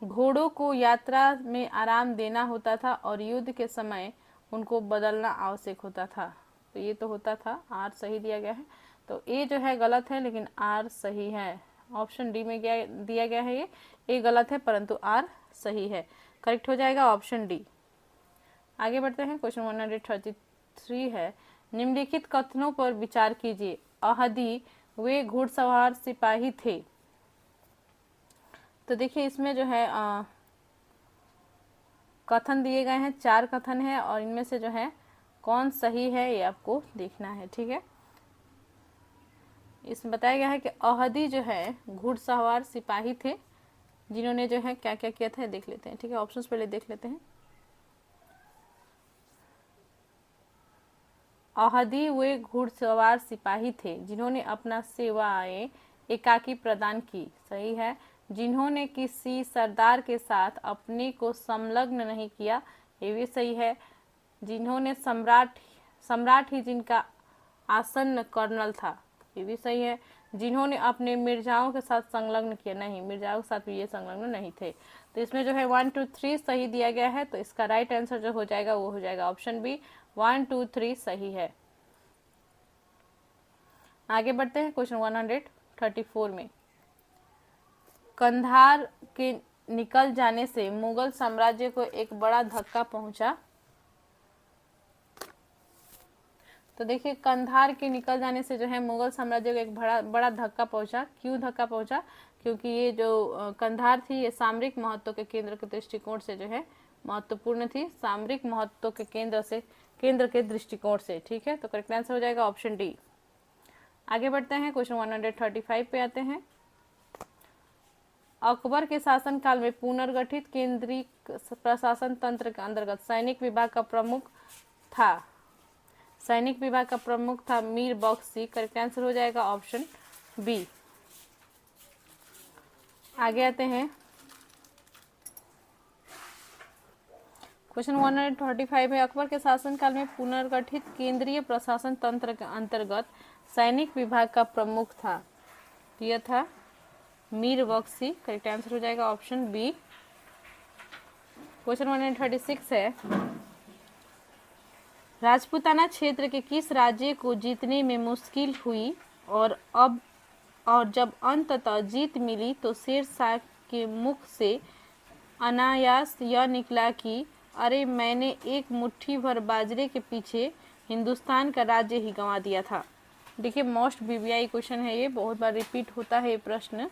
घोड़ों को यात्रा में आराम देना होता था और युद्ध के समय उनको बदलना आवश्यक होता था। तो ये तो होता था, आर सही दिया गया है। तो ए जो है गलत है लेकिन आर सही है। ऑप्शन डी में क्या दिया गया है, ये ए गलत है परंतु आर सही है। करेक्ट हो जाएगा ऑप्शन डी। आगे बढ़ते हैं, क्वेश्चन 133 है, निम्नलिखित कथनों पर विचार कीजिए। अहदी वे घुड़सवार सिपाही थे। तो देखिए इसमें जो है कथन दिए गए हैं, 4 कथन है और इनमें से जो है कौन सही है ये आपको देखना है, ठीक है। इसमें बताया गया है कि अहदी जो है घुड़सवार सिपाही थे, जिन्होंने जो है क्या क्या किया था देख लेते हैं, ठीक है। ऑप्शंस पहले देख लेते हैं। अहदी वे घुड़सवार सिपाही थे जिन्होंने अपना सेवाएं एकाकी प्रदान की, सही है। जिन्होंने किसी सरदार के साथ अपने को संलग्न नहीं किया, ये भी सही है। जिन्होंने सम्राट ही जिनका आसन्न कर्नल था, ये भी सही है। जिन्होंने अपने मिर्जाओं के साथ संलग्न किया, नहीं, मिर्जाओं के साथ भी ये संलग्न नहीं थे। तो इसमें जो है 1 2 3 सही दिया गया है। तो इसका राइट आंसर जो हो जाएगा वो हो जाएगा ऑप्शन बी, 1 2 3 सही है। आगे बढ़ते हैं क्वेश्चन 134 में, कंधार के निकल जाने से मुगल साम्राज्य को एक बड़ा धक्का पहुंचा। तो देखिए कंधार के निकल जाने से जो है मुगल साम्राज्य को एक बड़ा धक्का पहुंचा। क्यों धक्का पहुंचा? क्योंकि ये जो कंधार थी ये सामरिक महत्व के केंद्र के दृष्टिकोण से जो है महत्वपूर्ण थी, सामरिक महत्व के केंद्र के दृष्टिकोण से, ठीक है। तो करेक्ट आंसर हो जाएगा ऑप्शन डी। आगे बढ़ते हैं, क्वेश्चन 135 पे आते हैं। अकबर के शासनकाल में पुनर्गठित केंद्रीय प्रशासन तंत्र के अंतर्गत सैनिक विभाग का प्रमुख था मीर बख्शी। करेक्ट आंसर हो जाएगा ऑप्शन बी। आगे आते हैं, क्वेश्चन 135 है, अकबर के शासनकाल में पुनर्गठित केंद्रीय प्रशासन तंत्र के अंतर्गत सैनिक विभाग का प्रमुख था, यह था मीर बख्शी। करेक्ट आंसर हो जाएगा ऑप्शन बी। क्वेश्चन 136 है, राजपूताना क्षेत्र के किस राज्य को जीतने में मुश्किल हुई और जब अंततः जीत मिली तो शेर शाह के मुख से अनायास यह निकला कि अरे मैंने एक मुट्ठी भर बाजरे के पीछे हिंदुस्तान का राज्य ही गंवा दिया था। देखिए मोस्ट बीबीआई क्वेश्चन है, ये बहुत बार रिपीट होता है ये प्रश्न,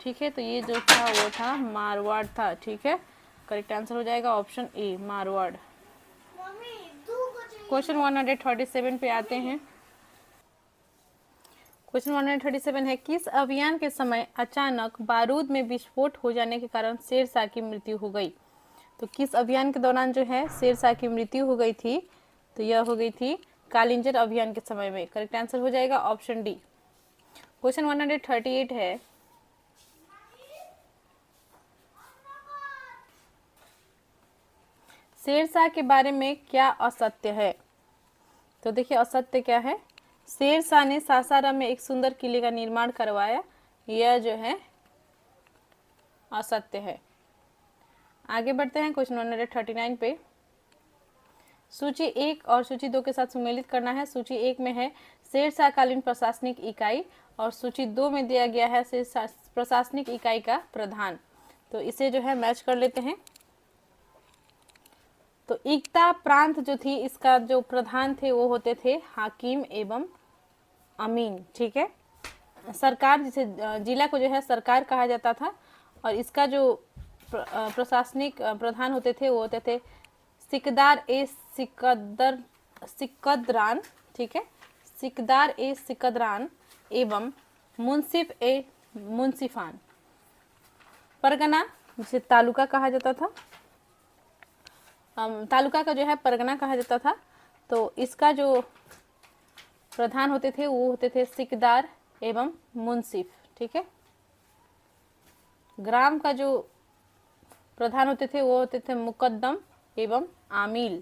ठीक है। तो ये जो था वो था मारवाड़ था, ठीक है। करेक्ट आंसर हो जाएगा ऑप्शन ए, मारवाड़। क्वेश्चन 137 पे आते हैं। क्वेश्चन 137 है, किस अभियान के समय अचानक बारूद में विस्फोट हो जाने के कारण शेर शाह की मृत्यु हो गई? तो किस अभियान के दौरान जो है शेर शाह की मृत्यु हो गई थी? तो यह हो गई थी कालिंजर अभियान के समय में। करेक्ट आंसर हो जाएगा ऑप्शन डी। क्वेश्चन 138 है, शेर शाह के बारे में क्या असत्य है? तो देखिए असत्य क्या है, शेर शाह ने सासाराम में एक सुंदर किले का निर्माण करवाया, यह जो है असत्य है। आगे बढ़ते हैं, क्वेश्चन 139 पे। सूची 1 और सूची 2 के साथ सुमेलित करना है। सूची 1 में है शेर शाह कालीन प्रशासनिक इकाई और सूची 2 में दिया गया है शेर शाह प्रशासनिक इकाई का प्रधान। तो इसे जो है मैच कर लेते हैं। तो इक्ता प्रांत जो थी इसका जो प्रधान थे वो होते थे हाकिम एवं अमीन, ठीक है। सरकार जिसे जिला को जो है सरकार कहा जाता था और इसका जो प्रशासनिक प्रधान होते थे वो होते थे सिकदार ए सिकदरान, ठीक है, सिकदार ए सिकदरान एवं मुंसिफ ए मुंसिफान। परगना जिसे तालुका कहा जाता था, तालुका का जो है परगना कहा जाता था। तो इसका जो प्रधान होते थे वो होते थे सिकदार एवं मुंसिफ, ठीक है। ग्राम का जो प्रधान होते थे वो होते थे मुकद्दम एवं आमिल।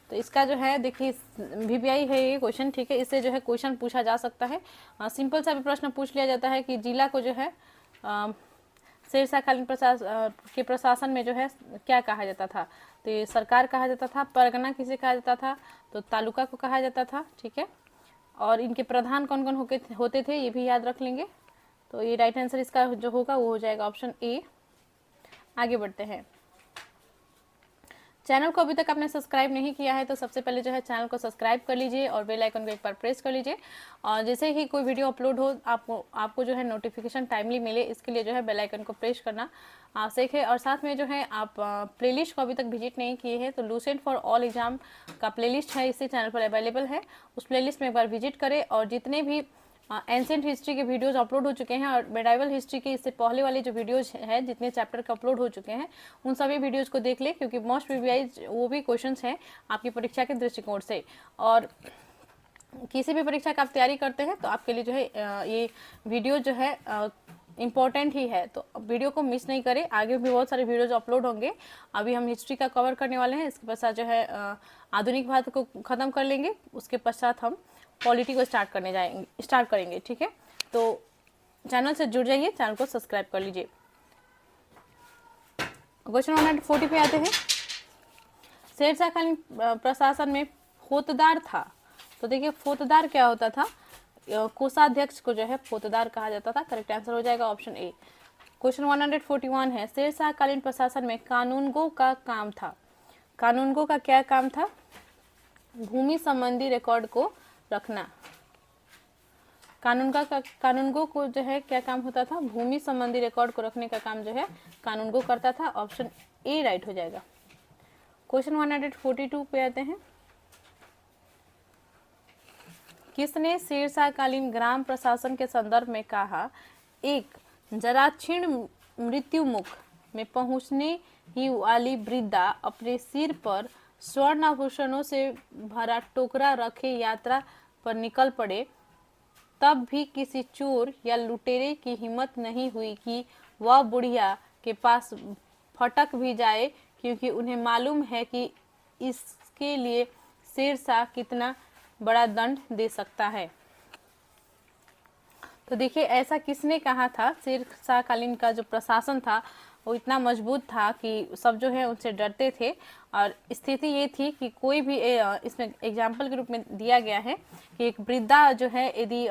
तो इसका जो है देखिए वीवीआई है ये क्वेश्चन, ठीक है। इससे जो है क्वेश्चन पूछा जा सकता है। सिंपल सा भी प्रश्न पूछ लिया जाता है कि जिला को जो है शेरशाहकालीन के प्रशासन में जो है क्या कहा जाता था? तो ये सरकार कहा जाता था। परगना किसे कहा जाता था? तो तालुका को कहा जाता था, ठीक है। और इनके प्रधान कौन कौन होते थे ये भी याद रख लेंगे। तो ये राइट आंसर इसका जो होगा वो हो जाएगा ऑप्शन ए। आगे बढ़ते हैं। चैनल को अभी तक आपने सब्सक्राइब नहीं किया है तो सबसे पहले जो है चैनल को सब्सक्राइब कर लीजिए और बेल आइकन को एक बार प्रेस कर लीजिए, और जैसे ही कोई वीडियो अपलोड हो आपको जो है नोटिफिकेशन टाइमली मिले, इसके लिए जो है बेल आइकन को प्रेस करना आवश्यक है। और साथ में जो है आप प्लेलिस्ट को अभी तक विजिट नहीं किए हैं तो लूसेंट फॉर ऑल एग्जाम का प्लेलिस्ट है इसी चैनल पर अवेलेबल है, उस प्लेलिस्ट में एक बार विजिट करें। और जितने भी एंशिएंट हिस्ट्री के वीडियोस अपलोड हो चुके हैं और मेडाइवल हिस्ट्री के इससे पहले वाले जो वीडियोस हैं जितने चैप्टर का अपलोड हो चुके हैं उन सभी वीडियोस को देख ले, क्योंकि मोस्ट प्रीवियस वो भी क्वेश्चंस हैं आपकी परीक्षा के दृष्टिकोण से। और किसी भी परीक्षा का आप तैयारी करते हैं तो आपके लिए जो है ये वीडियो जो है इम्पोर्टेंट ही है, तो वीडियो को मिस नहीं करें। आगे भी बहुत सारे वीडियोज अपलोड होंगे। अभी हम हिस्ट्री का कवर करने वाले हैं, इसके पश्चात जो है आधुनिक भारत को खत्म कर लेंगे, उसके पश्चात हम पॉलिटी को स्टार्ट करेंगे, ठीक है। तो चैनल से जुड़ जाइए, चैनल को सब्सक्राइब कर लीजिए। क्वेश्चन 140 पे आते हैं। शेरशाहकालीन प्रशासन में फौजदार था, तो देखिए फौजदार क्या होता था? कोषाध्यक्ष को जो है फौजदार कहा जाता था। करेक्ट आंसर हो जाएगा ऑप्शन ए। क्वेश्चन 141 है। शेरशाहकालीन प्रशासन में कानूनगो का काम था। कानूनगो का क्या काम था? भूमि संबंधी रिकॉर्ड को रखना। कानूनगो को जो है क्या काम होता था? भूमि संबंधी रिकॉर्ड को रखने का काम जो है कानूनगो करता था। ऑप्शन ए राइट हो जाएगा। क्वेश्चन 142 पे आते हैं। किसने शेरशाहकालीन ग्राम प्रशासन के संदर्भ में कहा? एक, जराक्षीण मृत्युमुख में पहुंचने ही वाली वृद्धा अपने सिर पर स्वर्ण आभूषणों से भरा टोकरा रखे यात्रा पर निकल पड़े, तब भी किसी चोर या लुटेरे की हिम्मत नहीं हुई कि वह बुढ़िया के पास फटक भी जाए, क्योंकि उन्हें मालूम है कि इसके लिए शेरशाह कितना बड़ा दंड दे सकता है। तो देखिए ऐसा किसने कहा था? शेरशाहकालीन का जो प्रशासन था वो इतना मजबूत था कि सब जो है उनसे डरते थे। और स्थिति ये थी कि कोई भी इसमें एग्जाम्पल के रूप में दिया गया है कि एक वृद्धा जो है यदि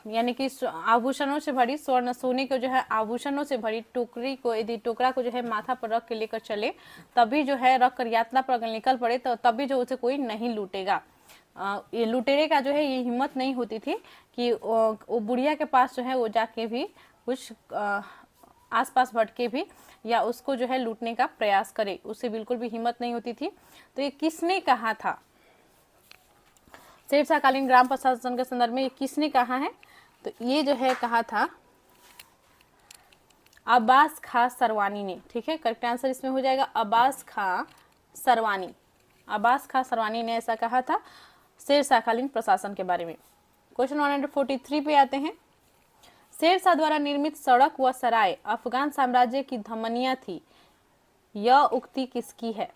यानी कि आभूषणों से भरी स्वर्ण सोने को जो है आभूषणों से भरी टोकरी को यदि टोकरा को जो है माथा पर रख के लेकर चले, तभी जो है रख कर यात्रा पर अगर निकल पड़े तो तभी जो उसे कोई नहीं लूटेगा। ये लुटेरे का जो है ये हिम्मत नहीं होती थी कि वो बुढ़िया के पास जो है वो जाके भी कुछ आसपास भटके भी या उसको जो है लूटने का प्रयास करे, उसे बिल्कुल भी हिम्मत नहीं होती थी। तो ये किसने कहा था? शेरशाहकालीन ग्राम प्रशासन के संदर्भ में ये किसने कहा है? तो ये जो है कहा था अब्बास खां सरवानी ने, ठीक है। करेक्ट आंसर इसमें हो जाएगा अब्बास खां सरवानी। अब्बास खां सरवानी ने ऐसा कहा था शेरशाहकालीन प्रशासन के बारे में। क्वेश्चन 143 पे आते हैं। शेरशाह द्वारा निर्मित सड़क व सराय अफगान साम्राज्य की धमनियां थी, यह उक्ति किसकी है?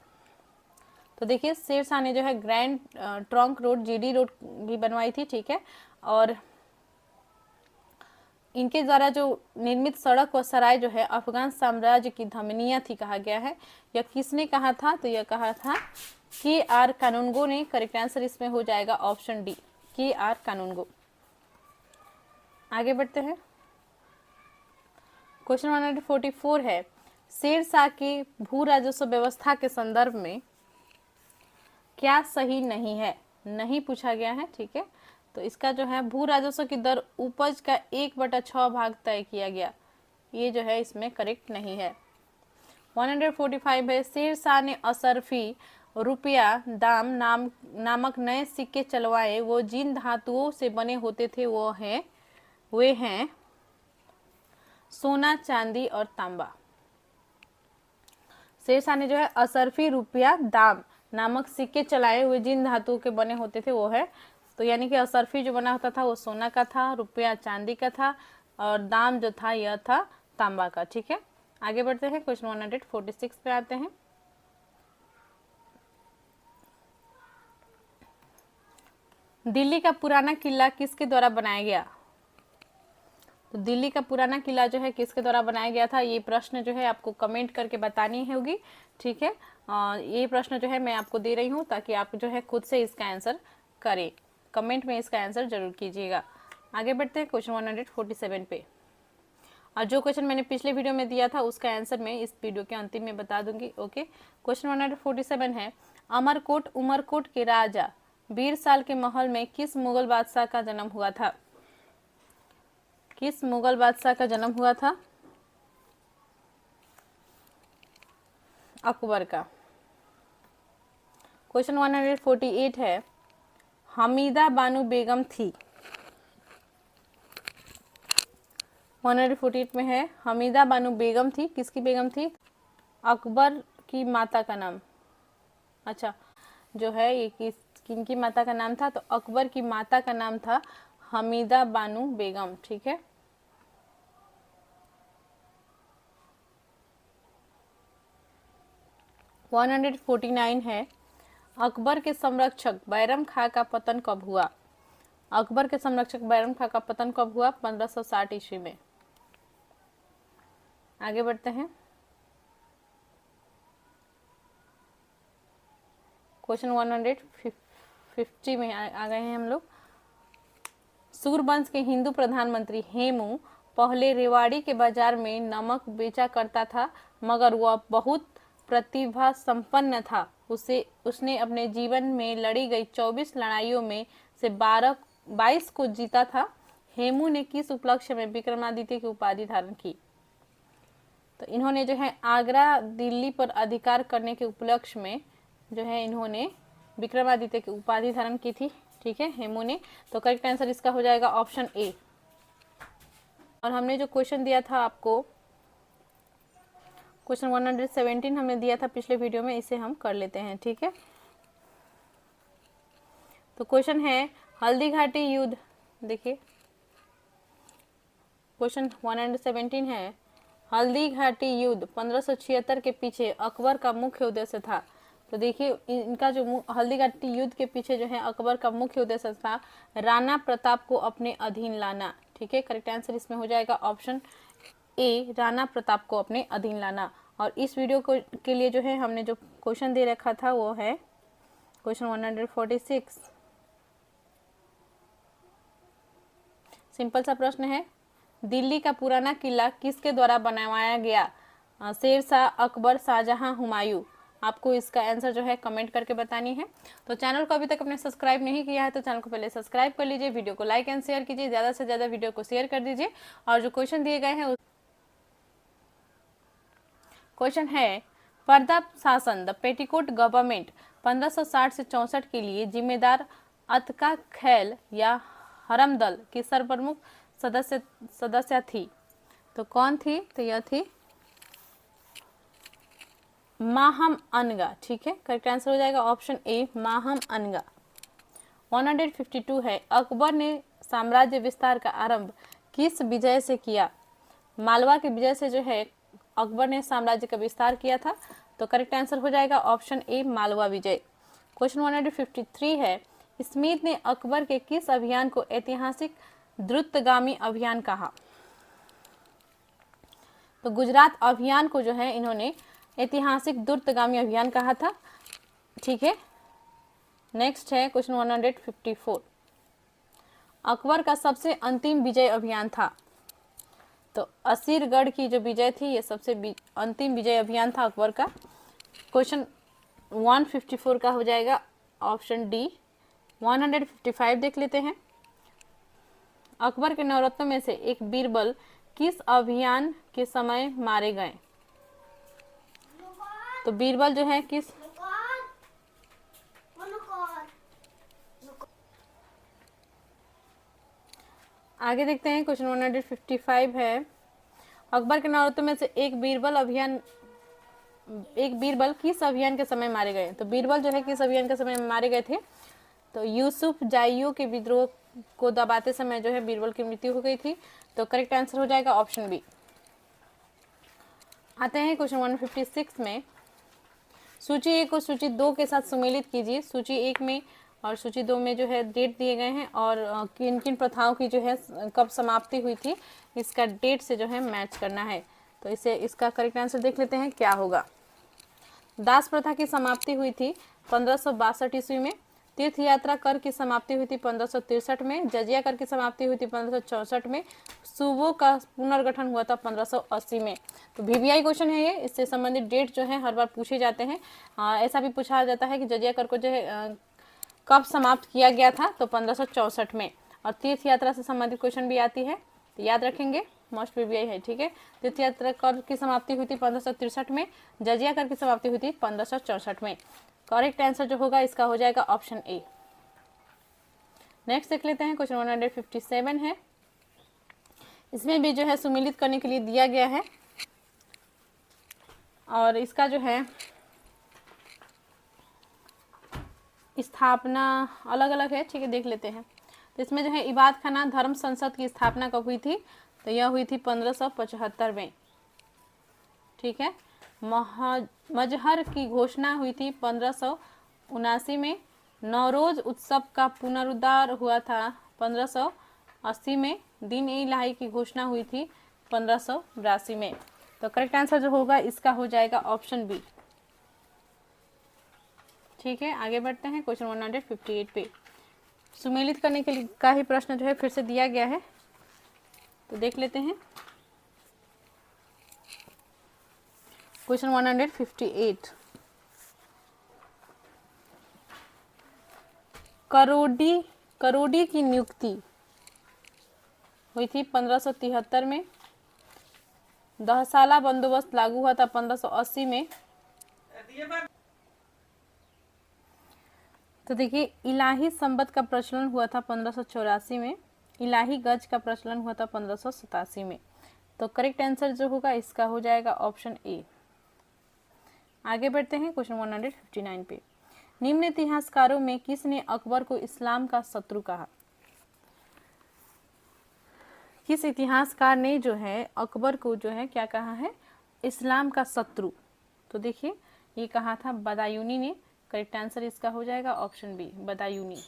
तो देखिए शेरशाह ने जो है grand trunk road GD road भी बनवाई थी, ठीक है। और इनके द्वारा जो निर्मित सड़क व सराय जो है अफगान साम्राज्य की धमनियां थी कहा गया है। यह किसने कहा था? तो यह कहा था के.आर. कानूनगो ने। करेक्ट आंसर इसमें हो जाएगा ऑप्शन डी, के.आर. कानूनगो। आगे बढ़ते हैं। क्वेश्चन 144 है। शेरशाह की भू राजस्व व्यवस्था के संदर्भ में क्या सही नहीं है? नहीं पूछा गया है, ठीक है। तो इसका जो है भू राजस्व की दर उपज का 1/6 भाग तय किया गया, ये जो है इसमें करेक्ट नहीं है। 145 है। शेरशाह ने असरफी रुपया दाम नामक नए सिक्के चलवाए, वो जिन धातुओं से बने होते थे वे हैं सोना, चांदी और तांबा। शेरशाह ने जो है असरफी रुपया दाम नामक सिक्के चलाए हुए जिन धातुओं के बने होते थे वो है, तो यानी कि असरफी जो बना होता था वो सोना का था, रुपया चांदी का था और दाम जो था यह था तांबा का, ठीक है। आगे बढ़ते हैं। क्वेश्चन 146 पे आते हैं। दिल्ली का पुराना किला किसके द्वारा बनाया गया? तो दिल्ली का पुराना किला जो है किसके द्वारा बनाया गया था, ये प्रश्न जो है आपको कमेंट करके बतानी होगी, ठीक है। ये प्रश्न जो है मैं आपको दे रही हूँ ताकि आप जो है खुद से इसका आंसर करें, कमेंट में इसका आंसर जरूर कीजिएगा। आगे बढ़ते हैं क्वेश्चन 147 पे। और जो क्वेश्चन मैंने पिछले वीडियो में दिया था उसका आंसर मैं इस वीडियो के अंतिम में बता दूंगी। ओके, क्वेश्चन 147 है, अमरकोट उमरकोट के राजा बीरसाल के महल में किस मुगल बादशाह का जन्म हुआ था? किस मुगल बादशाह का जन्म हुआ था? अकबर का। क्वेश्चन 148 है, हमीदा बानो बेगम थी। 148 में है, हमीदा बानो बेगम थी, किसकी बेगम थी? अकबर की माता का नाम। अच्छा, जो है ये किनकी माता का नाम था? तो अकबर की माता का नाम था हमीदा बानो बेगम, ठीक है। वन 149 है, अकबर के संरक्षक बैरम खां का पतन कब हुआ? अकबर के संरक्षक बैरम खां का पतन कब हुआ? 1560 ईस्वी में। आगे बढ़ते हैं, क्वेश्चन 150 में आ गए हैं हम लोग। सूरवंश के हिंदू प्रधानमंत्री हेमू पहले रेवाड़ी के बाजार में नमक बेचा करता था, मगर वह बहुत प्रतिभा संपन्न था। उसने अपने जीवन में लड़ी गई 24 लड़ाइयों में से 22 को जीता था। हेमू ने किस उपलक्ष्य में विक्रमादित्य की उपाधि धारण की? तो इन्होंने जो है आगरा दिल्ली पर अधिकार करने के उपलक्ष्य में जो है इन्होंने विक्रमादित्य की उपाधि धारण की थी, ठीक है, हेमू ने। तो करेक्ट आंसर इसका हो जाएगा ऑप्शन ए। और हमने जो क्वेश्चन दिया था आपको, क्वेश्चन 117 हमने दिया था पिछले वीडियो में, इसे हम कर लेते हैं, ठीक है। तो क्वेश्चन है, हल्दी घाटी युद्ध, देखिए क्वेश्चन 117 है, हल्दी घाटी युद्ध 1576 के पीछे अकबर का मुख्य उद्देश्य था। तो देखिए इनका जो हल्दी घाटी युद्ध के पीछे जो है अकबर का मुख्य उद्देश्य था राणा प्रताप को अपने अधीन लाना, ठीक है। करेक्ट आंसर इसमें हो जाएगा ऑप्शन ए, राणा प्रताप को अपने अधीन लाना। और इस वीडियो को के लिए जो है हमने जो क्वेश्चन दे रखा था वो है क्वेश्चन 146। सिंपल सा प्रश्न है, दिल्ली का पुराना किला किसके द्वारा बनवाया गया? शेरशाह, अकबर, शाहजहां, हुमायूं। आपको इसका आंसर जो है कमेंट करके बतानी है। तो चैनल को अभी तक आपने सब्सक्राइब नहीं किया है तो चैनल को पहले सब्सक्राइब कर लीजिए, वीडियो को लाइक एंड शेयर कीजिए, ज़्यादा से ज़्यादा वीडियो को शेयर कर दीजिए। और जो क्वेश्चन दिए गए हैं, क्वेश्चन है, प्रताप शासन द पेटीकोट गवर्नमेंट 1560 से 64 के लिए जिम्मेदार अतका खैल या हरमदल की सर्वप्रमुख सदस्य थी। तो कौन थी? तो यह थी माहम अनगा, ठीक है। करेक्ट आंसर हो जाएगा ऑप्शन ए, माहम अनगा। 152 है, अकबर ने साम्राज्य विस्तार का आरंभ किस विजय से किया? मालवा के विजय से जो है अकबर ने साम्राज्य का विस्तार किया था। तो करेक्ट आंसर हो जाएगा ऑप्शन ए, मालवा विजय। क्वेश्चन 153 है, स्मिथ ने अकबर के किस अभियान को ऐतिहासिक द्रुतगामी अभियान कहा? तो गुजरात अभियान को जो है इन्होंने ऐतिहासिक द्रुतगामी अभियान कहा था, ठीक है। नेक्स्ट है क्वेश्चन 154, अकबर का सबसे अंतिम विजय अभियान था। तो असीरगढ़ की जो विजय थी ये सबसे अंतिम विजय अभियान था अकबर का। क्वेश्चन 154 का हो जाएगा ऑप्शन डी। 155 देख लेते हैं, अकबर के नवरत्नों में से एक बीरबल किस अभियान के समय मारे गए? तो बीरबल जो है किस, आगे देखते हैं क्वेश्चन 155 है, अकबर के नवरत्नों में से एक बीरबल किस अभियान के समय मारे गए? तो बीरबल जो है किस अभियान के समय में मारे गए थे? तो यूसुफ जाइयों के विद्रोह को दबाते समय जो है बीरबल की मृत्यु हो गई थी। तो करेक्ट आंसर हो जाएगा ऑप्शन बी। आते हैं क्वेश्चन 156 में, सूची 1 को सूची 2 के साथ सम्मिलित कीजिए। सूची 1 में और सूची 2 में जो है डेट दिए गए हैं और किन किन प्रथाओं की जो है कब समाप्ति हुई थी, इसका डेट से जो है मैच करना है। तो इसे इसका करेक्ट आंसर देख लेते हैं क्या होगा। दास प्रथा की समाप्ति हुई थी 1562 ईस्वी में। तीर्थ यात्रा कर की समाप्ति हुई थी 1563 में। जजिया कर की समाप्ति हुई थी 1564 में। सूबों का पुनर्गठन हुआ था 1580 में। तो वीवीआई क्वेश्चन है ये, इससे संबंधित डेट जो है हर बार पूछे जाते हैं। ऐसा भी पूछा जाता है कि जजिया कर को जो है कब समाप्त किया गया था, तो 1564 में। और तीर्थ यात्रा से संबंधित क्वेश्चन भी आती है, तो याद रखेंगे, मोस्ट वीवीआई है, ठीक है। तीर्थ यात्रा कर की समाप्ति हुई थी 1563 में। जजिया कर की समाप्ति हुई थी 1564 में। करेक्ट आंसर जो होगा इसका हो जाएगा ऑप्शन ए। नेक्स्ट देख लेते हैं, क्वेश्चन 157 है। इसमें भी जो है सुमिलित करने के लिए दिया गया है और इसका जो है स्थापना अलग अलग है, ठीक है, देख लेते हैं। तो इसमें जो है इबादत खाना धर्म संसद की स्थापना कब हुई थी, तो यह हुई थी 1575 में, ठीक है। मजहर की घोषणा हुई थी 1579 में। नौरोज उत्सव का पुनरुद्धार हुआ था 1580 में। दिन ए इलाही की घोषणा हुई थी 1582 में। तो करेक्ट आंसर जो होगा इसका हो जाएगा ऑप्शन बी, ठीक है। आगे बढ़ते हैं क्वेश्चन 158 पे। सुमेलित करने के लिए का ही प्रश्न जो है फिर से दिया गया है, तो देख लेते हैं। क्वेश्चन 158, करोड़ी की नियुक्ति हुई थी 1573 में। दहसाला बंदोबस्त लागू हुआ था 1580 में। तो देखिए, इलाही संबत का प्रचलन हुआ था 1584 में। इलाही गज का प्रचलन हुआ था 1587 में। तो करेक्ट आंसर जो होगा इसका हो जाएगा ऑप्शन ए। आगे बढ़ते हैं क्वेश्चन 159 पे। निम्न इतिहासकारों में किसने अकबर को इस्लाम का शत्रु कहा? किस इतिहासकार ने जो है अकबर को जो है क्या कहा है, इस्लाम का शत्रु? तो देखिए, ये कहा था बदायूनी ने। करेक्ट आंसर इसका हो जाएगा ऑप्शन बी, बदायूनी।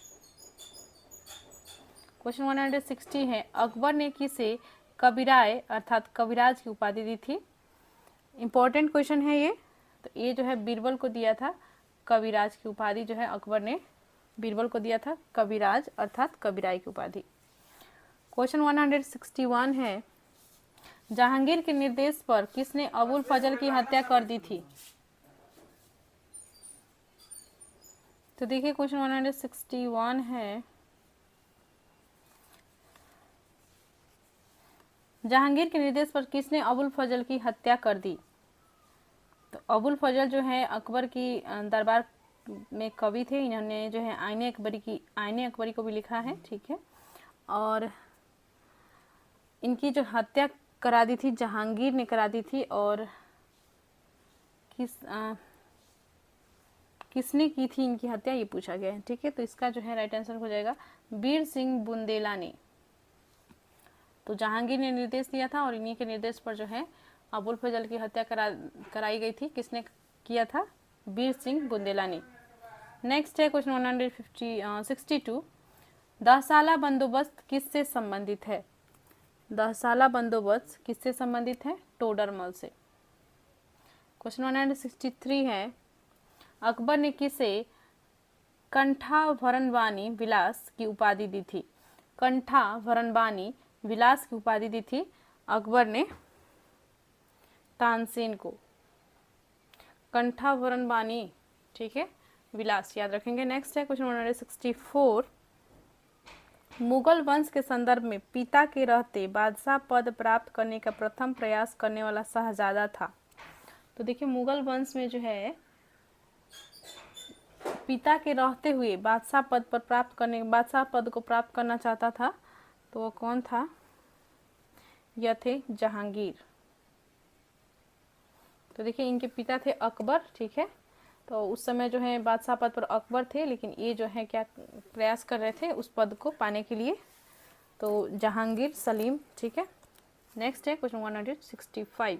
क्वेश्चन 160 है, अकबर ने किसे कबीराय अर्थात कविराज की उपाधि दी थी? इंपॉर्टेंट क्वेश्चन है ये। तो ये जो है बीरबल को दिया था कविराज की उपाधि, जो है अकबर ने बीरबल को दिया था कविराज अर्थात कबीराय की उपाधि। क्वेश्चन 161 है, जहांगीर के निर्देश पर किसने अबुल फजल की हत्या कर दी थी? तो देखिए, क्वेश्चन 161 है, जहांगीर के निर्देश पर किसने अबुल फजल की हत्या कर दी? तो अबुल फजल जो है अकबर की दरबार में कवि थे। इन्होंने जो है आईने अकबरी को भी लिखा है, ठीक है। और इनकी जो हत्या करा दी थी जहांगीर ने करा दी थी। और किसने की थी इनकी हत्या, ये पूछा गया है, ठीक है। तो इसका जो है राइट आंसर हो जाएगा बीर सिंह बुंदेला ने। तो जहांगीर ने निर्देश दिया था और इन्हीं के निर्देश पर जो है अबुल फजल की हत्या कराई गई थी। किसने किया था? बीर सिंह बुंदेला ने। नेक्स्ट है क्वेश्चन 162, दहसाला बंदोबस्त किससे संबंधित है? दहसाला बंदोबस्त किससे संबंधित है? टोडरमल से। क्वेश्चन 163 है, अकबर ने किसे कंठाभरणबानी विलास की उपाधि दी थी? कंठाभरणबानी विलास की उपाधि दी थी अकबर ने तानसेन को। कंठाभरणबानी, ठीक है, विलास याद रखेंगे। नेक्स्ट है क्वेश्चन 164, मुगल वंश के संदर्भ में पिता के रहते बादशाह पद प्राप्त करने का प्रथम प्रयास करने वाला शहजादा था। तो देखिए, मुगल वंश में जो है पिता के रहते हुए बादशाह पद को प्राप्त करना चाहता था, तो वो कौन था? यह थे जहांगीर। तो देखिए, इनके पिता थे अकबर, ठीक है। तो उस समय जो है बादशाह पद पर अकबर थे, लेकिन ये जो है क्या प्रयास कर रहे थे उस पद को पाने के लिए, तो जहांगीर सलीम, ठीक है। नेक्स्ट है क्वेश्चन 165,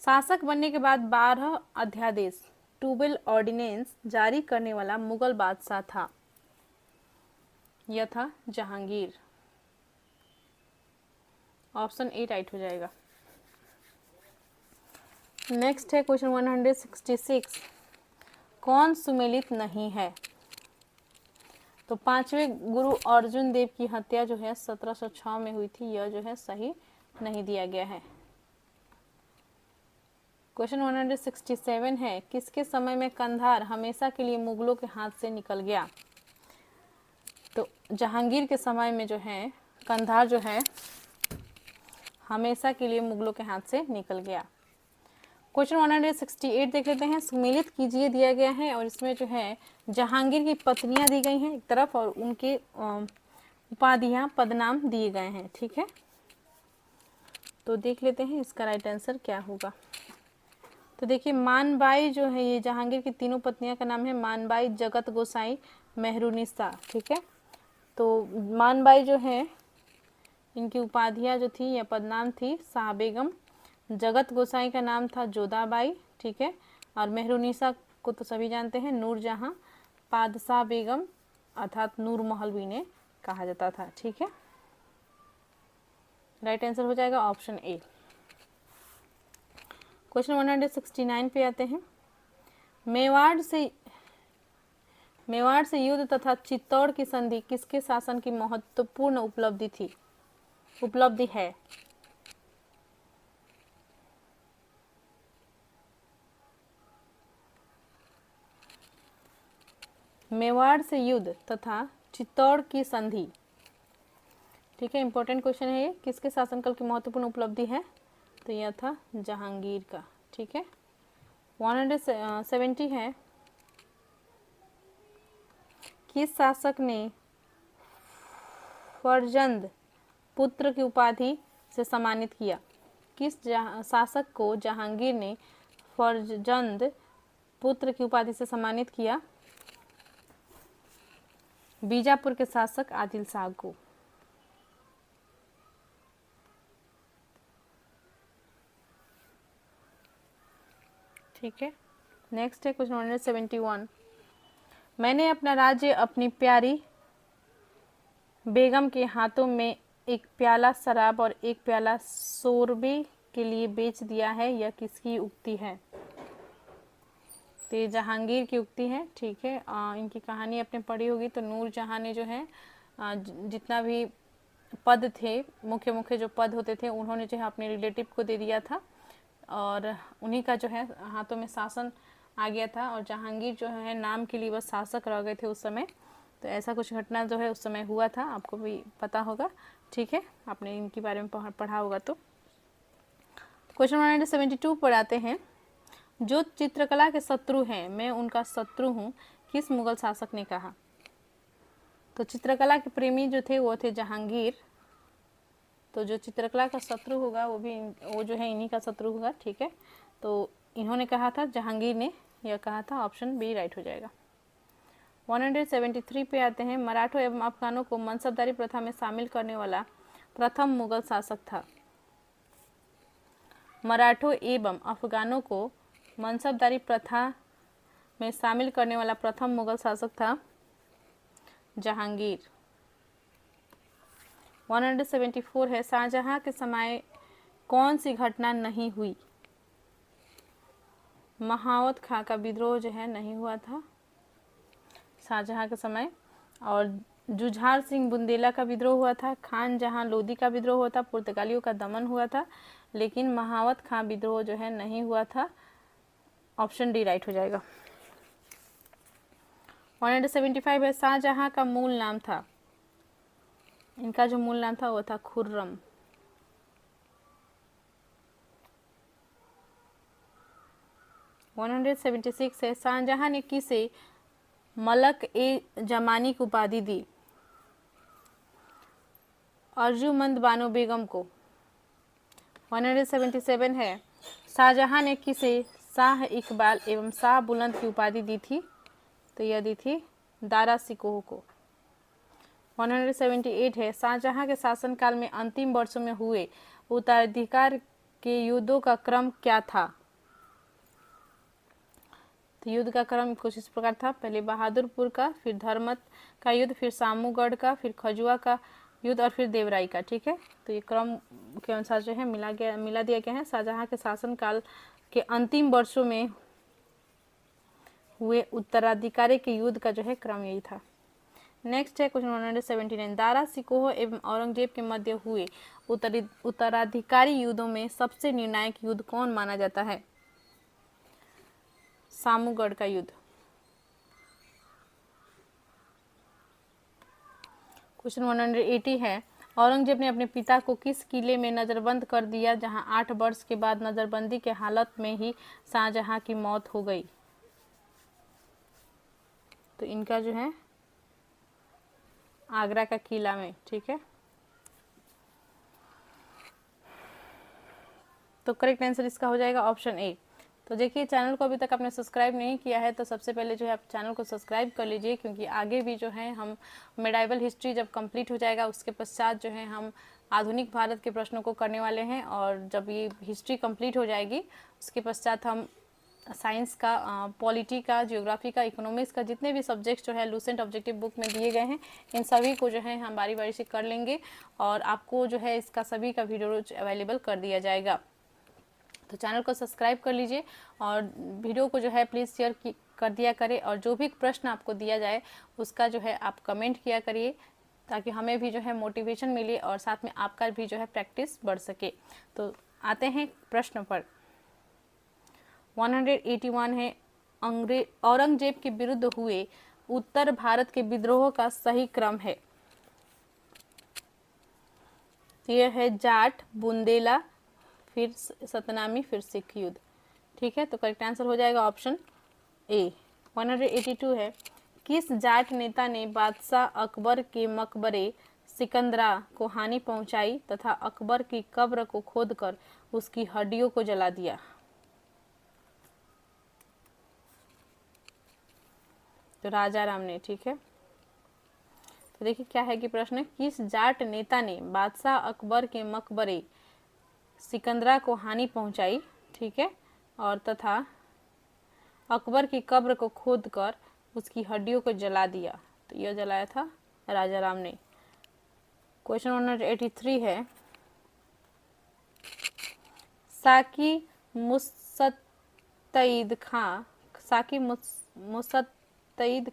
शासक बनने के बाद 12 अध्यादेश ट्यूबल ऑर्डिनेंस जारी करने वाला मुगल बादशाह था? यह था जहांगीर। ऑप्शन ए राइट हो जाएगा। नेक्स्ट है क्वेश्चन 166, कौन सुमेलित नहीं है? तो पांचवें गुरु अर्जुन देव की हत्या जो है 1706 में हुई थी, यह जो है सही नहीं दिया गया है। क्वेश्चन 167 है, किसके समय में कंधार हमेशा के लिए मुगलों के हाथ से निकल गया? तो जहांगीर के समय में जो है कंधार जो है हमेशा के लिए मुगलों के हाथ से निकल गया। क्वेश्चन 168 देख लेते हैं, सुमेलित कीजिए दिया गया है और इसमें जो है जहांगीर की पत्नियां दी गई हैं एक तरफ और उनके उपाधियां पदनाम दिए गए हैं। ठीक है, तो देख लेते हैं इसका राइट आंसर क्या होगा। तो देखिए मानबाई जो है, ये जहांगीर की तीनों पत्नियां का नाम है मानबाई, जगत गोसाई, मेहरुनिसा। ठीक है, तो मानबाई जो है इनकी उपाधियां जो थी या पदनाम थी शाह बेगम, जगत गोसाई का नाम था जोधाबाई। ठीक है, और मेहरुनिसा को तो सभी जानते हैं नूरजहां, पादशाह बेगम अर्थात नूर महल भी इन्हें कहा जाता था। ठीक है, राइट आंसर हो जाएगा ऑप्शन ए। क्वेश्चन 169 पे आते हैं, मेवाड़ से युद्ध तथा चित्तौड़ की संधि किसके शासन की महत्वपूर्ण उपलब्धि है? मेवाड़ से युद्ध तथा चित्तौड़ की संधि, ठीक है, इंपॉर्टेंट क्वेश्चन है ये, किसके शासनकाल की महत्वपूर्ण उपलब्धि है? तो यह था जहांगीर का। ठीक है, 170 है, किस शासक ने फरजंद पुत्र की उपाधि से सम्मानित किया? किस शासक को जहांगीर ने फरजंद पुत्र की उपाधि से सम्मानित किया? बीजापुर के शासक आदिल शाह को। ठीक है, नेक्स्ट है क्वेश्चन 171, मैंने अपना राज्य अपनी प्यारी बेगम के हाथों में एक प्याला शराब और एक प्याला शोरबे के लिए बेच दिया है, यह किसकी उक्ति है? तो ये जहांगीर की उक्ति है। ठीक है, इनकी कहानी आपने पढ़ी होगी। तो नूरजहां ने जो है जितना भी पद थे, मुख्य जो पद होते थे, उन्होंने जो है अपने रिलेटिव को दे दिया था और उन्हीं का जो है हाथों में शासन आ गया था और जहांगीर जो है नाम के लिए बस शासक रह गए थे उस समय। तो ऐसा कुछ घटना जो है उस समय हुआ था, आपको भी पता होगा। ठीक है, आपने इनके बारे में पढ़ा होगा। तो क्वेश्चन 172 पर आते हैं, जो चित्रकला के शत्रु हैं मैं उनका शत्रु हूँ, किस मुगल शासक ने कहा? तो चित्रकला के प्रेमी जो थे वो थे जहांगीर, तो जो चित्रकला का शत्रु होगा वो जो है इन्हीं का शत्रु होगा। ठीक है, तो इन्होंने कहा था, जहांगीर ने यह कहा था, ऑप्शन बी राइट हो जाएगा। 173 पे आते हैं, मराठों एवं अफगानों को मनसबदारी प्रथा में शामिल करने वाला प्रथम मुगल शासक था। मराठों एवं अफगानों को मनसबदारी प्रथा में शामिल करने वाला प्रथम मुगल शासक था जहांगीर। 174 है, शाहजहां के समय कौन सी घटना नहीं हुई? महावत खां का विद्रोह जो है नहीं हुआ था शाहजहां के समय, और जुझार सिंह बुंदेला का विद्रोह हुआ था, खान जहां लोदी का विद्रोह हुआ था, पुर्तगालियों का दमन हुआ था, लेकिन महावत खां विद्रोह जो है नहीं हुआ था। ऑप्शन डी राइट हो जाएगा। 175 है, शाहजहां का मूल नाम था, इनका जो मूल नाम था वो था खुर्रम। 176 है, शाहजहां ने किसे मलक ए जमानी की उपाधि दी? अर्जुमंद बानो बेगम को। 177 है, शाहजहां ने किसे शाह इकबाल एवं शाह बुलंद की उपाधि दी थी? तो यह दी थी दारा सिकोह को। 178 है, शाहजहां के शासनकाल में अंतिम वर्षों में हुए उत्तराधिकार के युद्धों का क्रम क्या था? तो युद्ध का क्रम कुछ इस प्रकार था, पहले बहादुरपुर का, फिर धर्मत का युद्ध, फिर सामूगढ़ का, फिर खजुआ का युद्ध और फिर देवराई का। ठीक है, तो ये क्रम के अनुसार जो है मिला दिया गया है। शाहजहां के शासनकाल के अंतिम वर्षों में हुए उत्तराधिकारी के युद्ध का जो है क्रम यही था। नेक्स्ट है क्वेश्चन 179, दारा सिकोह एवं औरंगजेब के मध्य हुए उत्तराधिकारी युद्धों में सबसे निर्णायक युद्ध कौन माना जाता है? सामूगढ़ का युद्ध। क्वेश्चन 180 है, औरंगजेब ने अपने पिता को किस किले में नजरबंद कर दिया जहां 8 वर्ष के बाद नजरबंदी के हालत में ही शाहजहां की मौत हो गई? तो इनका जो है आगरा का किला में। ठीक है, तो करेक्ट आंसर इसका हो जाएगा ऑप्शन ए। तो देखिए, चैनल को अभी तक आपने सब्सक्राइब नहीं किया है तो सबसे पहले जो है आप चैनल को सब्सक्राइब कर लीजिए, क्योंकि आगे भी जो है हम मेडाइवल हिस्ट्री जब कंप्लीट हो जाएगा उसके पश्चात जो है हम आधुनिक भारत के प्रश्नों को करने वाले हैं, और जब ये हिस्ट्री कंप्लीट हो जाएगी उसके पश्चात हम साइंस का, पॉलिटी का, जियोग्राफी का, इकोनॉमिक्स का, जितने भी सब्जेक्ट्स जो है लूसेंट ऑब्जेक्टिव बुक में दिए गए हैं इन सभी को जो है हम बारी बारी से कर लेंगे, और आपको जो है इसका सभी का वीडियो रोज अवेलेबल कर दिया जाएगा। तो चैनल को सब्सक्राइब कर लीजिए और वीडियो को जो है प्लीज़ शेयर कर दिया करें, और जो भी प्रश्न आपको दिया जाए उसका जो है आप कमेंट किया करिए, ताकि हमें भी जो है मोटिवेशन मिले और साथ में आपका भी जो है प्रैक्टिस बढ़ सके। तो आते हैं प्रश्न पर। 181 है, औरंगजेब के विरुद्ध हुए उत्तर भारत के विद्रोह का सही क्रम है? तो यह है जाट, बुंदेला, फिर सतनामी, फिर सिख युद्ध। ठीक है, तो करेक्ट आंसर हो जाएगा ऑप्शन ए। 182 है, किस जाट नेता ने बादशाह अकबर के मकबरे सिकंदरा को हानि पहुंचाई तथा अकबर की कब्र को खोदकर उसकी हड्डियों को जला दिया? तो राजा राम ने। ठीक है, तो देखिए क्या है कि प्रश्न, किस जाट नेता ने बादशाह अकबर के मकबरे सिकंदरा को हानि पहुंचाई, ठीक है, और तथा अकबर की कब्र को खोदकर उसकी हड्डियों को जला दिया? तो यह जलाया था राजा राम ने। क्वेश्चन 183 है, साकी मुस्तईद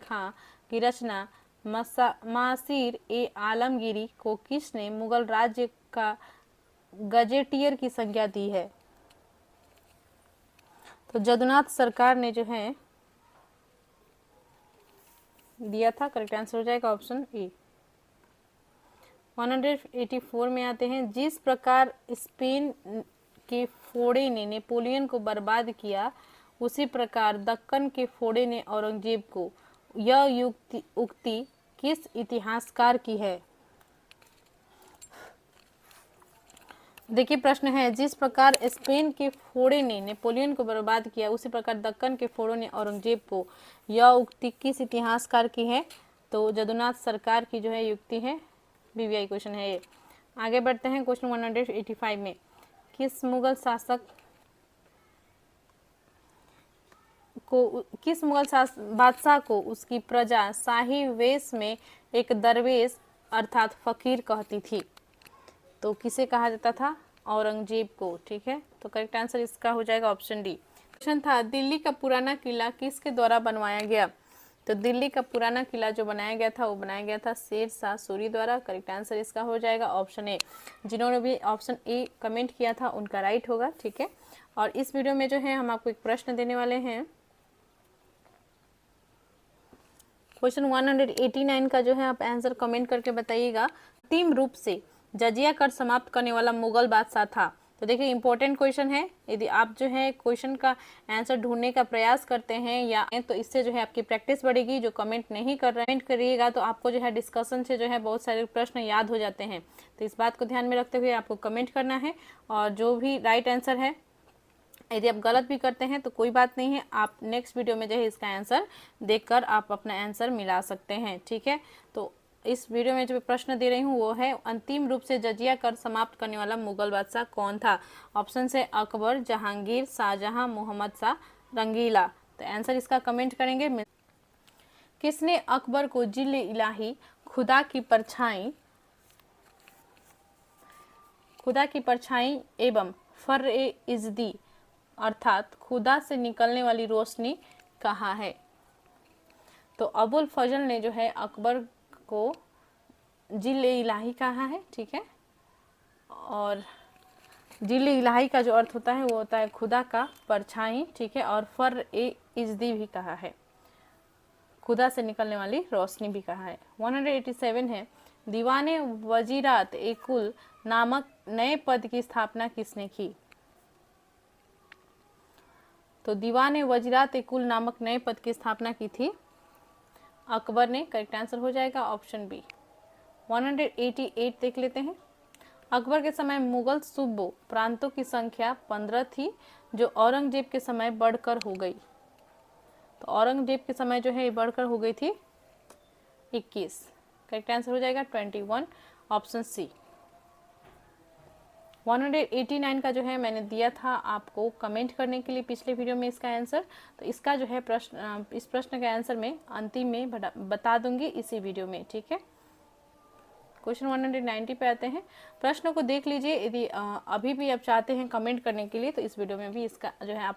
खां की रचना मासीर ए आलमगीरी को किसने मुगल राज्य का गजेटियर की संज्ञा दी है? तो जदुनाथ सरकार ने जो है दिया था। करेक्ट आंसर हो जाएगा ऑप्शन ए। 184 में आते हैं, जिस प्रकार स्पेन के फोड़े ने नेपोलियन को बर्बाद किया उसी प्रकार दक्कन के फोड़े ने औरंगजेब को, यह उक्ति किस इतिहासकार की है? देखिए प्रश्न है, जिस प्रकार स्पेन के फोड़े ने नेपोलियन को बर्बाद किया उसी प्रकार दक्कन के फोड़ों ने औरंगजेब को, यह उक्ति किस इतिहासकार की है? तो जदुनाथ सरकार की जो है युक्ति है। बीवीआई क्वेश्चन है ये। आगे बढ़ते हैं क्वेश्चन 185 में, किस मुगल बादशाह को उसकी प्रजा शाही वेश में एक दरवेश अर्थात फकीर कहती थी? तो किसे कहा जाता था? औरंगजेब को। ठीक है, तो करेक्ट आंसर इसका हो जाएगा ऑप्शन डी। क्वेश्चन था, दिल्ली का पुराना किला किसके द्वारा बनवाया गया? तो दिल्ली का पुराना किला जो बनाया गया था वो बनाया गया था शेर शाह सूरी द्वारा। करेक्ट आंसर इसका हो जाएगा ऑप्शन ए। जिन्होंने भी ऑप्शन ए कमेंट किया था उनका राइट होगा। ठीक है, और इस वीडियो में जो है हम आपको एक प्रश्न देने वाले हैं। क्वेश्चन 189 का जो है आप आंसर कमेंट करके बताइएगा। अंतिम रूप से जजिया कर समाप्त करने वाला मुगल बादशाह था? तो देखिए इंपॉर्टेंट क्वेश्चन है, यदि आप जो है क्वेश्चन का आंसर ढूंढने का प्रयास करते हैं या तो इससे जो है आपकी प्रैक्टिस बढ़ेगी। जो कमेंट नहीं कर रहे कमेंट करिएगा तो आपको जो है डिस्कशन से जो है बहुत सारे प्रश्न याद हो जाते हैं। तो इस बात को ध्यान में रखते हुए आपको कमेंट करना है, और जो भी राइट आंसर है, यदि आप गलत भी करते हैं तो कोई बात नहीं है, आप नेक्स्ट वीडियो में जो है इसका आंसर देखकर आप अपना आंसर मिला सकते हैं। ठीक है, तो इस वीडियो में जो प्रश्न दे रही हूँ वो है, अंतिम रूप से जजिया कर समाप्त करने वाला मुगल बादशाह कौन था? ऑप्शन है अकबर, जहांगीर, शाहजहां, मोहम्मद शाह, रंगीला। तो आंसर इसका कमेंट करेंगे। किसने अकबर को जिल इलाही, खुदा की परछाई एवं फर-ए-इज़्दी अर्थात खुदा से निकलने वाली रोशनी कहा है? तो अबुल फजल ने जो है अकबर को जिल इलाही कहा है, ठीक है। और जिल इलाही का जो अर्थ होता है वो होता है खुदा का परछाई, ठीक है। और फर-ए-इज़्दी भी कहा है, खुदा से निकलने वाली रोशनी भी कहा है। 187 है, दीवाने वजीरात ए कुल नामक नए पद की स्थापना किसने की? तो दीवाने वजीरात ए कुल नामक नए पद की स्थापना की थी अकबर ने। करेक्ट आंसर हो जाएगा ऑप्शन बी। 188 देख लेते हैं। अकबर के समय मुगल सूबों प्रांतों की संख्या 15 थी, जो औरंगजेब के समय बढ़कर हो गई। तो औरंगजेब के समय जो है बढ़कर हो गई थी 21। करेक्ट आंसर हो जाएगा 21, ऑप्शन सी। 189 का जो है मैंने दिया था आपको कमेंट करने के लिए पिछले वीडियो में इसका आंसर। तो इसका जो है प्रश्न, इस प्रश्न का आंसर मैं अंतिम में बता दूंगी इसी वीडियो में, ठीक है। क्वेश्चन 190 पे आते हैं। प्रश्न को देख लीजिए, यदि अभी भी आप चाहते हैं कमेंट करने के लिए तो इस वीडियो में भी इसका जो है आप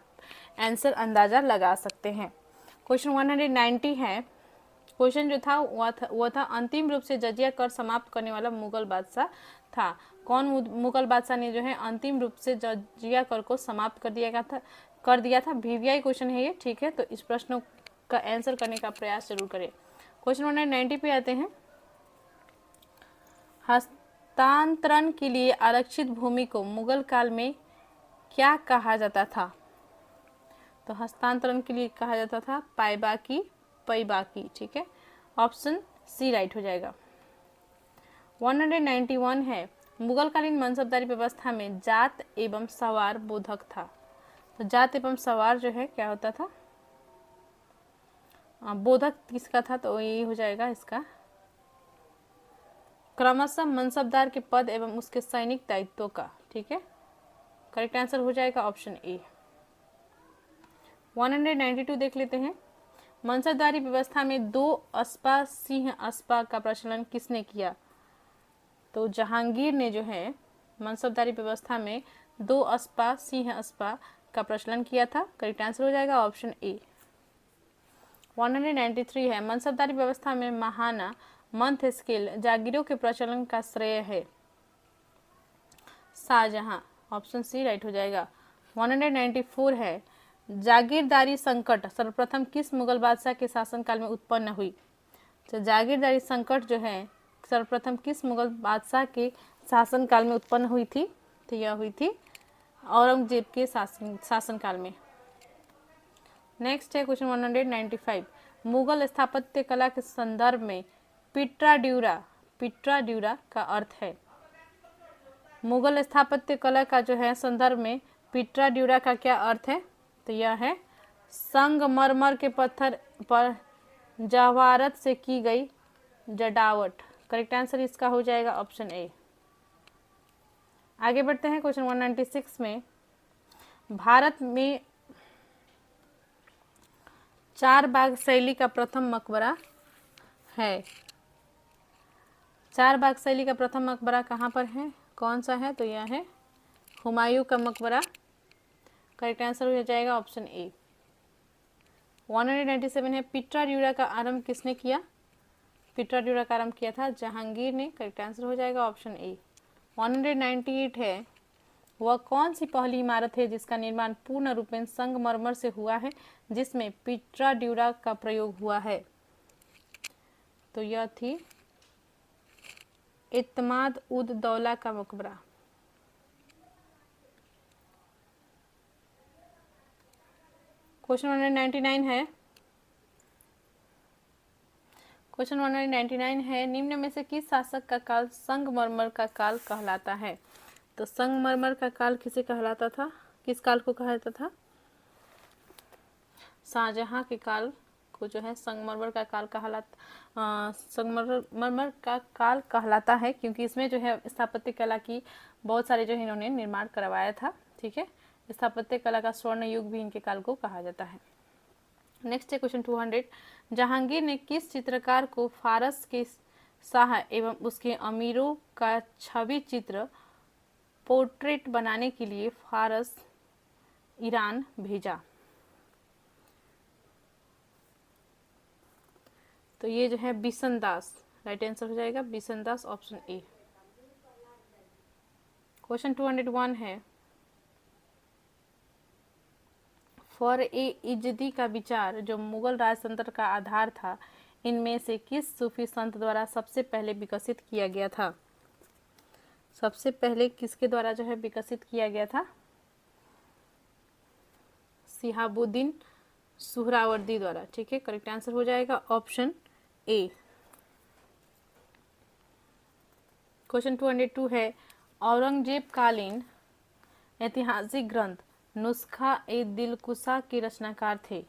आंसर अंदाजा लगा सकते हैं। क्वेश्चन 190 है। क्वेश्चन जो था वह था अंतिम रूप से जजिया कर समाप्त करने वाला मुगल बादशाह था। कौन मुगल बादशाह ने जो है अंतिम रूप से जजिया कर को समाप्त कर दिया था? वीवीआई क्वेश्चन है ये, ठीक है। तो इस प्रश्न का आंसर करने का प्रयास जरूर करें। क्वेश्चन 190 पे आते हैं। हस्तांतरण के लिए आरक्षित भूमि को मुगल काल में क्या कहा जाता था? तो हस्तांतरण के लिए कहा जाता था पाइबाकी, पैबाकी, ठीक है। ऑप्शन सी राइट हो जाएगा। 191 है, मुगलकालीन मनसबदारी व्यवस्था में जात एवं सवार बोधक था। तो जात एवं सवार जो है क्या होता था? बोधक किसका था? तो यही हो जाएगा इसका क्रमशः मनसबदार के पद एवं उसके सैनिक दायित्वों का, ठीक है। करेक्ट आंसर हो जाएगा ऑप्शन ए। 192 देख लेते हैं। मनसबदारी व्यवस्था में 2 अस्पा सिंह अस्पा का प्रचलन किसने किया? तो जहांगीर ने जो है मनसबदारी व्यवस्था में 2 अस्पा सिंह अस्पा का प्रचलन किया था। करेक्ट आंसर हो जाएगा ऑप्शन ए। 193 है, मनसबदारी व्यवस्था में महाना मंथ स्केल जागीरों के प्रचलन का श्रेय है शाहजहां। ऑप्शन सी राइट हो जाएगा। 194 है, जागीरदारी संकट सर्वप्रथम किस मुगल बादशाह के शासनकाल में उत्पन्न हुई? तो जागीरदारी संकट जो है सर्वप्रथम किस मुगल बादशाह के शासनकाल में उत्पन्न हुई थी? तो यह हुई थी औरंगजेब के शासनकाल में। नेक्स्ट है क्वेश्चन 195, मुगल स्थापत्य कला के संदर्भ में पिट्रा ड्यूरा का अर्थ है? मुगल स्थापत्य कला का जो है संदर्भ में पिट्रा ड्यूरा का क्या अर्थ है? तो यह है संगमरमर के पत्थर पर जवाहरात से की गई जड़ावट। करेक्ट आंसर इसका हो जाएगा ऑप्शन ए। आगे बढ़ते हैं क्वेश्चन 196 में। भारत में 4 बाग शैली का प्रथम मकबरा है। 4 बाग शैली का प्रथम मकबरा कहाँ पर है, कौन सा है? तो यह है हुमायूं का मकबरा। करेक्ट आंसर हो जाएगा ऑप्शन ए। 197 है, पिट्रा ड्यूरा का आरंभ किसने किया? पिट्रा ड्यूरा का आरंभ किया था जहांगीर ने। करेक्ट आंसर हो जाएगा ऑप्शन ए। 198 है, वह कौन सी पहली इमारत है जिसका निर्माण पूर्ण रूपेण संगमरमर से हुआ है जिसमें पिट्रा ड्यूरा का प्रयोग हुआ है? तो यह थी इत्माद उद दौला का मकबरा। क्वेश्चन 199 है। क्वेश्चन 199 है, निम्न में से किस शासक का काल संगमरमर का काल कहलाता है? तो संगमरमर का काल किसे कहलाता था, किस काल को कहा जाता था? शाहजहां के काल को जो है संगमरमर का काल कहलाता है, क्योंकि इसमें जो है स्थापत्य कला की बहुत सारे जो है इन्होंने निर्माण करवाया था, ठीक है। स्थापत्य कला का स्वर्ण युग भी इनके काल को कहा जाता है। नेक्स्ट है क्वेश्चन 200। जहांगीर ने किस चित्रकार को फारस के शाह एवं उसके अमीरों का छवि चित्र पोर्ट्रेट बनाने के लिए फारस ईरान भेजा? तो ये जो है बिशन दास, राइट आंसर हो जाएगा बिशन दास, ऑप्शन ए। क्वेश्चन 201 है, फॉर ए इजदी का विचार जो मुगल राजतंत्र का आधार था, इनमें से किस सूफी संत द्वारा सबसे पहले विकसित किया गया था? सबसे पहले किसके द्वारा जो है विकसित किया गया था? शिहाबुद्दीन सुहरावर्दी द्वारा। ठीक है, करेक्ट आंसर हो जाएगा ऑप्शन ए। क्वेश्चन 202 है, औरंगजेब कालीन ऐतिहासिक ग्रंथ नुस्खा ए दिलकुशा के रचनाकार थे?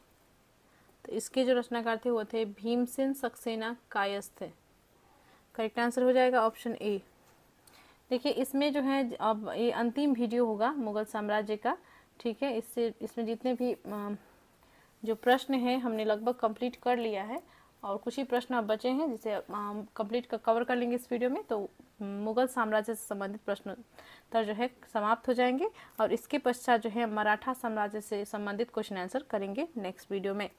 तो इसके जो रचनाकार थे वो थे भीमसेन सक्सेना कायस्थ। करेक्ट आंसर हो जाएगा ऑप्शन ए। देखिए इसमें जो है अब ये अंतिम वीडियो होगा मुगल साम्राज्य का। ठीक है, इसमें जितने भी जो प्रश्न हैं हमने लगभग कंप्लीट कर लिया है और कुछ ही प्रश्न अब बचे हैं जिसे कंप्लीट कवर कर लेंगे इस वीडियो में। तो मुगल साम्राज्य से संबंधित प्रश्न उत्तर जो है समाप्त हो जाएंगे और इसके पश्चात जो है मराठा साम्राज्य से संबंधित क्वेश्चन आंसर करेंगे नेक्स्ट वीडियो में।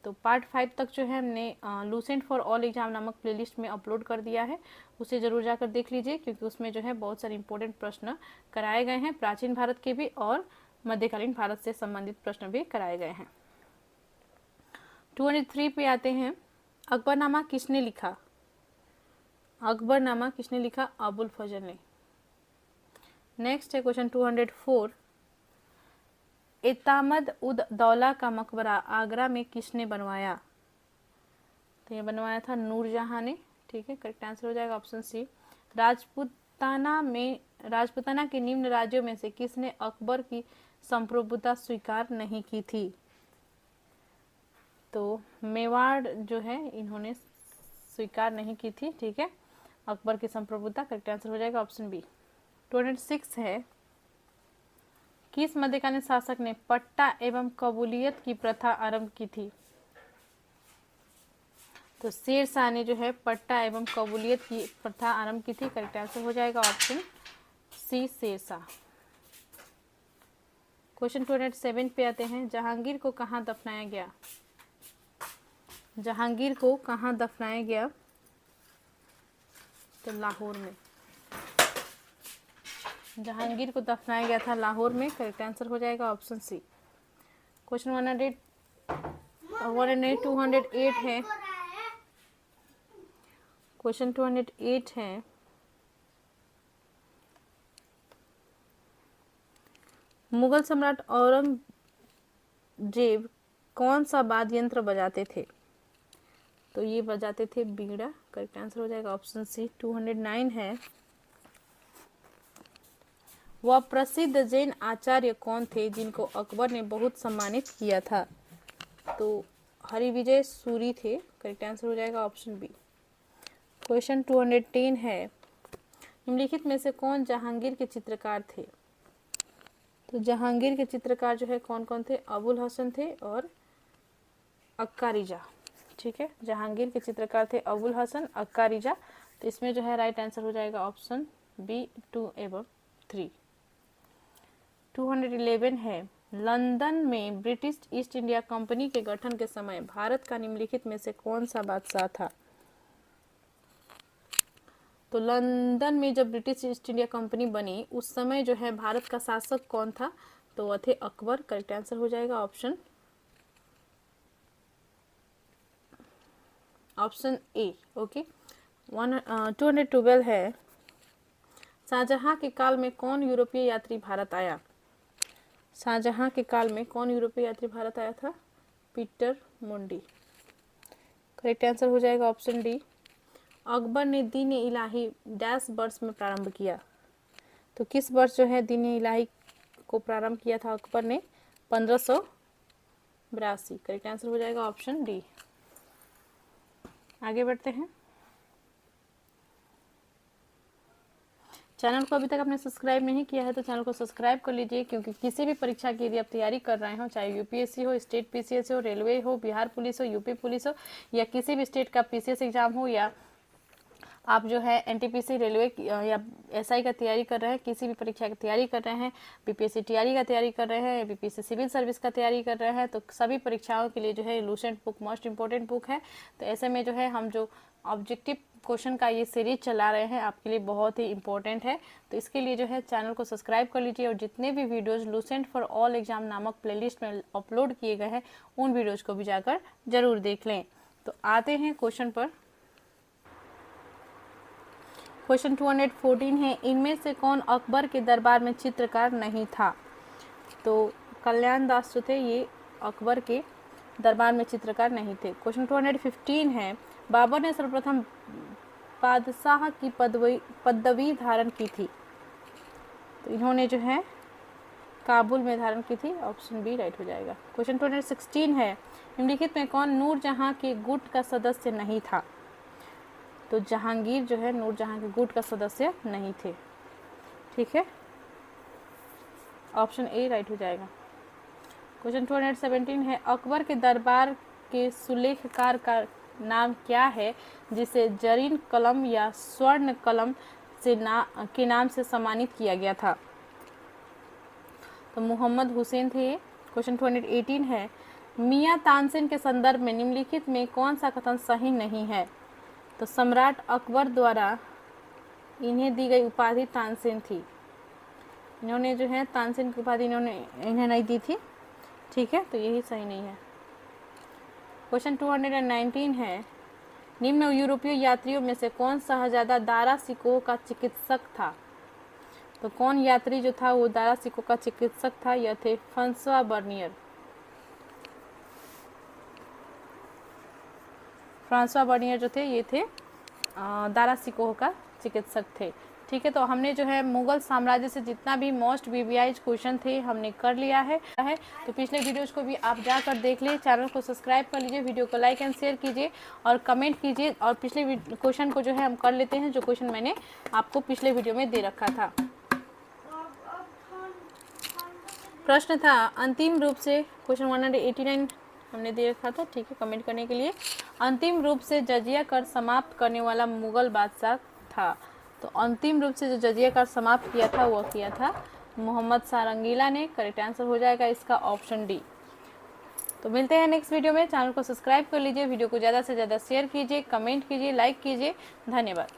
तो पार्ट 5 तक जो है हमने लूसेंट फॉर ऑल एग्जाम नामक प्लेलिस्ट में अपलोड कर दिया है, उसे जरूर जाकर देख लीजिए क्योंकि उसमें जो है बहुत सारे इंपॉर्टेंट प्रश्न कराए गए हैं, प्राचीन भारत के भी और मध्यकालीन भारत से संबंधित प्रश्न भी कराए गए हैं। 203 पे आते हैं, अकबरनामा किसने लिखा? अकबरनामा किसने लिखा? अबुल फजल ने। नेक्स्ट है क्वेश्चन 204, एतामद उद दौला का मकबरा आगरा में किसने बनवाया? तो ये बनवाया था नूरजहां ने। ठीक है, करेक्ट आंसर हो जाएगा ऑप्शन सी। राजपूताना के निम्न राज्यों में से किसने अकबर की संप्रभुता स्वीकार नहीं की थी? तो मेवाड़ जो है इन्होंने स्वीकार नहीं की थी। ठीक है, अकबर की संप्रभुता। करेक्ट आंसर हो जाएगा ऑप्शन बी। 206 है, किस मध्यकालीन शासक ने पट्टा एवं कबूलियत की प्रथा आरंभ की थी? तो शेर शाह ने जो है पट्टा एवं कबूलियत की प्रथा आरंभ की थी। करेक्ट आंसर हो जाएगा option C, Sher Shah. Question 207 पे आते हैं, जहांगीर को कहाँ दफनाया गया? जहांगीर को कहाँ दफनाया गया? तो लाहौर में। जहांगीर को दफनाया गया था लाहौर में। करेक्ट आंसर हो जाएगा ऑप्शन सी। क्वेश्चन 208 है, क्वेश्चन 208 है, मुगल सम्राट औरंगजेब कौन सा वाद्य यंत्र बजाते थे? तो ये बजाते थे बीड़ा। करेक्ट आंसर हो जाएगा ऑप्शन सी। 209 है, वह प्रसिद्ध जैन आचार्य कौन थे जिनको अकबर ने बहुत सम्मानित किया था? तो हरिविजय सूरी थे। करेक्ट आंसर हो जाएगा ऑप्शन बी। क्वेश्चन 210 है, निम्नलिखित में से कौन जहांगीर के चित्रकार थे? तो जहांगीर के चित्रकार जो है कौन कौन थे? अबुल हसन थे और अक्का रिजा। ठीक है, जहांगीर के चित्रकार थे अबुल हसन, अक्का रिजा। तो इसमें जो है राइट आंसर हो जाएगा ऑप्शन बी, 2 एवं 3। 211 है, लंदन में ब्रिटिश ईस्ट इंडिया कंपनी के गठन के समय भारत का निम्नलिखित में से कौन सा बादशाह था? तो लंदन में जब ब्रिटिश ईस्ट इंडिया कंपनी बनी उस समय जो है भारत का शासक कौन था? तो वह थे अकबर। करेक्ट आंसर हो जाएगा ऑप्शन ए। ओके। 212 है, शाहजहां के काल में कौन यूरोपीय यात्री भारत आया? शाहजहां के काल में कौन यूरोपीय यात्री भारत आया था? पीटर मुंडी। करेक्ट आंसर हो जाएगा ऑप्शन डी। अकबर ने दीन इलाही डैश वर्ष में प्रारंभ किया? तो किस वर्ष जो है दीन इलाही को प्रारंभ किया था अकबर ने? 1582। करेक्ट आंसर हो जाएगा ऑप्शन डी। आगे बढ़ते हैं। चैनल को अभी तक आपने सब्सक्राइब नहीं किया है तो चैनल को सब्सक्राइब कर लीजिए, क्योंकि किसी भी परीक्षा की यदि आप तैयारी कर रहे हो, चाहे यूपीएससी हो, स्टेट पीसीएस हो, रेलवे हो, बिहार पुलिस हो, यूपी पुलिस हो, या किसी भी स्टेट का पीसीएस एग्जाम हो, या आप जो है एनटीपीसी रेलवे या एसआई का तैयारी कर रहे हैं, किसी भी परीक्षा की तैयारी कर रहे हैं, बीपीएससी टीआरई का तैयारी कर रहे हैं, बीपीएससी सिविल सर्विस का तैयारी कर रहे हैं, तो सभी परीक्षाओं के लिए जो है Lucent book most important book है। तो ऐसे में जो है हम जो ऑब्जेक्टिव क्वेश्चन का ये सीरीज चला रहे हैं आपके लिए बहुत ही इंपॉर्टेंट है। तो इसके लिए जो है चैनल को सब्सक्राइब कर लीजिए, और जितने भी videos Lucent for all exam नामक प्लेलिस्ट में अपलोड किए गए हैं उन वीडियोज़ को भी जाकर जरूर देख लें। तो आते हैं क्वेश्चन पर। क्वेश्चन 214 है, इनमें से कौन अकबर के दरबार में चित्रकार नहीं था? तो कल्याण दास जो थे ये अकबर के दरबार में चित्रकार नहीं थे। क्वेश्चन 215 है, बाबर ने सर्वप्रथम बादशाह की पदवी धारण की थी? तो इन्होंने जो है काबुल में धारण की थी, ऑप्शन बी राइट हो जाएगा। क्वेश्चन 216 है, निम्नलिखित में कौन नूरजहां के गुट का सदस्य नहीं था? तो जहांगीर जो है नूरजहां के गुट का सदस्य नहीं थे। ठीक है, ऑप्शन ए राइट हो जाएगा। क्वेश्चन 217 है, अकबर के दरबार के सुलेखकार का नाम क्या है जिसे जरीन कलम या स्वर्ण कलम से के नाम से सम्मानित किया गया था? तो मोहम्मद हुसैन थे। क्वेश्चन 218 है, मियां तानसेन के संदर्भ में निम्नलिखित में कौन सा कथन सही नहीं है? तो सम्राट अकबर द्वारा इन्हें दी गई उपाधि तानसेन थी। इन्होंने जो है तानसेन की उपाधि इन्हें नहीं दी थी। ठीक है, तो यही सही नहीं है। क्वेश्चन 219 है, निम्न यूरोपीय यात्रियों में से कौन शहजादा दारा सिकोह का चिकित्सक था? तो कौन यात्री जो था वो दारा सिकोह का चिकित्सक था? यह थे फ्रांसवा बर्नियर। फ्रांसवा बर्नियर जो थे ये थे दारा सिकोह का चिकित्सक थे। ठीक है, तो हमने जो है मुगल साम्राज्य से जितना भी मोस्ट वीवीआई क्वेश्चन थे हमने कर लिया है। तो पिछले वीडियोज़ को भी आप जाकर देख लीजिए, चैनल को सब्सक्राइब कर लीजिए, वीडियो को लाइक एंड शेयर कीजिए और कमेंट कीजिए। और पिछले क्वेश्चन को जो है हम कर लेते हैं, जो क्वेश्चन मैंने आपको पिछले वीडियो में दे रखा था। प्रश्न था अंतिम रूप से, क्वेश्चन 189 हमने दे रखा था। ठीक है, कमेंट करने के लिए। अंतिम रूप से जजिया कर समाप्त करने वाला मुगल बादशाह था? तो अंतिम रूप से जो जजिया कर समाप्त किया था वह किया था मोहम्मद शाह रंगीला ने। करेक्ट आंसर हो जाएगा इसका ऑप्शन डी। तो मिलते हैं नेक्स्ट वीडियो में। चैनल को सब्सक्राइब कर लीजिए, वीडियो को ज़्यादा से ज़्यादा शेयर कीजिए, कमेंट कीजिए, लाइक कीजिए। धन्यवाद।